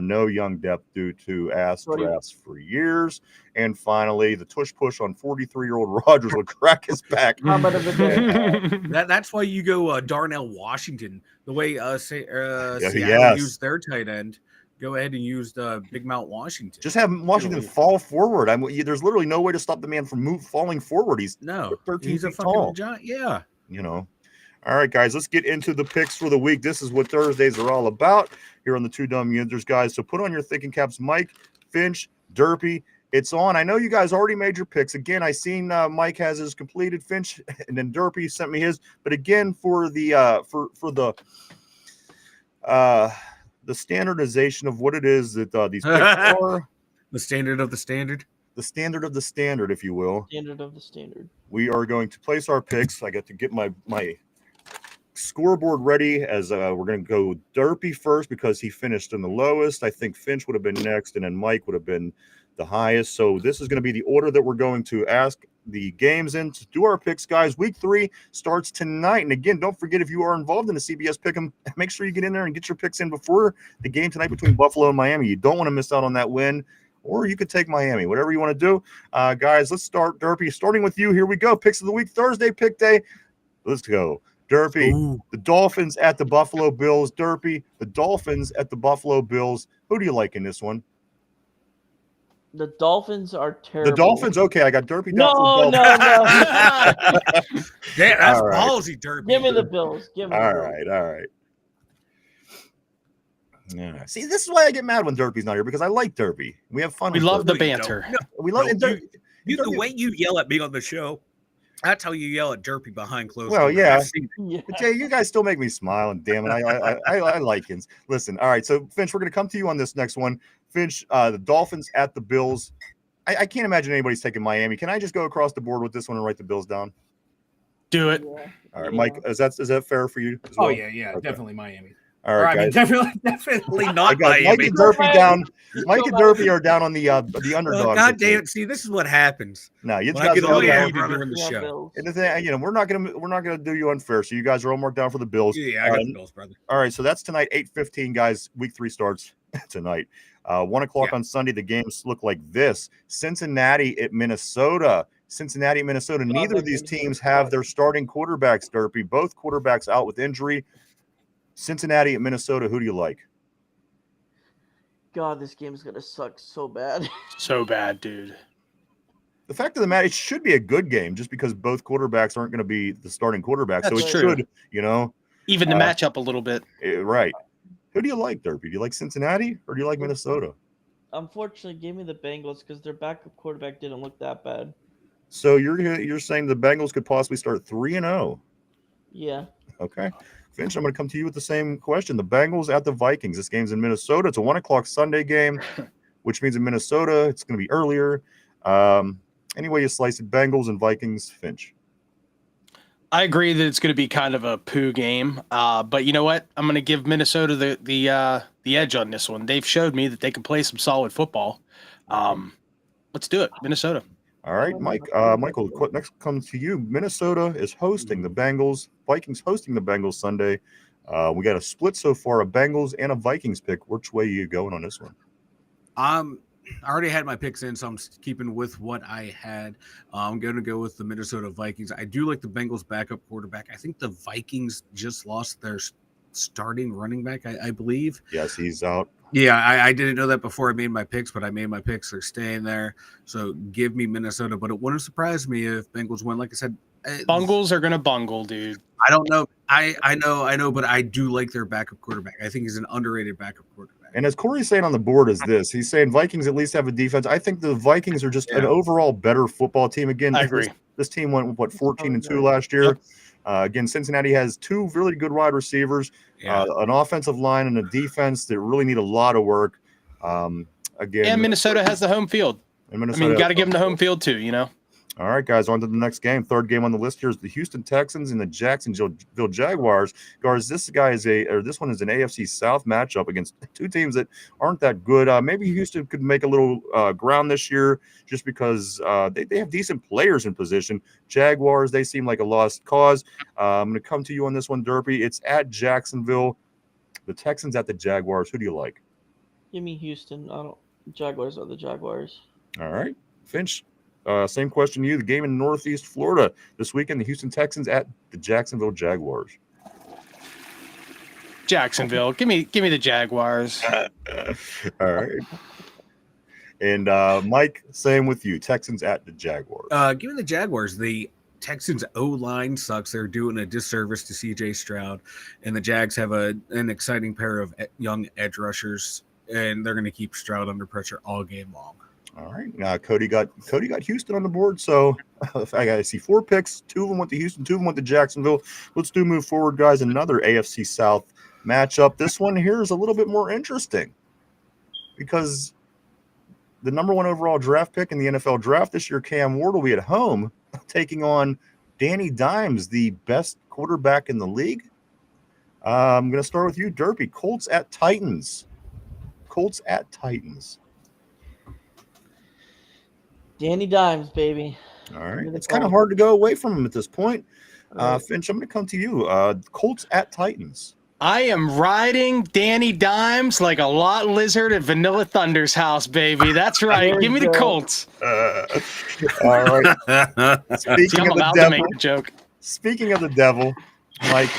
No young depth due to ass drafts for years. And finally, the tush push on 43-year-old Rodgers will crack his back. That's why you go Darnell Washington. The way Seattle used their tight end, go ahead and use Big Mount Washington. Just have Washington fall forward. There's literally no way to stop the man from falling forward. He's 13 he's a feet fucking tall. giant. Yeah. You know. All right, guys, let's get into the picks for the week. This is what Thursdays are all about here on the Two Dumb Yinzers, guys. So put on your thinking caps, Mike, Finch, Derpy. It's on. I know you guys already made your picks. Again, I seen Mike has his completed, Finch, and then Derpy sent me his. But again, for the the standardization of what it is that these picks are, the standard of the standard. The standard of the standard, if you will. Standard of the standard. We are going to place our picks. I got to get my scoreboard ready as we're going to go Derpy first because he finished in the lowest. I think Finch would have been next, and then Mike would have been the highest. So this is going to be the order that we're going to ask the games in to do our picks, guys. Week 3 starts tonight. And again, don't forget, if you are involved in the CBS Pick'em, make sure you get in there and get your picks in before the game tonight between Buffalo and Miami. You don't want to miss out on that win. Or you could take Miami, whatever you want to do. Guys, let's start. Derpy, starting with you. Here we go. Picks of the week, Thursday, pick day. Let's go. Derpy, The Dolphins at the Buffalo Bills. Derpy, the Dolphins at the Buffalo Bills. Who do you like in this one? The Dolphins are terrible. The Dolphins? Okay, I got Derpy down No. Damn, that's All right. ballsy, Derpy. Give me the Bills. All right. Yeah. See, this is why I get mad when Derpy's not here, because I like Derpy. We have fun. We with love the Derpy. banter. We love the way you yell at me on the show. That's how you yell at Derpy behind closed doors. Yeah. I've seen it. But Jay, you guys still make me smile, and damn it, I like him. Listen, all right, so Finch, we're going to come to you on this next one. Finch, the Dolphins at the Bills. I can't imagine anybody's taking Miami. Can I just go across the board with this one and write the Bills down? Do it. Yeah. All right, Mike, is that fair for you as well? Oh, yeah, Okay. definitely Miami. All right, guys. Definitely not I got Miami. Mike and Derpy down. Mike and Derpy are down on the underdog. God damn it! See, this is what happens. No, you When I guys get are all all down. you during the show. Bills. And the thing, we're not gonna do you unfair. So you guys are all marked down for the Bills. Yeah, I got the Bills, brother. All right, so that's tonight, 8:15, guys. Week 3 starts tonight. 1 o'clock on Sunday. The games look like this: Cincinnati at Minnesota. Neither of these teams have their starting quarterbacks. Derpy, both quarterbacks out with injury. Cincinnati at Minnesota. Who do you like? God, this game is gonna suck so bad. So bad, dude. The fact of the matter, it should be a good game just because both quarterbacks aren't going to be the starting quarterback. So That's it true. should, Even the matchup a little bit. right. Who do you like, Derpy? Do you like Cincinnati or do you like Minnesota? Unfortunately, give me the Bengals because their backup quarterback didn't look that bad. So you're saying the Bengals could possibly start 3-0? Yeah. Okay. Finch, I'm going to come to you with the same question. The Bengals at the Vikings. This game's in Minnesota. It's a 1 o'clock Sunday game, which means in Minnesota it's going to be earlier. Anyway, you slice it, Bengals and Vikings. Finch. I agree that it's going to be kind of a poo game, but you know what? I'm going to give Minnesota the edge on this one. They've showed me that they can play some solid football. Let's do it, Minnesota. All right, Mike. Michael, next comes to you. Minnesota is hosting the Bengals. Vikings hosting the Bengals Sunday. We got a split so far, a Bengals and a Vikings pick. Which way are you going on this one? I already had my picks in, so I'm keeping with what I had. I'm going to go with the Minnesota Vikings. I do like the Bengals backup quarterback. I think the Vikings just lost their starting running back, I believe. Yes, he's out. Yeah, I didn't know that before I made my picks, but I made my picks. They're staying there. So give me Minnesota, but it wouldn't surprise me if Bengals win. Like I said, Bungles are going to bungle, dude. I don't know. I know, but I do like their backup quarterback. I think he's an underrated backup quarterback. And as Corey's saying on the board is this, he's saying Vikings at least have a defense. I think the Vikings are just an overall better football team. Again, I agree. This team went, 14-2 last year. Yep. Again, Cincinnati has 2 really good wide receivers, an offensive line and a defense that really need a lot of work. Again, And Minnesota has the home field. I mean, you got to give them the home field too, All right, guys, on to the next game. Third game on the list here is the Houston Texans and the Jacksonville Jaguars. Guys, this one is an AFC South matchup against two teams that aren't that good. Maybe Houston could make a little ground this year just because they have decent players in position. Jaguars, they seem like a lost cause. I'm going to come to you on this one, Derpy. It's at Jacksonville. The Texans at the Jaguars. Who do you like? Give me Houston. Jaguars are the Jaguars. All right, Finch. Same question to you. The game in Northeast Florida this weekend, the Houston Texans at the Jacksonville Jaguars. Jacksonville. Give me the Jaguars. All right. And Mike, same with you. Texans at the Jaguars. Give me the Jaguars. The Texans O-line sucks. They're doing a disservice to CJ Stroud, and the Jags have an exciting pair of young edge rushers, and they're going to keep Stroud under pressure all game long. All right. Now Cody got Houston on the board. So I see 4 picks. 2 of them went to Houston. 2 of them went to Jacksonville. Let's move forward, guys. Another AFC South matchup. This one here is a little bit more interesting because the number 1 overall draft pick in the NFL draft this year, Cam Ward, will be at home taking on Danny Dimes, the best quarterback in the league. I'm going to start with you, Derpy. Colts at Titans. Danny Dimes, baby. All right. It's kind of hard to go away from him at this point. Finch, I'm going to come to you. Colts at Titans. I am riding Danny Dimes like a lot lizard at Vanilla Thunder's house, baby. That's right. Give me the Colts. All right. I'm about to make a joke. Speaking of the devil, Mike,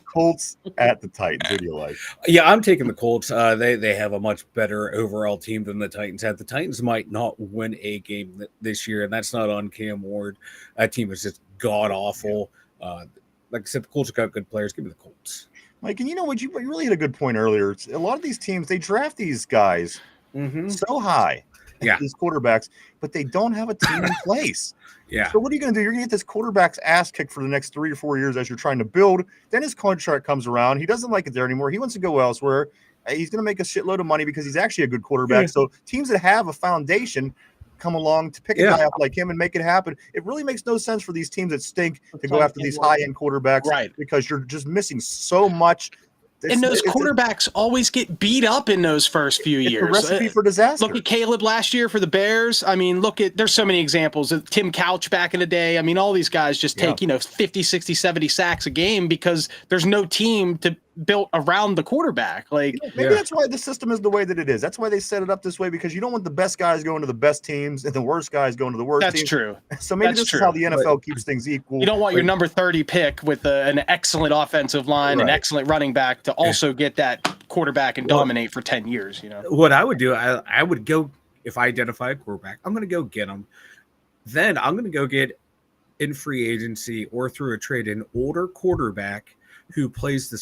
Colts at the Titans. Who do you like? Yeah, I'm taking the Colts. They have a much better overall team than the Titans have. The Titans might not win a game this year, and that's not on Cam Ward. That team is just god awful. Like I said, the Colts have got good players. Give me the Colts. Mike, and you know what? You really hit a good point earlier. A lot of these teams, they draft these guys so high, these quarterbacks, but they don't have a team in place. Yeah. So what are you going to do? You're going to get this quarterback's ass kicked for the next 3 or 4 years as you're trying to build. Then his contract comes around. He doesn't like it there anymore. He wants to go elsewhere. He's going to make a shitload of money because he's actually a good quarterback. So teams that have a foundation come along to pick a guy up like him and make it happen. It really makes no sense for these teams that stink to go after these high-end quarterbacks, because you're just missing so much. And those quarterbacks always get beat up in those first few years. It's a recipe for disaster. Look at Caleb last year for the Bears. I mean, there's so many examples of Tim Couch back in the day. I mean, all these guys just take, 50, 60, 70 sacks a game because there's no team built around the quarterback. Like, maybe that's why the system is the way that it is. That's why they set it up this way, because you don't want the best guys going to the best teams and the worst guys going to the worst teams. That's true. So maybe this is how the NFL keeps things equal. You don't want your number 30 pick with an excellent offensive line, an excellent running back to also get that quarterback and dominate for 10 years. What I would do, I would go, if I identify a quarterback, I'm going to go get him. Then I'm going to go get in free agency or through a trade an older quarterback who plays the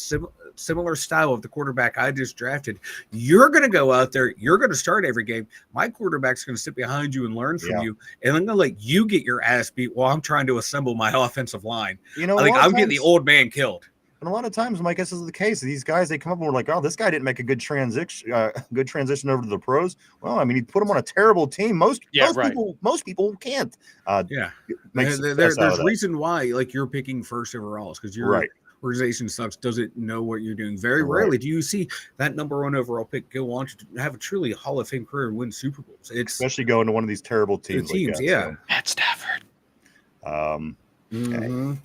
similar style of the quarterback I just drafted. You're going to go out there. You're going to start every game. My quarterback's going to sit behind you and learn from you. And I'm going to let you get your ass beat while I'm trying to assemble my offensive line. I'm getting the old man killed. And a lot of times, Mike, this is the case. These guys, they come up and we're like, oh, this guy didn't make a good transition over to the pros. Well, I mean, he put them on a terrible team. Most people can't. There's reason why, like, you're picking first overall, because your organization sucks, doesn't know what you're doing. Very rarely do you see that number 1 overall pick go on to have a truly Hall of Fame career and win Super Bowls. It's especially going to one of these terrible teams. Matt Stafford. Okay.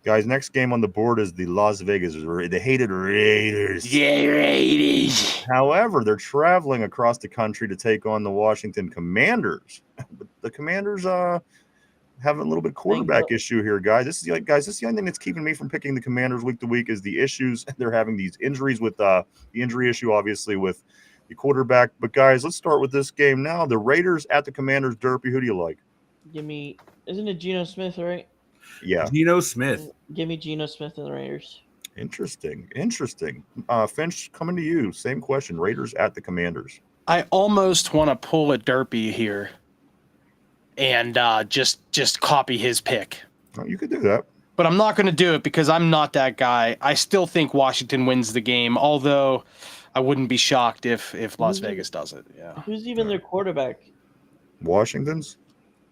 Guys, next game on the board is the Las Vegas, the hated Raiders. Yeah, Raiders. However, they're traveling across the country to take on the Washington Commanders. But the Commanders having a little bit quarterback issue here, guys. This is the only thing that's keeping me from picking the Commanders week to week is the issues. They're having these injuries with the injury issue, obviously, with the quarterback. But, guys, let's start with this game now. The Raiders at the Commanders. Derpy, who do you like? Isn't it Geno Smith, right? Yeah. Geno Smith. Give me Geno Smith and the Raiders. Interesting. Finch, coming to you. Same question. Raiders at the Commanders. I almost want to pull a Derpy here and just copy his pick. Oh, you could do that. But I'm not going to do it because I'm not that guy. I still think Washington wins the game, although I wouldn't be shocked if Las Vegas does it. Yeah. Who's even their quarterback? Washington's?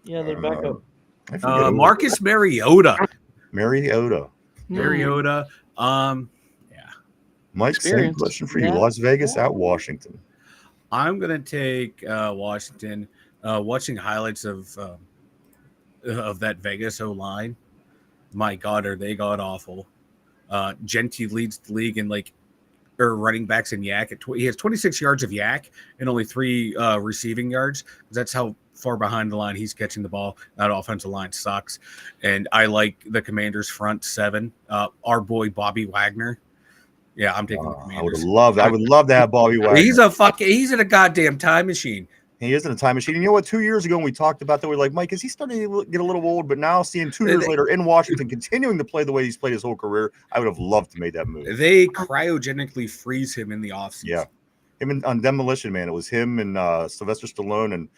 Yeah, their backup. I forget Marcus Mariota. Mariota. Mariota. Yeah. Mike, same Experience. question for you. Yeah. Las Vegas at Washington. I'm gonna take Washington. Watching highlights of that Vegas O line, my God, are they god awful? Genty leads the league in running backs in yak. He has 26 yards of yak and only 3 receiving yards. That's how far behind the line he's catching the ball. That offensive line sucks. And I like the Commanders front 7. Our boy Bobby Wagner. Yeah, I'm taking the Commanders. I would love to have Bobby Wagner. He's in a goddamn time machine. He is in a time machine. And you know what? 2 years ago, when we talked about that, we were like, Mike, is he starting to get a little old? But now, seeing 2 years later in Washington, continuing to play the way he's played his whole career, I would have loved to make that move. They cryogenically freeze him in the offseason. Yeah. Him on Demolition Man. It was him and Sylvester Stallone and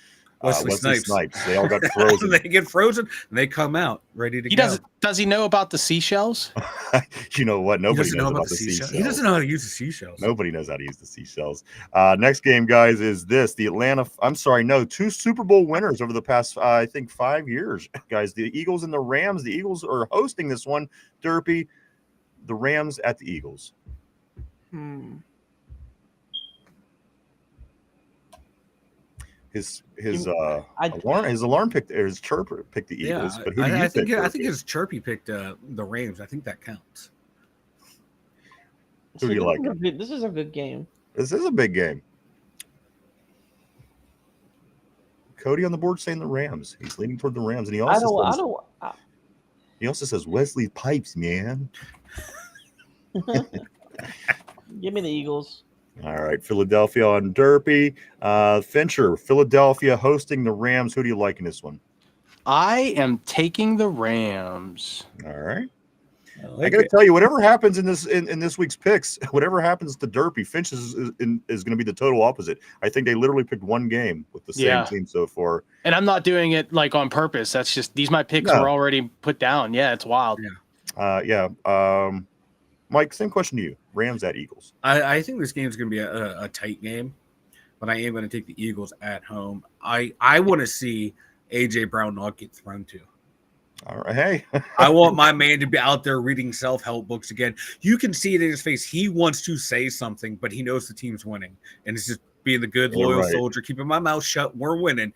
Wesley Snipes. They all got frozen. They get frozen and they come out ready to go. Does he know about the seashells? You know what? Nobody knows about the seashells. He doesn't know how to use the seashells. Nobody knows how to use the seashells. Next game, guys, is this. 2 Super Bowl winners over the past, I think, 5 years, guys. The Eagles and the Rams. The Eagles are hosting this one. Derpy, the Rams at the Eagles. His alarm picked, or his chirp picked the Eagles. Yeah, but who do you think? I think his chirpy picked the Rams. I think that counts. Who do you like? This is a good game. This is a big game. Cody on the board saying the Rams. He's leaning toward the Rams, and he also he also says Wesley Pipes, man. Give me the Eagles. All right, Philadelphia on Derpy. Fincher, Philadelphia hosting the Rams. Who do you like in this one? I am taking the Rams. All right. I got to tell you, whatever happens in this week's picks, whatever happens to Derpy, Finch is going to be the total opposite. I think they literally picked one game with the same team so far. And I'm not doing it on purpose. That's just my picks were already put down. Yeah, it's wild. Mike, same question to you. Rams at Eagles. I think this game is going to be a tight game, but I am going to take the Eagles at home. I want to see A.J. Brown not get thrown to. All right. Hey. I want my man to be out there reading self-help books again. You can see it in his face. He wants to say something, but he knows the team's winning. And it's just being the good, loyal soldier, keeping my mouth shut. We're winning.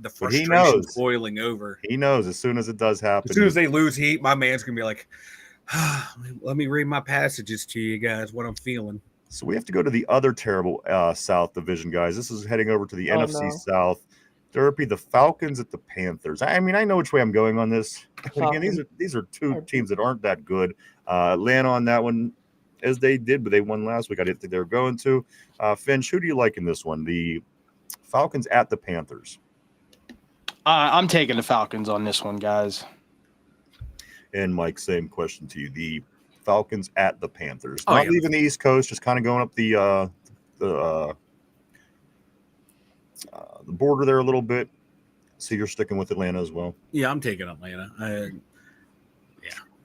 The frustration's boiling over. He knows as soon as it does happen. As soon as they lose heat, my man's going to be like, let me read my passages to you guys, what I'm feeling. So we have to go to the other terrible South division, guys. This is heading over to the NFC South. Derpy, the Falcons at the Panthers. I mean, I know which way I'm going on this. But again, these are 2 teams that aren't that good. Atlanta on that one, as they did, but they won last week. I didn't think they were going to. Finch, who do you like in this one? The Falcons at the Panthers. I'm taking the Falcons on this one, guys. And Mike, same question to you. The Falcons at the Panthers. Not leaving the East Coast, just kind of going up the border there a little bit. So you're sticking with Atlanta as well? Yeah, I'm taking Atlanta.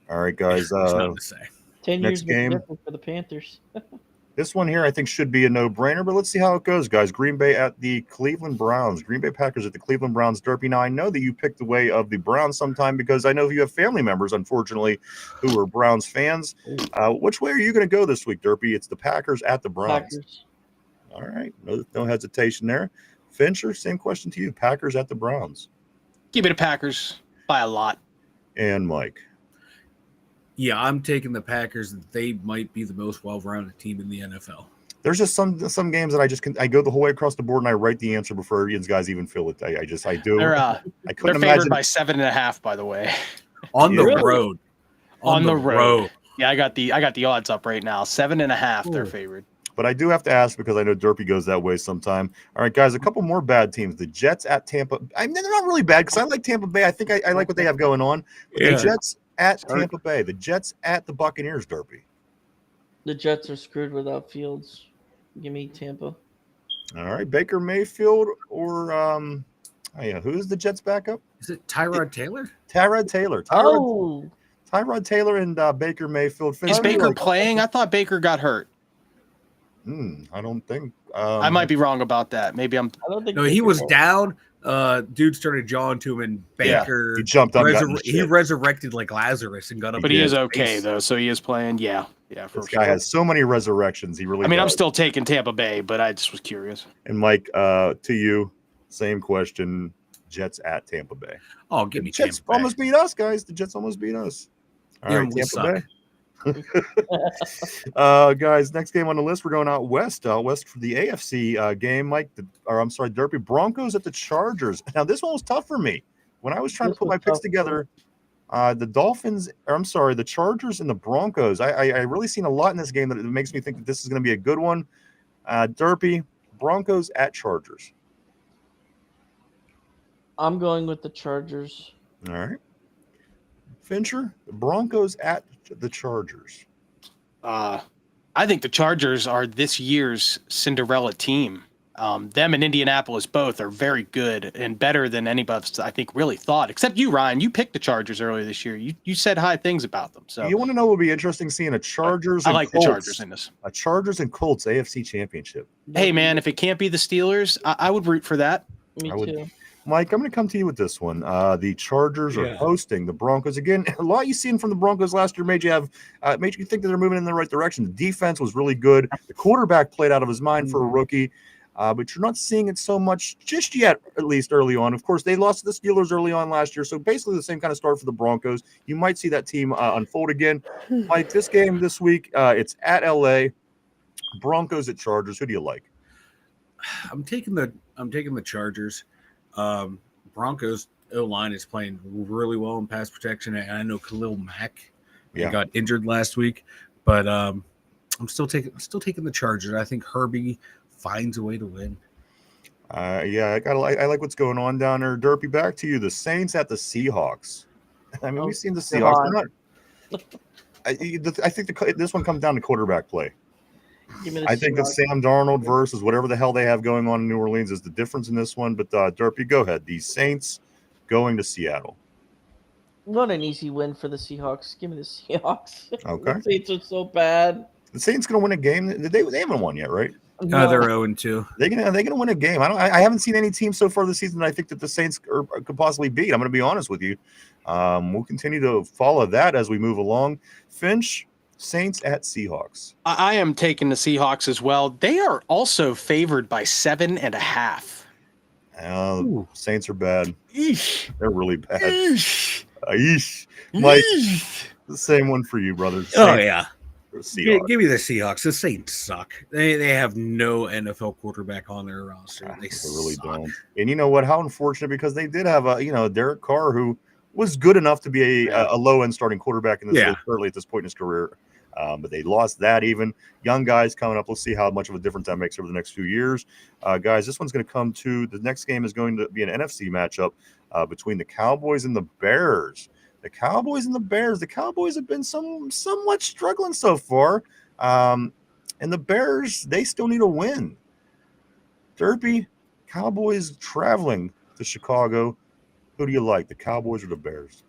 All right, guys. There's nothing to say. 10 next years game for the Panthers. This one here, I think, should be a no-brainer, but let's see how it goes, guys. Green Bay at the Cleveland Browns. Green Bay Packers at the Cleveland Browns. Derpy, now I know that you picked the way of the Browns sometime because I know you have family members, unfortunately, who are Browns fans. Which way are you going to go this week, Derpy? It's the Packers at the Browns. Packers. All right. No hesitation there. Fincher, same question to you. Packers at the Browns. Give me the Packers by a lot. And Mike. Yeah, I'm taking the Packers. They might be the most well-rounded team in the NFL. There's just some games that I go the whole way across the board and I write the answer before Ian's guys even feel it. I do. They're favored by 7.5, by the way. On the road. On the road. Yeah, I got the odds up right now. 7.5. They're favored. But I do have to ask because I know Derpy goes that way sometime. All right, guys, a couple more bad teams. The Jets at Tampa. I mean, they're not really bad because I like Tampa Bay. I think I like what they have going on. The Jets at Tampa Bay. The Jets at the Buccaneers, Derpy. The Jets are screwed without Fields. Give me Tampa. All right, Baker Mayfield or who's the Jets backup? Is it Tyrod Taylor? Tyrod Taylor. Tyrod Taylor and Baker Mayfield. Is Baker playing? I thought Baker got hurt. I don't think. I might be wrong about that. Maybe I'm. I don't think. No, he was down Dude started jawing to him, and Yeah, Baker he jumped on he resurrected like Lazarus and got up. But he is his okay face. though, so he is playing. Yeah, for This guy sure. has so many resurrections. He really I mean, I'm does. still taking Tampa Bay, but I just was curious. And Mike, to you, same question. Jets at Tampa Bay. Oh, give me The Jets Tampa Bay. almost beat us, guys. The Jets almost beat us. All Yeah, right, we Tampa Bay. suck. Guys, next game on the list, we're going out west for the AFC game. Mike, Derpy, Broncos at the Chargers. Now, this one was tough for me. When I was trying to put my picks together, the Chargers and the Broncos, I really seen a lot in this game that it makes me think that this is going to be a good one. Derpy, Broncos at Chargers. I'm going with the Chargers. All right. Fincher, the Broncos at the Chargers. I think the Chargers are this year's Cinderella team. Them and Indianapolis both are very good and better than any of us, I think, really thought. Except you, Ryan. You picked the Chargers earlier this year. You said high things about them. So you want to know what would be interesting seeing a Chargers? I and like Colts, the Chargers in this. A Chargers and Colts AFC Championship. Hey, man, if it can't be the Steelers, I would root for that. Me too. Mike, I'm going to come to you with this one. The Chargers are hosting the Broncos again. A lot you've seen from the Broncos last year made you think that they're moving in the right direction. The defense was really good. The quarterback played out of his mind for a rookie, but you're not seeing it so much just yet, at least early on. Of course, they lost to the Steelers early on last year, so basically the same kind of start for the Broncos. You might see that team unfold again. Mike, this game this week, it's at LA. Broncos at Chargers. Who do you like? I'm taking the Chargers. Broncos O-line is playing really well in pass protection, and I know Khalil Mack got injured last week, but I'm still taking the Chargers. I think Herbie finds a way to win. I like what's going on down there. Derpy, back to you. The Saints at the Seahawks. I mean, we've seen the Seahawks. I think this one comes down to quarterback play. I think that Sam Darnold versus whatever the hell they have going on in New Orleans is the difference in this one. But Derpy, go ahead. The Saints going to Seattle. What an easy win for the Seahawks. Give me the Seahawks. Okay. The Saints are so bad. The Saints going to win a game. They haven't won yet, right? No, they're 0-2. They're gonna win a game. I haven't seen any team so far this season that I think that the Saints could possibly beat. I'm going to be honest with you. We'll continue to follow that as we move along. Finch. Saints at Seahawks. I am taking the Seahawks as well. They are also favored by 7.5. Saints are bad. Eesh. They're really bad. Eesh. Mike, the same one for you, brother. Saints, Seahawks. give me the Seahawks. The Saints suck. They have no NFL quarterback on their roster. They really suck. don't. And you know what? How unfortunate, because they did have Derek Carr, who was good enough to be a low-end starting quarterback in this league, certainly at this point in his career. But they lost that even. Young guys coming up. We'll see how much of a difference that makes over the next few years. Guys, this one's going to come to – the next game is going to be an NFC matchup between the Cowboys and the Bears. The Cowboys and the Bears. The Cowboys have been somewhat struggling so far. And the Bears, they still need a win. Derpy, Cowboys traveling to Chicago. Who do you like, the Cowboys or the Bears?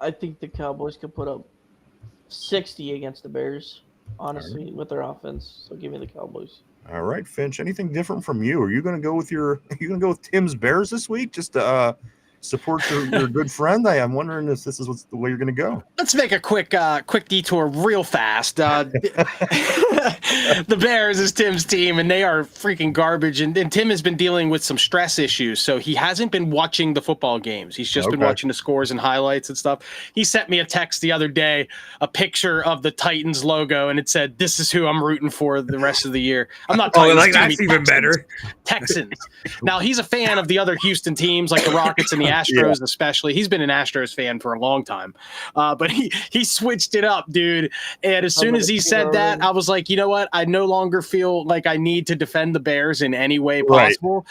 I think the Cowboys could put up 60 against the Bears, honestly, with their offense. So give me the Cowboys. All right, Finch. Anything different from you? Are you going to go with Tim's Bears this week just to support your good friend? I'm wondering if this is the way you're going to go. Let's make a quick detour real fast. The Bears is Tim's team, and they are freaking garbage. And Tim has been dealing with some stress issues, so he hasn't been watching the football games. He's just been watching the scores and highlights and stuff. He sent me a text the other day, a picture of the Titans logo, and it said, "This is who I'm rooting for the rest of the year." I'm not Titans. That's even better. Texans. Now, he's a fan of the other Houston teams, like the Rockets and the Astros especially. He's been an Astros fan for a long time. But he switched it up, dude. And as soon as he said that, I was like, you know what? I no longer feel like I need to defend the Bears in any way possible.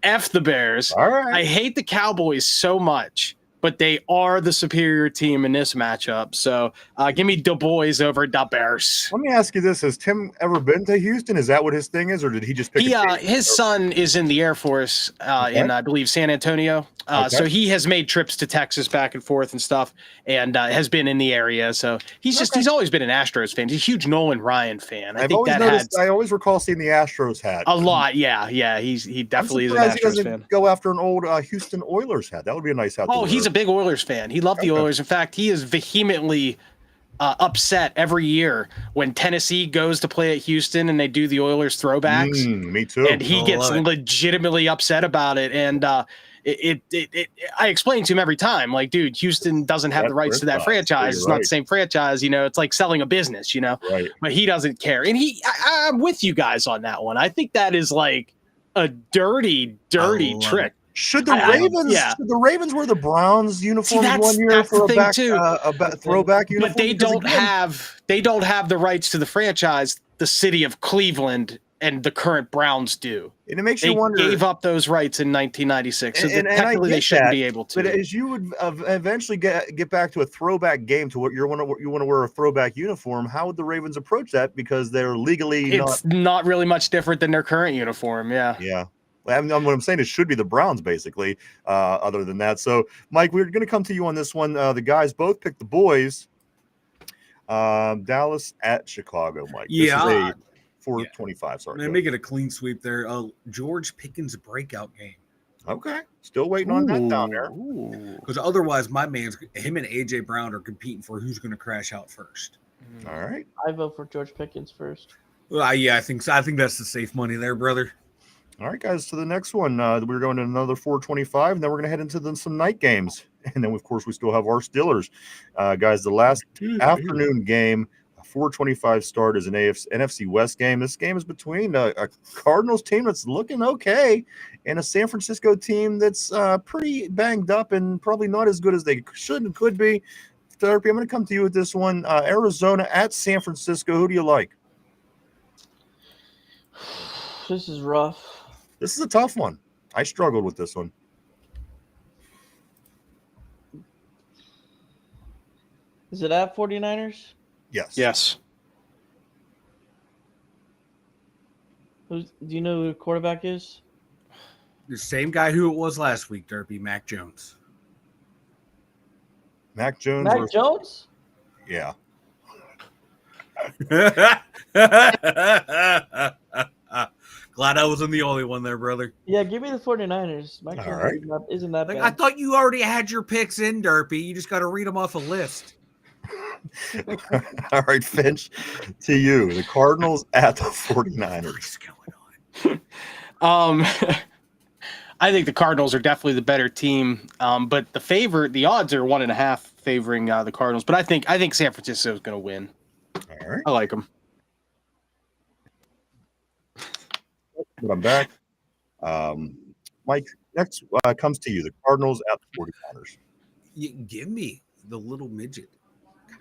F the Bears. All right. I hate the Cowboys so much. but they are the superior team in this matchup. So give me Du Bois over the Bears. Let me ask you this: has Tim ever been to Houston? Is that what his thing is, or did he just pick? His son is in the Air Force in, I believe, San Antonio. So he has made trips to Texas back and forth and stuff, and has been in the area. So he's always been an Astros fan. He's a huge Nolan Ryan fan. I always recall seeing the Astros hat a lot. Yeah. He definitely is an Astros fan. Go after an old Houston Oilers hat. That would be a nice hat. Oh, he's a big Oilers fan. He loved the Oilers. In fact, he is vehemently upset every year when Tennessee goes to play at Houston and they do the Oilers throwbacks. Me too. And he gets legitimately upset about it. And I explain to him every time, like, dude, Houston doesn't have the rights to that franchise. It's not the same franchise, it's like selling a business, Right. But he doesn't care. And I'm with you guys on that one. I think that is like a dirty trick. Should the Ravens wear the Browns uniforms one year for a throwback uniform? But they don't have the rights to the franchise. The city of Cleveland and the current Browns do. And it makes you wonder. They gave up those rights in 1996, so technically they shouldn't be able to. But as you would eventually get back to a throwback game to what you want to wear a throwback uniform, how would the Ravens approach that? Because they're legally it's not really much different than their current uniform. Yeah. Yeah. What I'm saying is should be the Browns, basically, other than that. So, Mike, we're going to come to you on this one. The guys both picked the boys. Dallas at Chicago, Mike. Yeah. This is 425, sorry. They make it a clean sweep there. George Pickens breakout game. Okay. Still waiting on that down there. Because otherwise, him and A.J. Brown are competing for who's going to crash out first. All right. I vote for George Pickens first. Yeah, I think so. I think that's the safe money there, brother. All right, guys, to the next one. We're going to another 425, and then we're going to head into some night games. And then, of course, we still have our Steelers. Guys, the last afternoon game, 425 start is an NFC West game. This game is between a Cardinals team that's looking okay and a San Francisco team that's pretty banged up and probably not as good as they should and could be. Therapy, I'm going to come to you with this one. Arizona at San Francisco. Who do you like? This is rough. This is a tough one. I struggled with this one. Is it at 49ers? Yes. Do you know who the quarterback is? The same guy who it was last week, Derpy, Mac Jones. Mac Jones? Mac Jones? Yeah. Glad I wasn't the only one there, brother. Yeah, give me the 49ers. Mac Jones right. isn't that bad. I thought you already had your picks in, Derpy. You just got to read them off a list. All right, Finch, to you. The Cardinals at the 49ers. What's going on? I think the Cardinals are definitely the better team, but the odds are 1.5 favoring the Cardinals. But I think San Francisco is going to win. All right, I like them. But I'm back. Mike, next comes to you. The Cardinals at the 49ers. Give me the little midget.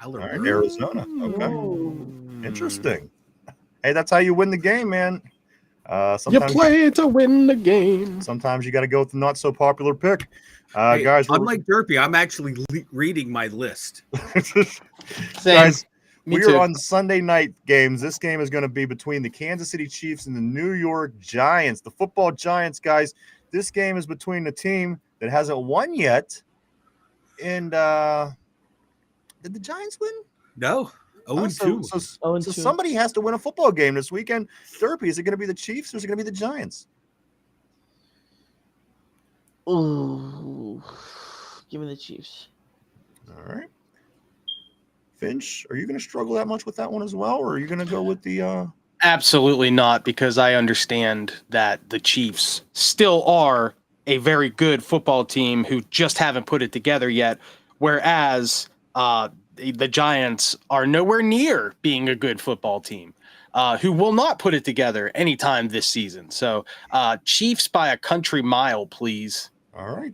All right, Arizona. Okay. Interesting. Hey, that's how you win the game, man. You play to win the game. Sometimes you got to go with the not so popular pick. Hey, guys, unlike Derpy, I'm actually reading my list. Guys, we are on Sunday night games. This game is going to be between the Kansas City Chiefs and the New York Giants. The football Giants, guys. This game is between the team that hasn't won yet. And did the Giants win? No. 0-2. So somebody has to win a football game this weekend. Derpy, is it going to be the Chiefs or is it going to be the Giants? Ooh. Give me the Chiefs. All right. Finch, are you going to struggle that much with that one as well, or are you going to go with the Absolutely not, because I understand that the Chiefs still are a very good football team who just haven't put it together yet, whereas the Giants are nowhere near being a good football team who will not put it together anytime this season. So Chiefs by a country mile, please. All right,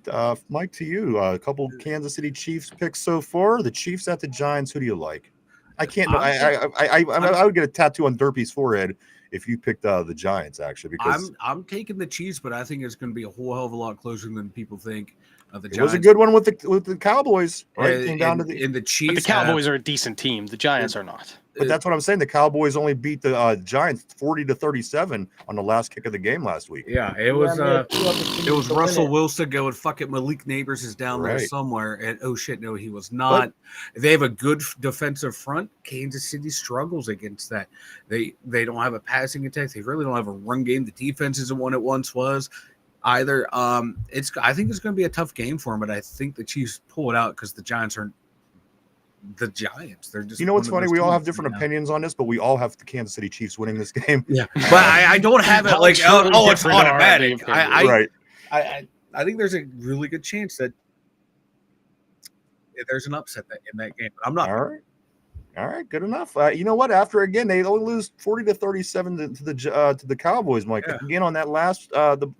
Mike, to you. A couple Kansas City Chiefs picks so far. The Chiefs at the Giants. Who do you like? I can't. I would get a tattoo on Derpy's forehead if you picked the Giants, actually. Because I'm taking the Chiefs, but I think it's going to be a whole hell of a lot closer than people think. The It Giants, was a good one with the Cowboys, right? It came down to and the But Chiefs. the Cowboys are a decent team. The Giants are not. But that's what I'm saying. The Cowboys only beat the Giants 40-37 on the last kick of the game last week. Yeah, it was Russell Wilson going, fuck it, Malik Neighbors is down there somewhere. And oh shit, no, he was not. They have a good defensive front. Kansas City struggles against that. They don't have a passing attack. They really don't have a run game. The defense isn't what it once was either. I think it's going to be a tough game for them, but I think the Chiefs pull it out because the Giants aren't the Giants. They're just, you know what's funny? We all have different opinions on this, but we all have the Kansas City Chiefs winning this game. Yeah, but I don't have it like, it's automatic. I think there's a really good chance that there's an upset in that game. I'm not. All right, good enough. You know what? After again, they only lose 40-37 to the Cowboys, Mike. Yeah. Again on that last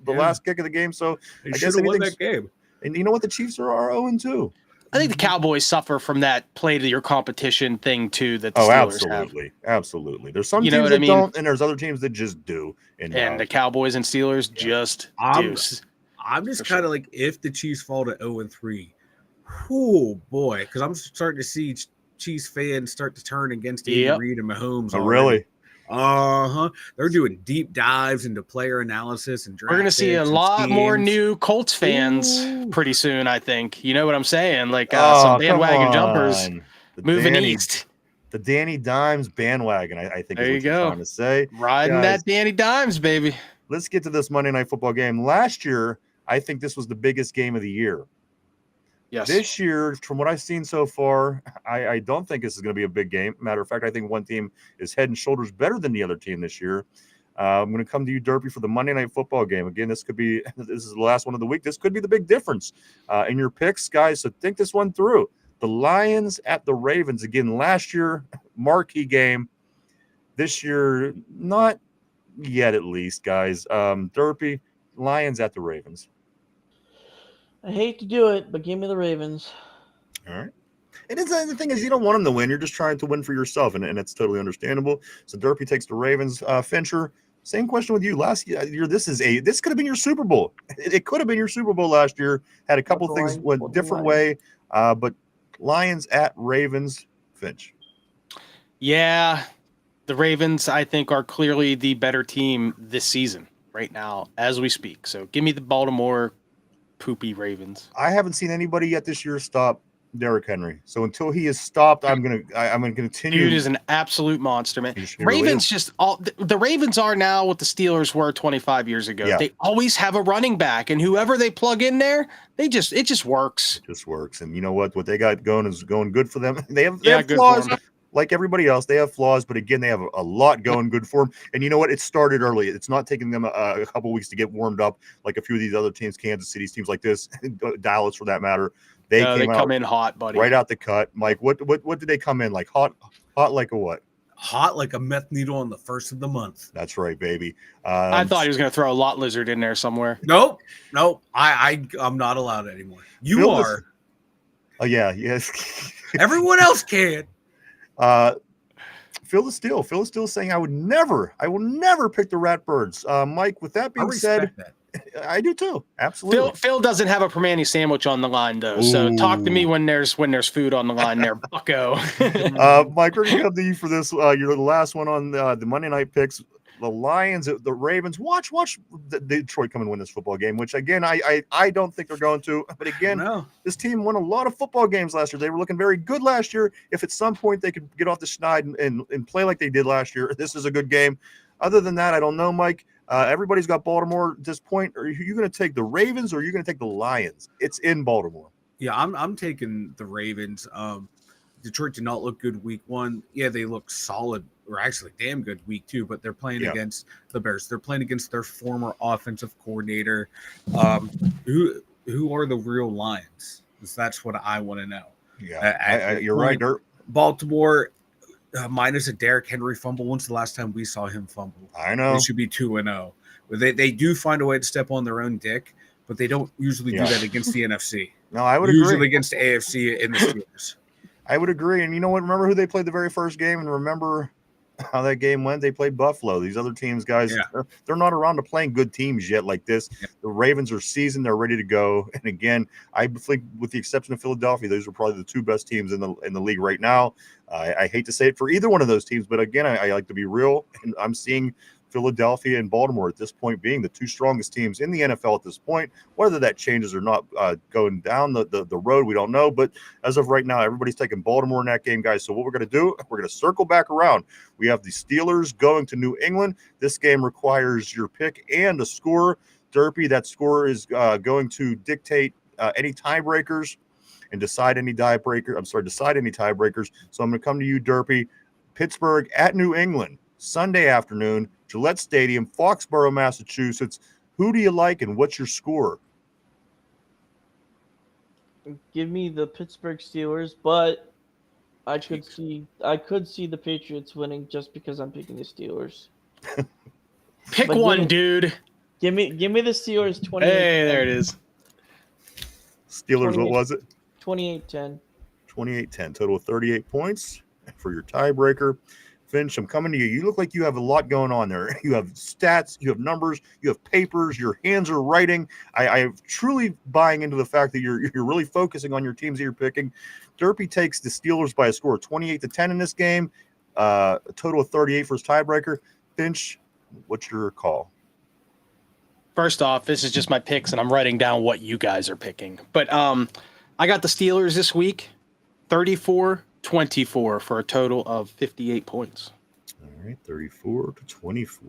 last kick of the game. So I guess won that game. And you know what? The Chiefs are 0-2. I think the Cowboys suffer from that play to your competition thing too. That the Steelers absolutely. There's some teams that don't, and there's other teams that just do. And the Cowboys and Steelers just deuce. I'm just kind of like, if the Chiefs fall to 0-3, oh boy, because I'm starting to see Chiefs fans start to turn against Andy Reid and Mahomes. Oh, really? They're doing deep dives into player analysis and draft. We're gonna see a lot more new Colts fans pretty soon, I think. You know what I'm saying? Like some bandwagon jumpers moving east. The Danny Dimes bandwagon, I think. There is what you're trying to say. Riding that Danny Dimes, baby. Let's get to this Monday Night Football game. Last year, I think this was the biggest game of the year. Yes. This year, from what I've seen so far, I don't think this is going to be a big game. Matter of fact, I think one team is head and shoulders better than the other team this year. I'm going to come to you, Derpy, for the Monday Night Football game. Again, this is the last one of the week. This could be the big difference in your picks, guys. So think this one through. The Lions at the Ravens. Again, last year, marquee game. This year, not yet at least, guys. Derpy, Lions at the Ravens. I hate to do it, but give me the Ravens. All right. And the thing is, you don't want them to win. You're just trying to win for yourself, and it's totally understandable. So Derpy takes the Ravens. Fincher, same question with you. Last year, this could have been your Super Bowl. It could have been your Super Bowl last year. Had a couple things went a different way, but Lions at Ravens. Finch. Yeah, the Ravens, I think, are clearly the better team this season right now as we speak. So give me the Baltimore poopy Ravens. I haven't seen anybody yet this year stop Derrick Henry. So until he is stopped, I'm gonna continue. Dude is an absolute monster, man. Ravens the Ravens are now what the Steelers were 25 years ago. Yeah. They always have a running back, and whoever they plug in there, it just works. It just works. And you know what they got going is going good for them. They have flaws. Like everybody else, they have flaws, but again, they have a lot going good for them. And you know what? It started early. It's not taking them a couple weeks to get warmed up like a few of these other teams, Kansas City's teams like this, Dallas for that matter. They come in hot, buddy. Right out the cut. Mike, what did they come in like? Hot like a what? Hot like a meth needle on the first of the month. That's right, baby. I thought he was going to throw a lot lizard in there somewhere. Nope. I'm not allowed anymore. You are. Oh yeah, yes. Everyone else can. Phil is still saying I will never pick the Ratbirds. Mike, with that being said, I do too. Absolutely. Phil doesn't have a Permani sandwich on the line though. So talk to me when there's food on the line there, bucko. Mike, we're gonna come to you for this. You're the last one on the Monday night picks. The Lions, the Ravens. Watch the Detroit come and win this football game, which again I don't think they're going to. But again, this team won a lot of football games last year. They were looking very good last year. If at some point they could get off the schneid and play like they did last year, this is a good game. Other than that, I don't know, Mike. Everybody's got Baltimore at this point. Are you going to take the Ravens or are you going to take the Lions? It's in Baltimore. Yeah, I'm taking the Ravens. Detroit did not look good week one. Yeah, they look solid, or actually damn good week two, but they're playing against the Bears. They're playing against their former offensive coordinator. Who are the real Lions? Because that's what I want to know. Yeah, you're right, Dirt. Baltimore, minus a Derrick Henry fumble. When's the last time we saw him fumble? I know. They should be 2-0. They do find a way to step on their own dick, but they don't usually do that against the NFC. No, I would usually agree. Against the AFC and the Steelers. I would agree. And you know what? Remember who they played the very first game, and remember how that game went. They played Buffalo. These other teams, guys, Yeah. they're not around to playing good teams yet like this. Yeah. The Ravens are seasoned. They're ready to go. And again, I think with the exception of Philadelphia, those are probably the two best teams in the league right now. I hate to say it for either one of those teams, but again, I like to be real. And I'm seeing Philadelphia and Baltimore at this point being the two strongest teams in the NFL at this point. Whether that changes or not going down the road, we don't know. But as of right now, everybody's taking Baltimore in that game, guys. So what we're going to do, we're going to circle back around. We have the Steelers going to New England. This game requires your pick and a score. Derpy, that score is going to dictate any tiebreakers and decide any tiebreakers. So I'm going to come to you, Derpy. Pittsburgh at New England, Sunday afternoon, Gillette Stadium, Foxborough, Massachusetts. Who do you like and what's your score? Give me the Pittsburgh Steelers, but I could see the Patriots winning just because I'm picking the Steelers. Pick But one, dude. Give me the Steelers 28. Hey, there it is. Steelers, what was it? 28-10. 28-10. Total of 38 points for your tiebreaker. Finch, I'm coming to you. You look like you have a lot going on there. You have stats, you have numbers, you have papers, your hands are writing. I'm truly buying into the fact that you're really focusing on your teams that you're picking. Derpy takes the Steelers by a score of 28-10 in this game. A total of 38 for his tiebreaker. Finch, what's your call? First off, this is just my picks, and I'm writing down what you guys are picking. But I got the Steelers this week, 34-24 for a total of 58 points. All right, 34-24.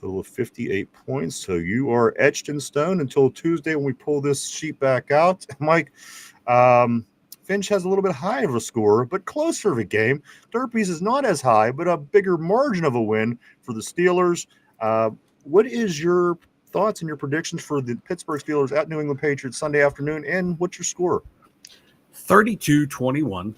Total of 58 points. So you are etched in stone until Tuesday when we pull this sheet back out. Mike, Finch has a little bit higher of a score, but closer of a game. Derpy's is not as high, but a bigger margin of a win for the Steelers. What is your thoughts and your predictions for the Pittsburgh Steelers at New England Patriots Sunday afternoon, and what's your score? 32-21.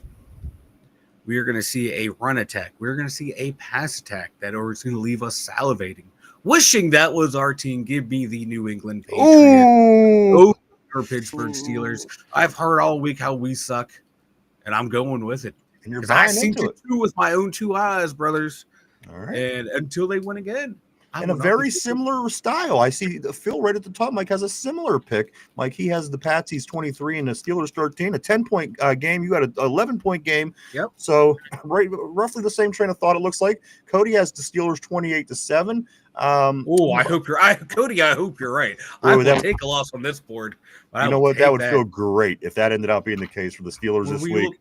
We are going to see a run attack. We're going to see a pass attack that is going to leave us salivating, wishing that was our team. Give me the New England Patriots over Pittsburgh Steelers. I've heard all week how we suck, and I'm going with it. And you're I buying seen into it too with my own two eyes, brothers. All right. And until they win again. And a very similar style. I see Phil right at the top. Mike has a similar pick. Mike, he has the Pats. He's 23 and the Steelers 13. A 10-point game. You got an 11-point game. Yep. So roughly the same train of thought. It looks like Cody has the Steelers 28-7. Cody, I hope you're right. I would take a loss on this board. You know what? That would feel great if that ended up being the case for the Steelers this week.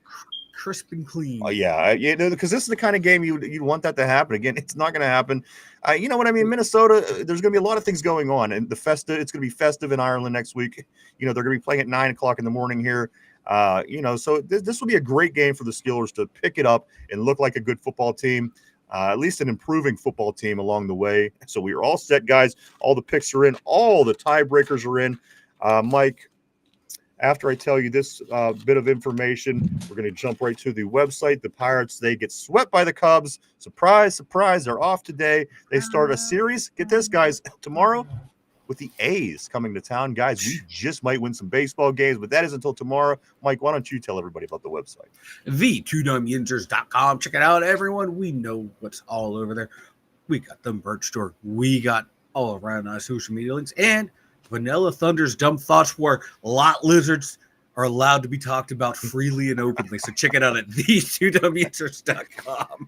Crisp and clean. Oh yeah, because this is the kind of game you want that to happen. Again, it's not going to happen. You know what I mean? Minnesota, there's going to be a lot of things going on, and it's going to be festive in Ireland next week. They're going to be playing at 9:00 in the morning here. So this will be a great game for the Steelers to pick it up and look like a good football team. At least an improving football team along the way. So we are all set, guys. All the picks are in. All the tiebreakers are in. Mike, after I tell you this bit of information, we're going to jump right to the website. The Pirates, they get swept by the Cubs. Surprise, surprise. They're off today. They start a series. Get this, guys, tomorrow with the A's coming to town. Guys, we just might win some baseball games, but that is until tomorrow. Mike, why don't you tell everybody about the website? The2dumbyinjures.com. Check it out, everyone. We know what's all over there. We got the merch store. We got all around our social media links. And Vanilla Thunder's Dumb Thoughts, where lot lizards are allowed to be talked about freely and openly. So check it out at the2dumbyinjures.com.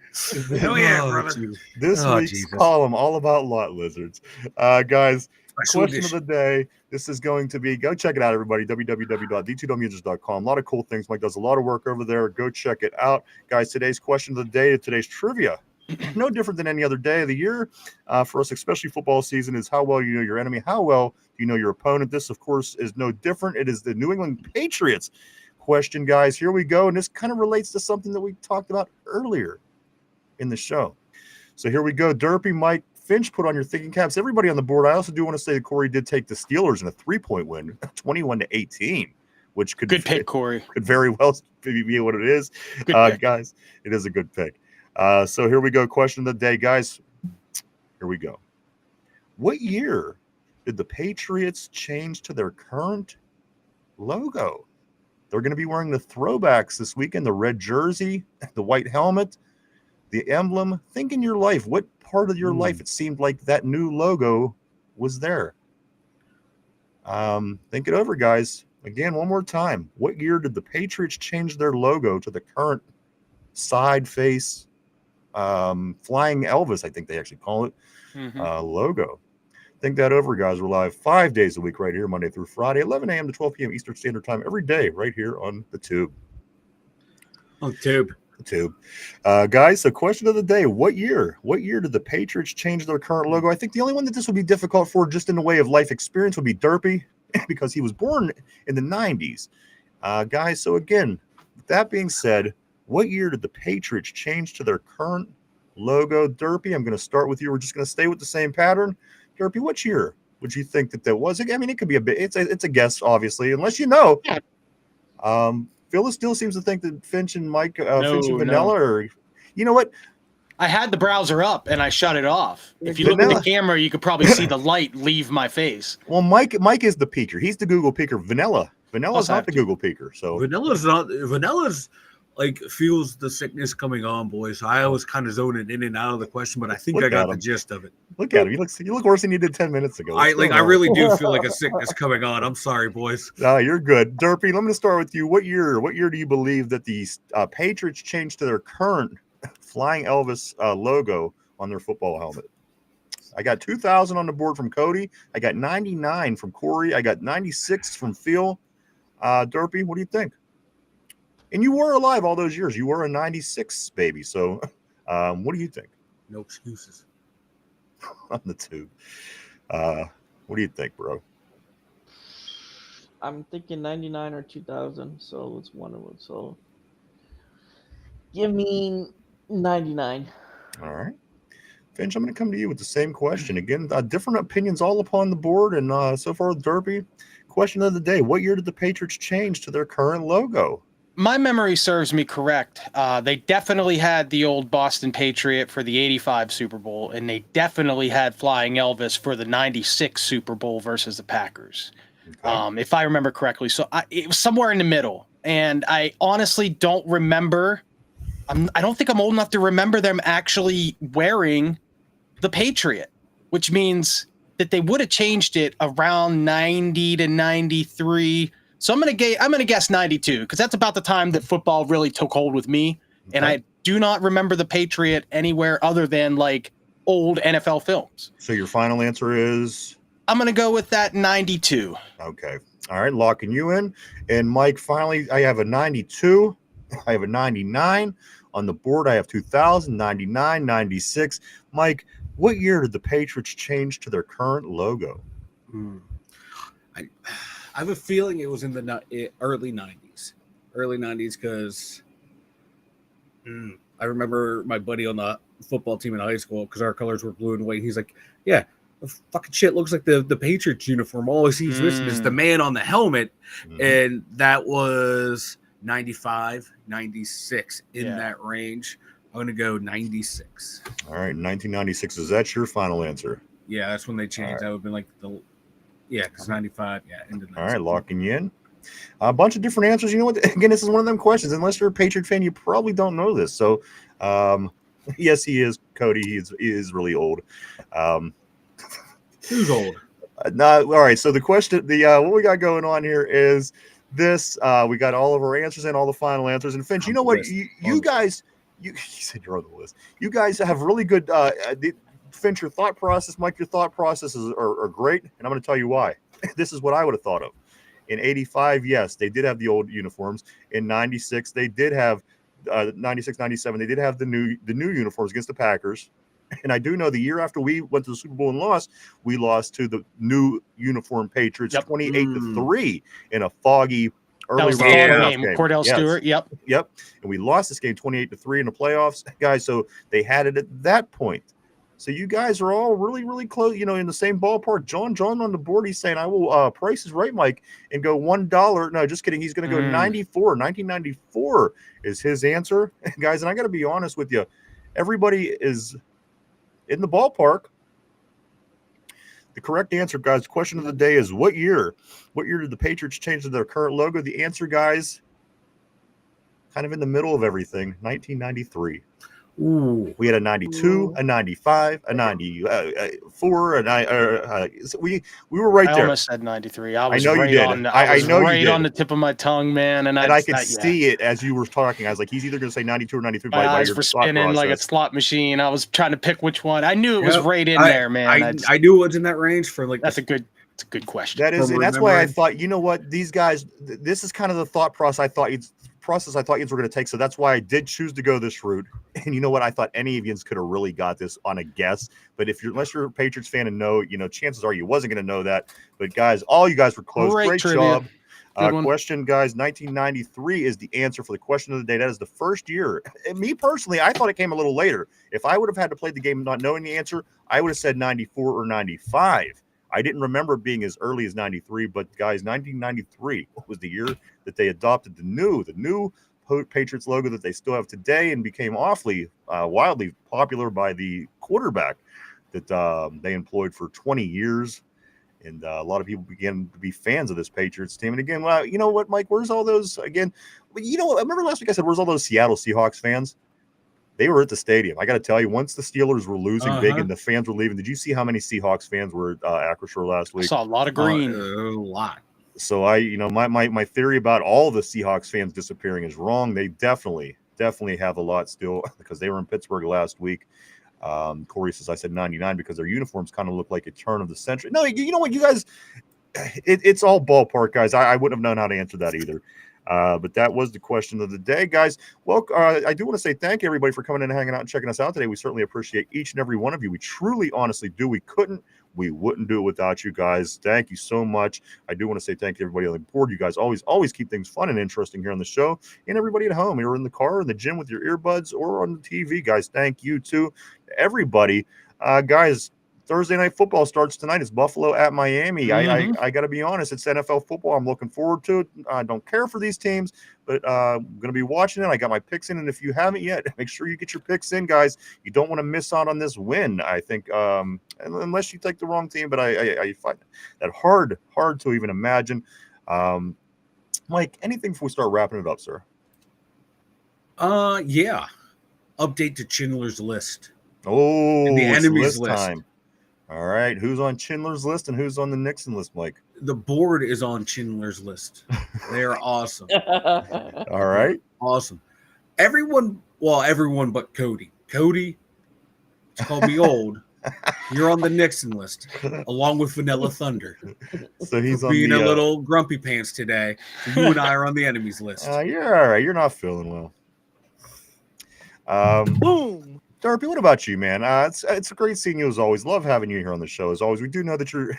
Oh, yeah, brother. This week's column all about lot lizards. Guys, question of the day. This is going to be, go check it out, everybody, www.the2dumbyinjures.com. A lot of cool things. Mike does a lot of work over there. Go check it out. Guys, today's question of the day, today's trivia, no different than any other day of the year for us, especially football season, is how well you know your enemy. How well do you know your opponent? This, of course, is no different. It is the New England Patriots question, guys. Here we go. And this kind of relates to something that we talked about earlier in the show. So here we go. Derpy, Mike, Finch, put on your thinking caps. Everybody on the board. I also do want to say that Corey did take the Steelers in a 3-point win, 21-18, which could good pick, Corey. Could very well be what it is. Guys, it is a good pick. So here we go. Question of the day, guys. Here we go. What year did the Patriots change to their current logo? They're going to be wearing the throwbacks this weekend, the red jersey, the white helmet. the emblem. Think in your life, what part of your life it seemed like that new logo was there. Think it over, guys. Again, one more time. What year did the Patriots change their logo to the current side face flying Elvis, I think they actually call it, logo? Think that over, guys. We're live 5 days a week right here, Monday through Friday, 11 a.m. to 12 p.m. Eastern Standard Time every day right here on the Tube. Guys, so question of the day, what year did the Patriots change their current logo? I think the only one that this would be difficult for, just in the way of life experience, would be Derpy, because he was born in the 90s. Guys, so again, with that being said, what year did the Patriots change to their current logo? Derpy, I'm going to start with you. We're just going to stay with the same pattern. Derpy, what year would you think that was? I mean, it could be a bit, it's a guess, obviously, unless you know. Phyllis still seems to think that Finch and Mike, Finch and Vanilla, or you know what? I had the browser up and I shut it off. If you look at the camera, you could probably see the light leave my face. Well, Mike is the peeker. He's the Google peeker. Vanilla's not the Google peeker. So Vanilla's like feels the sickness coming on, boys. So I was kind of zoning in and out of the question, but I think I got the gist of it. Look at him. You look worse than you did 10 minutes ago. I really do feel like a sickness coming on. I'm sorry, boys. No, you're good. Derpy, let me start with you. What year do you believe that the Patriots changed to their current Flying Elvis logo on their football helmet? I got 2000 on the board from Cody. I got 99 from Corey. I got 96 from Phil. Derpy, what do you think? And you were alive all those years. You were a 96 baby. So what do you think? No excuses. On the Tube. What do you think, bro? I'm thinking 99 or 2000. So it's one of them. So give me 99. All right. Finch, I'm going to come to you with the same question. Again, different opinions all upon the board. And so far with Derpy, question of the day. What year did the Patriots change to their current logo? My memory serves me correct. They definitely had the old Boston Patriot for the 85 Super Bowl, and they definitely had Flying Elvis for the 96 Super Bowl versus the Packers, if I remember correctly. So it was somewhere in the middle, and I honestly don't remember. I don't think I'm old enough to remember them actually wearing the Patriot, which means that they would have changed it around 90 to 93. So I'm gonna guess 92, because that's about the time that football really took hold with me, and I do not remember the Patriot anywhere other than like old NFL films. So your final answer is? I'm gonna go with that 92. Okay. All right, locking you in. And Mike, finally, I have a 92. I have a 99 on the board. I have 2000, 99, 96. Mike, what year did the Patriots change to their current logo? I have a feeling it was in the early 90s. Early 90s, because I remember my buddy on the football team in high school, because our colors were blue and white. He's like, yeah, the fucking shit looks like the Patriots uniform. All he's missing is the man on the helmet. And that was 95, 96, in that range. I'm going to go 96. All right, 1996. Is that your final answer? Yeah, that's when they changed. Right. That would have been like because 95, ended 96. All right, locking you in. A bunch of different answers. You know what? Again, this is one of them questions. Unless you're a Patriot fan, you probably don't know this. So, yes, he is. Cody, he is really old. Who's old? All right. So the question, what we got going on here is this. We got all of our answers and all the final answers. And Finch, you know what? You guys, you said you're on the list. You guys have really good. Finch, your thought process, Mike, your thought processes are great, and I'm going to tell you why. This is what I would have thought of. In 85, yes, they did have the old uniforms. In 96, they did have 96, 97, they did have the new uniforms against the Packers. And I do know the year after we went to the Super Bowl and lost, we lost to the new uniform Patriots 28-3 in a foggy early round game. Cordell Stewart. Yep. And we lost this game 28-3 in the playoffs, guys. So they had it at that point. So you guys are all really, really close, in the same ballpark. John on the board, he's saying, I will Price is Right, Mike, and go $1. No, just kidding. He's going to go 94. 1994 is his answer. Guys, and I got to be honest with you. Everybody is in the ballpark. The correct answer, guys, question of the day is what year? What year did the Patriots change to their current logo? The answer, guys, kind of in the middle of everything, 1993. Ooh. We had a 92, a 95, a 94, we were right I there. almost said 93. I was know you right did. on. I Was know you right did. on the tip of my tongue, man. And I could yeah. see it as you were talking. I was like, he's either going to say 92 or 93 My by eyes your were thought spinning like a process. slot machine. I was trying to pick which one. I knew it was Yep. right in there, man. I knew it was in that range for like That's a good question. That is, from and that's why I remembering. thought, you know what, these guys, this is kind of the thought process I thought you were going to take. So that's why I did choose to go this route. And you know what, I thought any of you could have really got this on a guess. But unless you're a Patriots fan and know, chances are you wasn't going to know that. But guys, all you guys were close. Great trivia. job. Good one. Question, guys, 1993 is the answer for the question of the day. That is the first year. And me personally, I thought it came a little later. If I would have had to play the game not knowing the answer, I would have said 94 or 95. I didn't remember it being as early as 93, but guys, 1993 was the year that they adopted the new Patriots logo that they still have today and became awfully wildly popular by the quarterback that they employed for 20 years. And a lot of people began to be fans of this Patriots team. And again, well, you know what, Mike, where's all those, again, you know, I remember last week I said, where's all those Seattle Seahawks fans? They were at the stadium. I got to tell you, once the Steelers were losing big and the fans were leaving, did you see how many Seahawks fans were at Acrisure last week? I saw a lot of green. A lot. So my theory about all the Seahawks fans disappearing is wrong. They definitely have a lot still because they were in Pittsburgh last week. Corey says I said 99 because their uniforms kind of look like a turn of the century. No, you know what, you guys, it's all ballpark, guys. I wouldn't have known how to answer that either. But that was the question of the day, guys. Well, I do want to say thank you, everybody, for coming in and hanging out and checking us out today. We certainly appreciate each and every one of you. We truly, honestly do. We wouldn't do it without you guys. Thank you so much. I do want to say thank you, everybody on the board. You guys always keep things fun and interesting here on the show. And everybody at home, you're in the car, in the gym with your earbuds, or on the TV, guys. Thank you to everybody, guys. Thursday night football starts tonight. It's Buffalo at Miami. Mm-hmm. I got to be honest. It's NFL football. I'm looking forward to it. I don't care for these teams, but I'm going to be watching it. I got my picks in, and if you haven't yet, make sure you get your picks in, guys. You don't want to miss out on this win. I think, unless you take the wrong team, but I find that hard to even imagine. Mike, anything before we start wrapping it up, sir? Yeah. Update to Schindler's List. Oh, and the enemies list list. Time. All right, who's on Schindler's List and who's on the Nixon list, Mike? The board is on Schindler's List. They're awesome. All right. Awesome. Everyone but Cody. Cody, it's called me old. You're on the Nixon list, along with Vanilla Thunder. So he's on being a little grumpy pants today. So you and I are on the enemies list. You're all right. You're not feeling well. Boom. Darby, what about you, man? It's a great seeing you as always. Love having you here on the show as always. We do know that you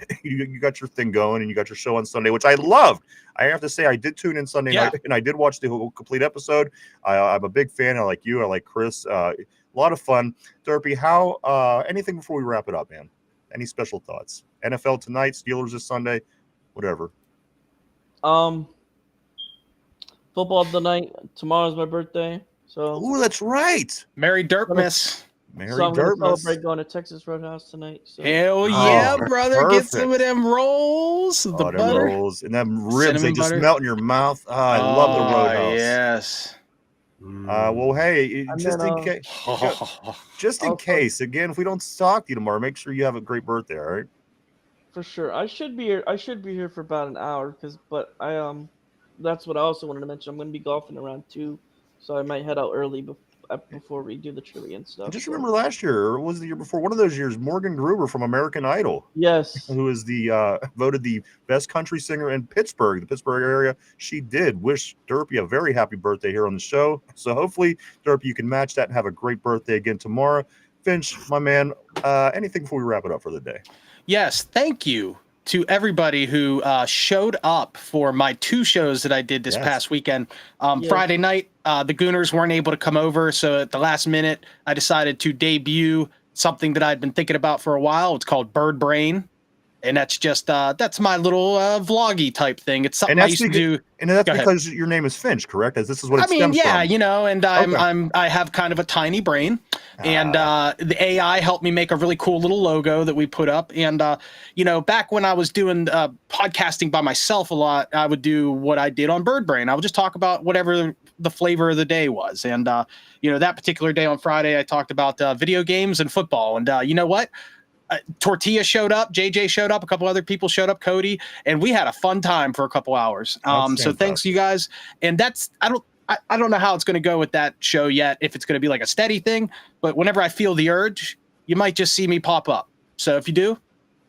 got your thing going and you got your show on Sunday, which I loved. I have to say I did tune in Sunday night and I did watch the whole complete episode. I'm a big fan. I like you. I like Chris. A lot of fun. Darby, how anything before we wrap it up, man? Any special thoughts? NFL tonight, Steelers this Sunday, whatever. Football tonight. Tomorrow's my birthday. So, oh, that's right. Merry Dirtmas. Merry so I'm going to Dirtmas. celebrate going to Texas Roadhouse tonight. So. Hell yeah, Oh, brother. perfect. Get some of them rolls. The them butter. rolls and them ribs, Cinnamon they just butter. melt in your mouth. I love the Roadhouse. Yes. Well, hey, just in case, again, if we don't talk to you tomorrow, make sure you have a great birthday, all right? For sure. I should be here for about an hour but that's what I also wanted to mention. I'm going to be golfing around 2, so I might head out early before we do the trivia and stuff. Just remember last year, or was the year before, one of those years, Morgan Gruber from American Idol. Yes. Who is voted the best country singer in Pittsburgh, the Pittsburgh area. She did wish Derpy a very happy birthday here on the show. So hopefully, Derpy, you can match that and have a great birthday again tomorrow. Finch, my man, anything before we wrap it up for the day? Yes, thank you to everybody who showed up for my 2 shows that I did this past weekend. Friday night, the Gooners weren't able to come over, so at the last minute, I decided to debut something that I'd been thinking about for a while. It's called Bird Brain, and that's just that's my little vloggy type thing. It's something I used to do. And that's because your name is Finch, correct? As this is what it stems from. And I have kind of a tiny brain, and the AI helped me make a really cool little logo that we put up. And back when I was doing podcasting by myself a lot, I would do what I did on Bird Brain. I would just talk about whatever the flavor of the day was. And, that particular day on Friday, I talked about video games and football. And you know what? Tortilla showed up, JJ showed up, a couple other people showed up, Cody, and we had a fun time for a couple hours. So thanks, you guys. And I don't know how it's going to go with that show yet, if it's going to be like a steady thing, but whenever I feel the urge, you might just see me pop up. So if you do,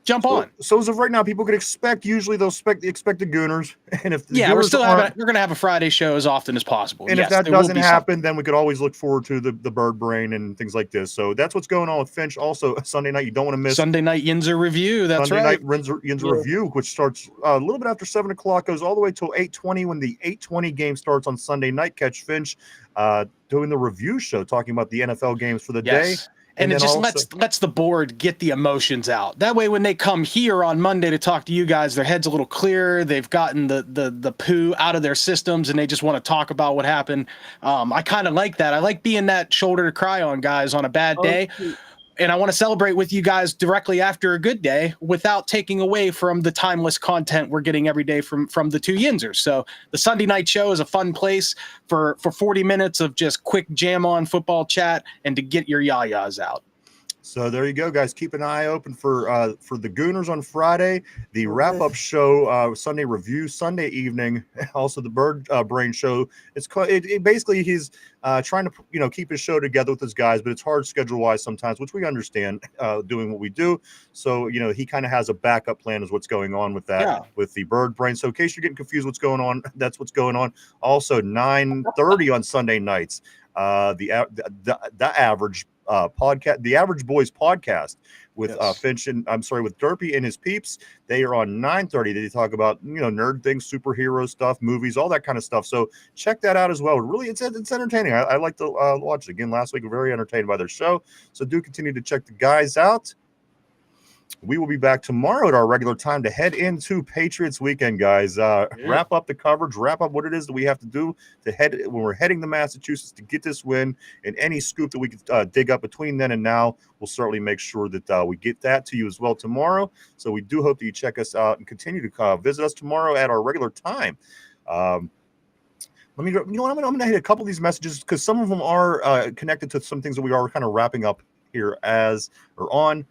jump on. So as of right now, people could usually they'll expect the Gooners. And if the we're Gooners going to have a Friday show as often as possible. And if that doesn't happen, then we could always look forward to the Bird Brain and things like this. So that's what's going on with Finch. Also, Sunday night, you don't want to miss Sunday night Yinzer Review. That's Sunday right. night Yinzer Review, which starts a little bit after 7 o'clock, goes all the way till 8:20. When the 8:20 game starts on Sunday night, catch Finch doing the review show, talking about the NFL games for the day. And it just lets the board get the emotions out. That way, when they come here on Monday to talk to you guys, their head's a little clearer. They've gotten the poo out of their systems, and they just want to talk about what happened. I kind of like that. I like being that shoulder to cry on, guys, on a bad day. And I want to celebrate with you guys directly after a good day without taking away from the timeless content we're getting every day from the two Yinzers. So the Sunday night show is a fun place for 40 minutes of just quick jam on football chat and to get your yayas out. So there you go, guys. Keep an eye open for the Gooners on Friday, the wrap-up show, Sunday review, Sunday evening, also the Bird Brain show. It basically he's trying to keep his show together with his guys, but it's hard schedule-wise sometimes, which we understand doing what we do. So he kind of has a backup plan is what's going on with that with the Bird Brain. So in case you're getting confused what's going on, that's what's going on. Also 9:30 on Sunday nights, the average podcast, the Average Boys podcast with Finch and with Derpy and his peeps. They are on 9:30. They talk about nerd things, superhero stuff, movies, all that kind of stuff. So check that out as well. Really, it's entertaining. I like to watch it again. Last week, we were very entertained by their show. So do continue to check the guys out. We will be back tomorrow at our regular time to head into Patriots weekend, guys. Wrap up the coverage, wrap up what it is that we have to do to head when we're heading to Massachusetts to get this win, and any scoop that we can dig up between then and now, we'll certainly make sure that we get that to you as well tomorrow. So we do hope that you check us out and continue to visit us tomorrow at our regular time. Let me, I'm going to hit a couple of these messages because some of them are connected to some things that we are kind of wrapping up here on.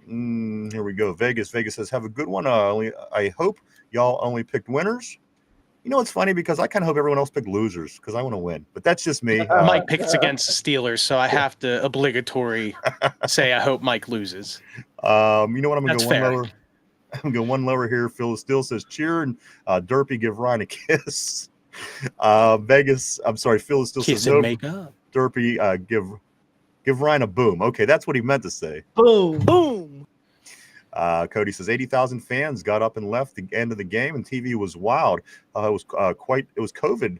Here we go. Vegas says, have a good one. I hope y'all only picked winners. It's funny because I kind of hope everyone else picked losers because I want to win, but that's just me. Mike picks against the Steelers, so I have to obligatory say I hope Mike loses. You know what? I'm going to go one fair. lower. I'm going to go one lower here. Phil Steele says, cheer, and Derpy, give Ryan a kiss. Phil Steele Kiss says, and no, make up. Derpy, give Ryan a boom. Okay, that's what he meant to say. Boom, boom. Cody says 80,000 fans got up and left the end of the game, and TV was wild. It was COVID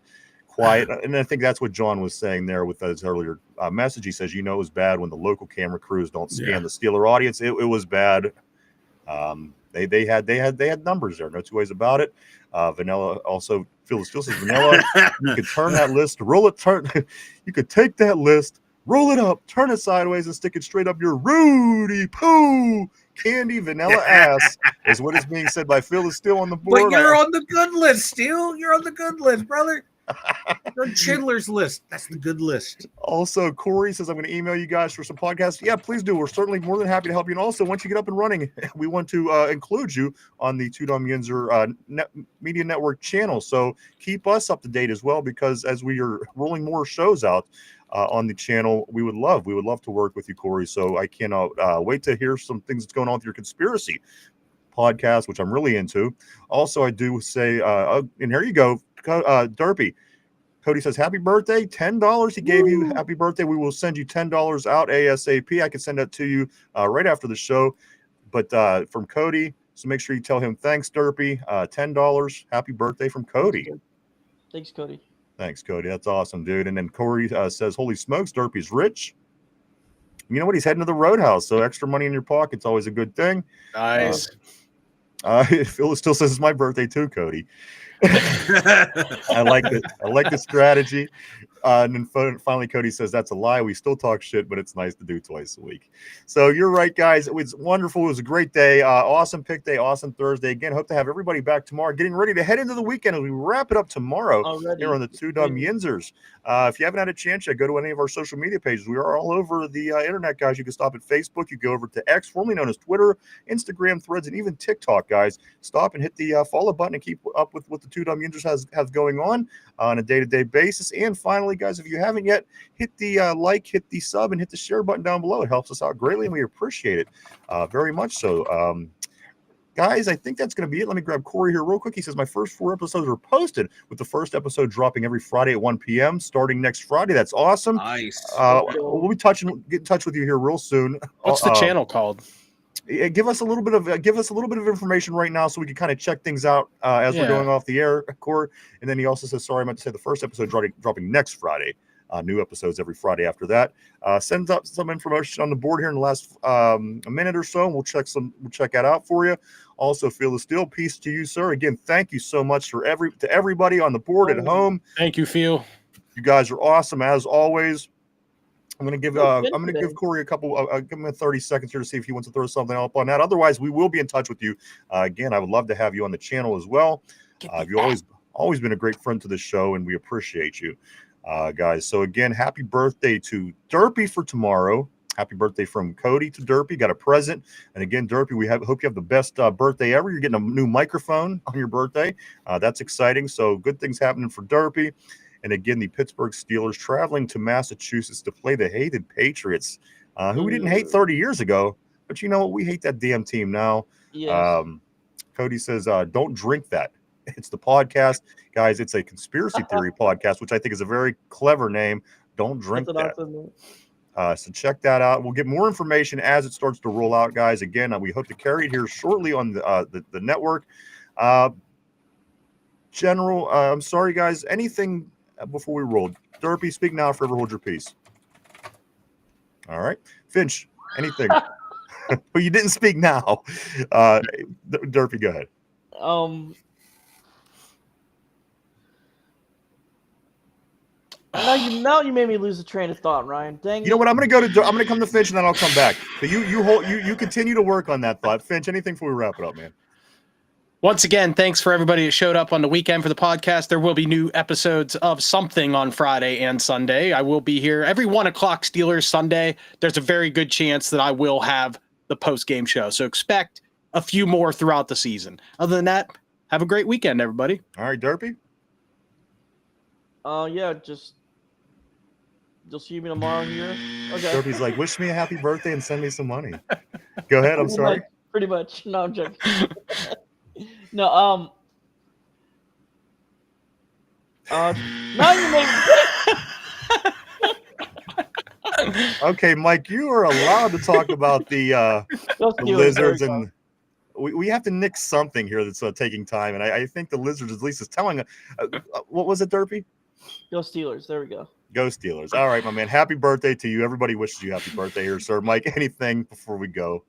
quiet, and I think that's what John was saying there with his earlier message. He says, it was bad when the local camera crews don't scan the Steeler audience. It was bad. They had numbers there, no two ways about it. Vanilla also Phil still says Vanilla. You could turn that list, you could take that list, roll it up, turn it sideways, and stick it straight up your Rudy Poo candy vanilla ass, is what is being said by Phil is still on the board. But you're on the good list, Steele. You're on the good list, brother. You're on Schindler's List. That's the good list. Also, Corey says, I'm going to email you guys for some podcasts. Yeah, please do. We're certainly more than happy to help you. And also, once you get up and running, we want to include you on the Two Dumb Yinzer Media Network channel. So keep us up to date as well, because as we are rolling more shows out on the channel, we would love to work with you, Corey. So I cannot wait to hear some things that's going on with your conspiracy podcast, which I'm really into. Also, I do say, and here you go, Derpy. Cody says, happy birthday, $10. He gave you happy birthday. We will send you $10 out ASAP. I can send that to you right after the show. But from Cody, so make sure you tell him thanks, Derpy. $10. Happy birthday from Cody. Thanks, Cody. Thanks, Cody. That's awesome, dude. And then Corey says, holy smokes, Derpy's rich. You know what? He's heading to the Roadhouse, so extra money in your pocket's always a good thing. Nice. Phil still says it's my birthday too, Cody. I like the strategy. And then finally, Cody says, that's a lie. We still talk shit, but it's nice to do twice a week. So you're right, guys. It was wonderful. It was a great day. Awesome pick day. Awesome Thursday. Again, hope to have everybody back tomorrow. Getting ready to head into the weekend as we wrap it up tomorrow here on the Two Dumb Yinzers. If you haven't had a chance yet, go to any of our social media pages. We are all over the internet, guys. You can stop at Facebook. You go over to X, formerly known as Twitter, Instagram, Threads, and even TikTok, guys. Stop and hit the follow button and keep up with what the Two Dumb Yinzers has going on a day-to-day basis. And finally, guys, if you haven't yet, hit the like, hit the sub, and hit the share button down below. It helps us out greatly, and we appreciate it very much so. Guys, I think that's going to be it. Let me grab Corey here real quick. He says, my first 4 episodes are posted, with the first episode dropping every Friday at 1 p.m. starting next Friday. That's awesome. Nice. We'll be get in touch with you here real soon. What's the channel called? Give us a little bit of information right now so we can kind of check things out as we're going off the air, Corey. And then he also says, sorry, I meant to say the first episode dropping next Friday. New episodes every Friday after that. Send up some information on the board here in the last a minute or so, and we'll check that out for you. Also, Feel the Steel, peace to you, sir. Again, thank you so much to everybody on the board at home. Thank you, Feel. You guys are awesome as always. I'm gonna give Corey a couple. Give him 30 seconds here to see if he wants to throw something up on that. Otherwise, we will be in touch with you. Again, I would love to have you on the channel as well. You've always been a great friend to the show, and we appreciate you. Guys, so again, happy birthday to Derpy for tomorrow. Happy birthday from Cody to Derpy. Got a present. And again, Derpy, hope you have the best birthday ever. You're getting a new microphone on your birthday. That's exciting. So good things happening for Derpy. And again, the Pittsburgh Steelers traveling to Massachusetts to play the hated Patriots, who we didn't hate 30 years ago. But you know what? We hate that damn team now. Yes. Cody says, don't drink that. It's the podcast. Guys, it's a conspiracy theory podcast, which I think is a very clever name. Don't drink that. So check that out. We'll get more information as it starts to roll out, guys. Again, we hope to carry it here shortly on the network. I'm sorry, guys. Anything before we roll? Derpy, speak now, forever hold your peace. All right. Finch, anything? But you didn't speak now. Derpy, go ahead. Now you made me lose the train of thought, Ryan. Dang it. You know what? I'm gonna come to Finch and then I'll come back. But you continue to work on that thought. Finch, anything before we wrap it up, man? Once again, thanks for everybody that showed up on the weekend for the podcast. There will be new episodes of something on Friday and Sunday. I will be here every 1 o'clock Steelers Sunday. There's a very good chance that I will have the post-game show. So expect a few more throughout the season. Other than that, have a great weekend, everybody. All right, Derpy? Yeah, you'll see me tomorrow here. Okay. Derpy's like, wish me a happy birthday and send me some money. Go ahead. I'm sorry. Pretty much. No, I'm joking. No, now you make Okay, Mike, you are allowed to talk about the lizards, and we have to nix something here that's taking time. And I think the lizards, at least, is telling what was it, Derpy? Go Steelers. There we go. Go Steelers. All right, my man. Happy birthday to you. Everybody wishes you happy birthday here, sir. Mike, anything before we go?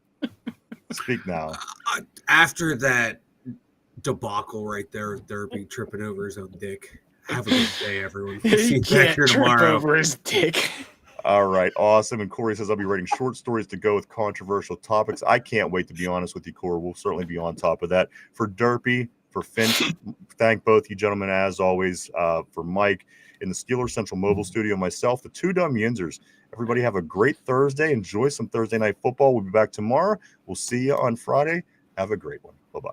Speak now. After that debacle right there, Derpy tripping over his own dick. Have a good day, everyone. He can't trip over his dick. All right, awesome. And Corey says, I'll be writing short stories to go with controversial topics. I can't wait to be honest with you, Corey. We'll certainly be on top of that. For Derpy, for Finch, thank both you gentlemen, as always. For Mike in the Steelers Central Mobile Studio, myself, the Two Dumb Yinzers. Everybody have a great Thursday. Enjoy some Thursday Night Football. We'll be back tomorrow. We'll see you on Friday. Have a great one. Bye-bye.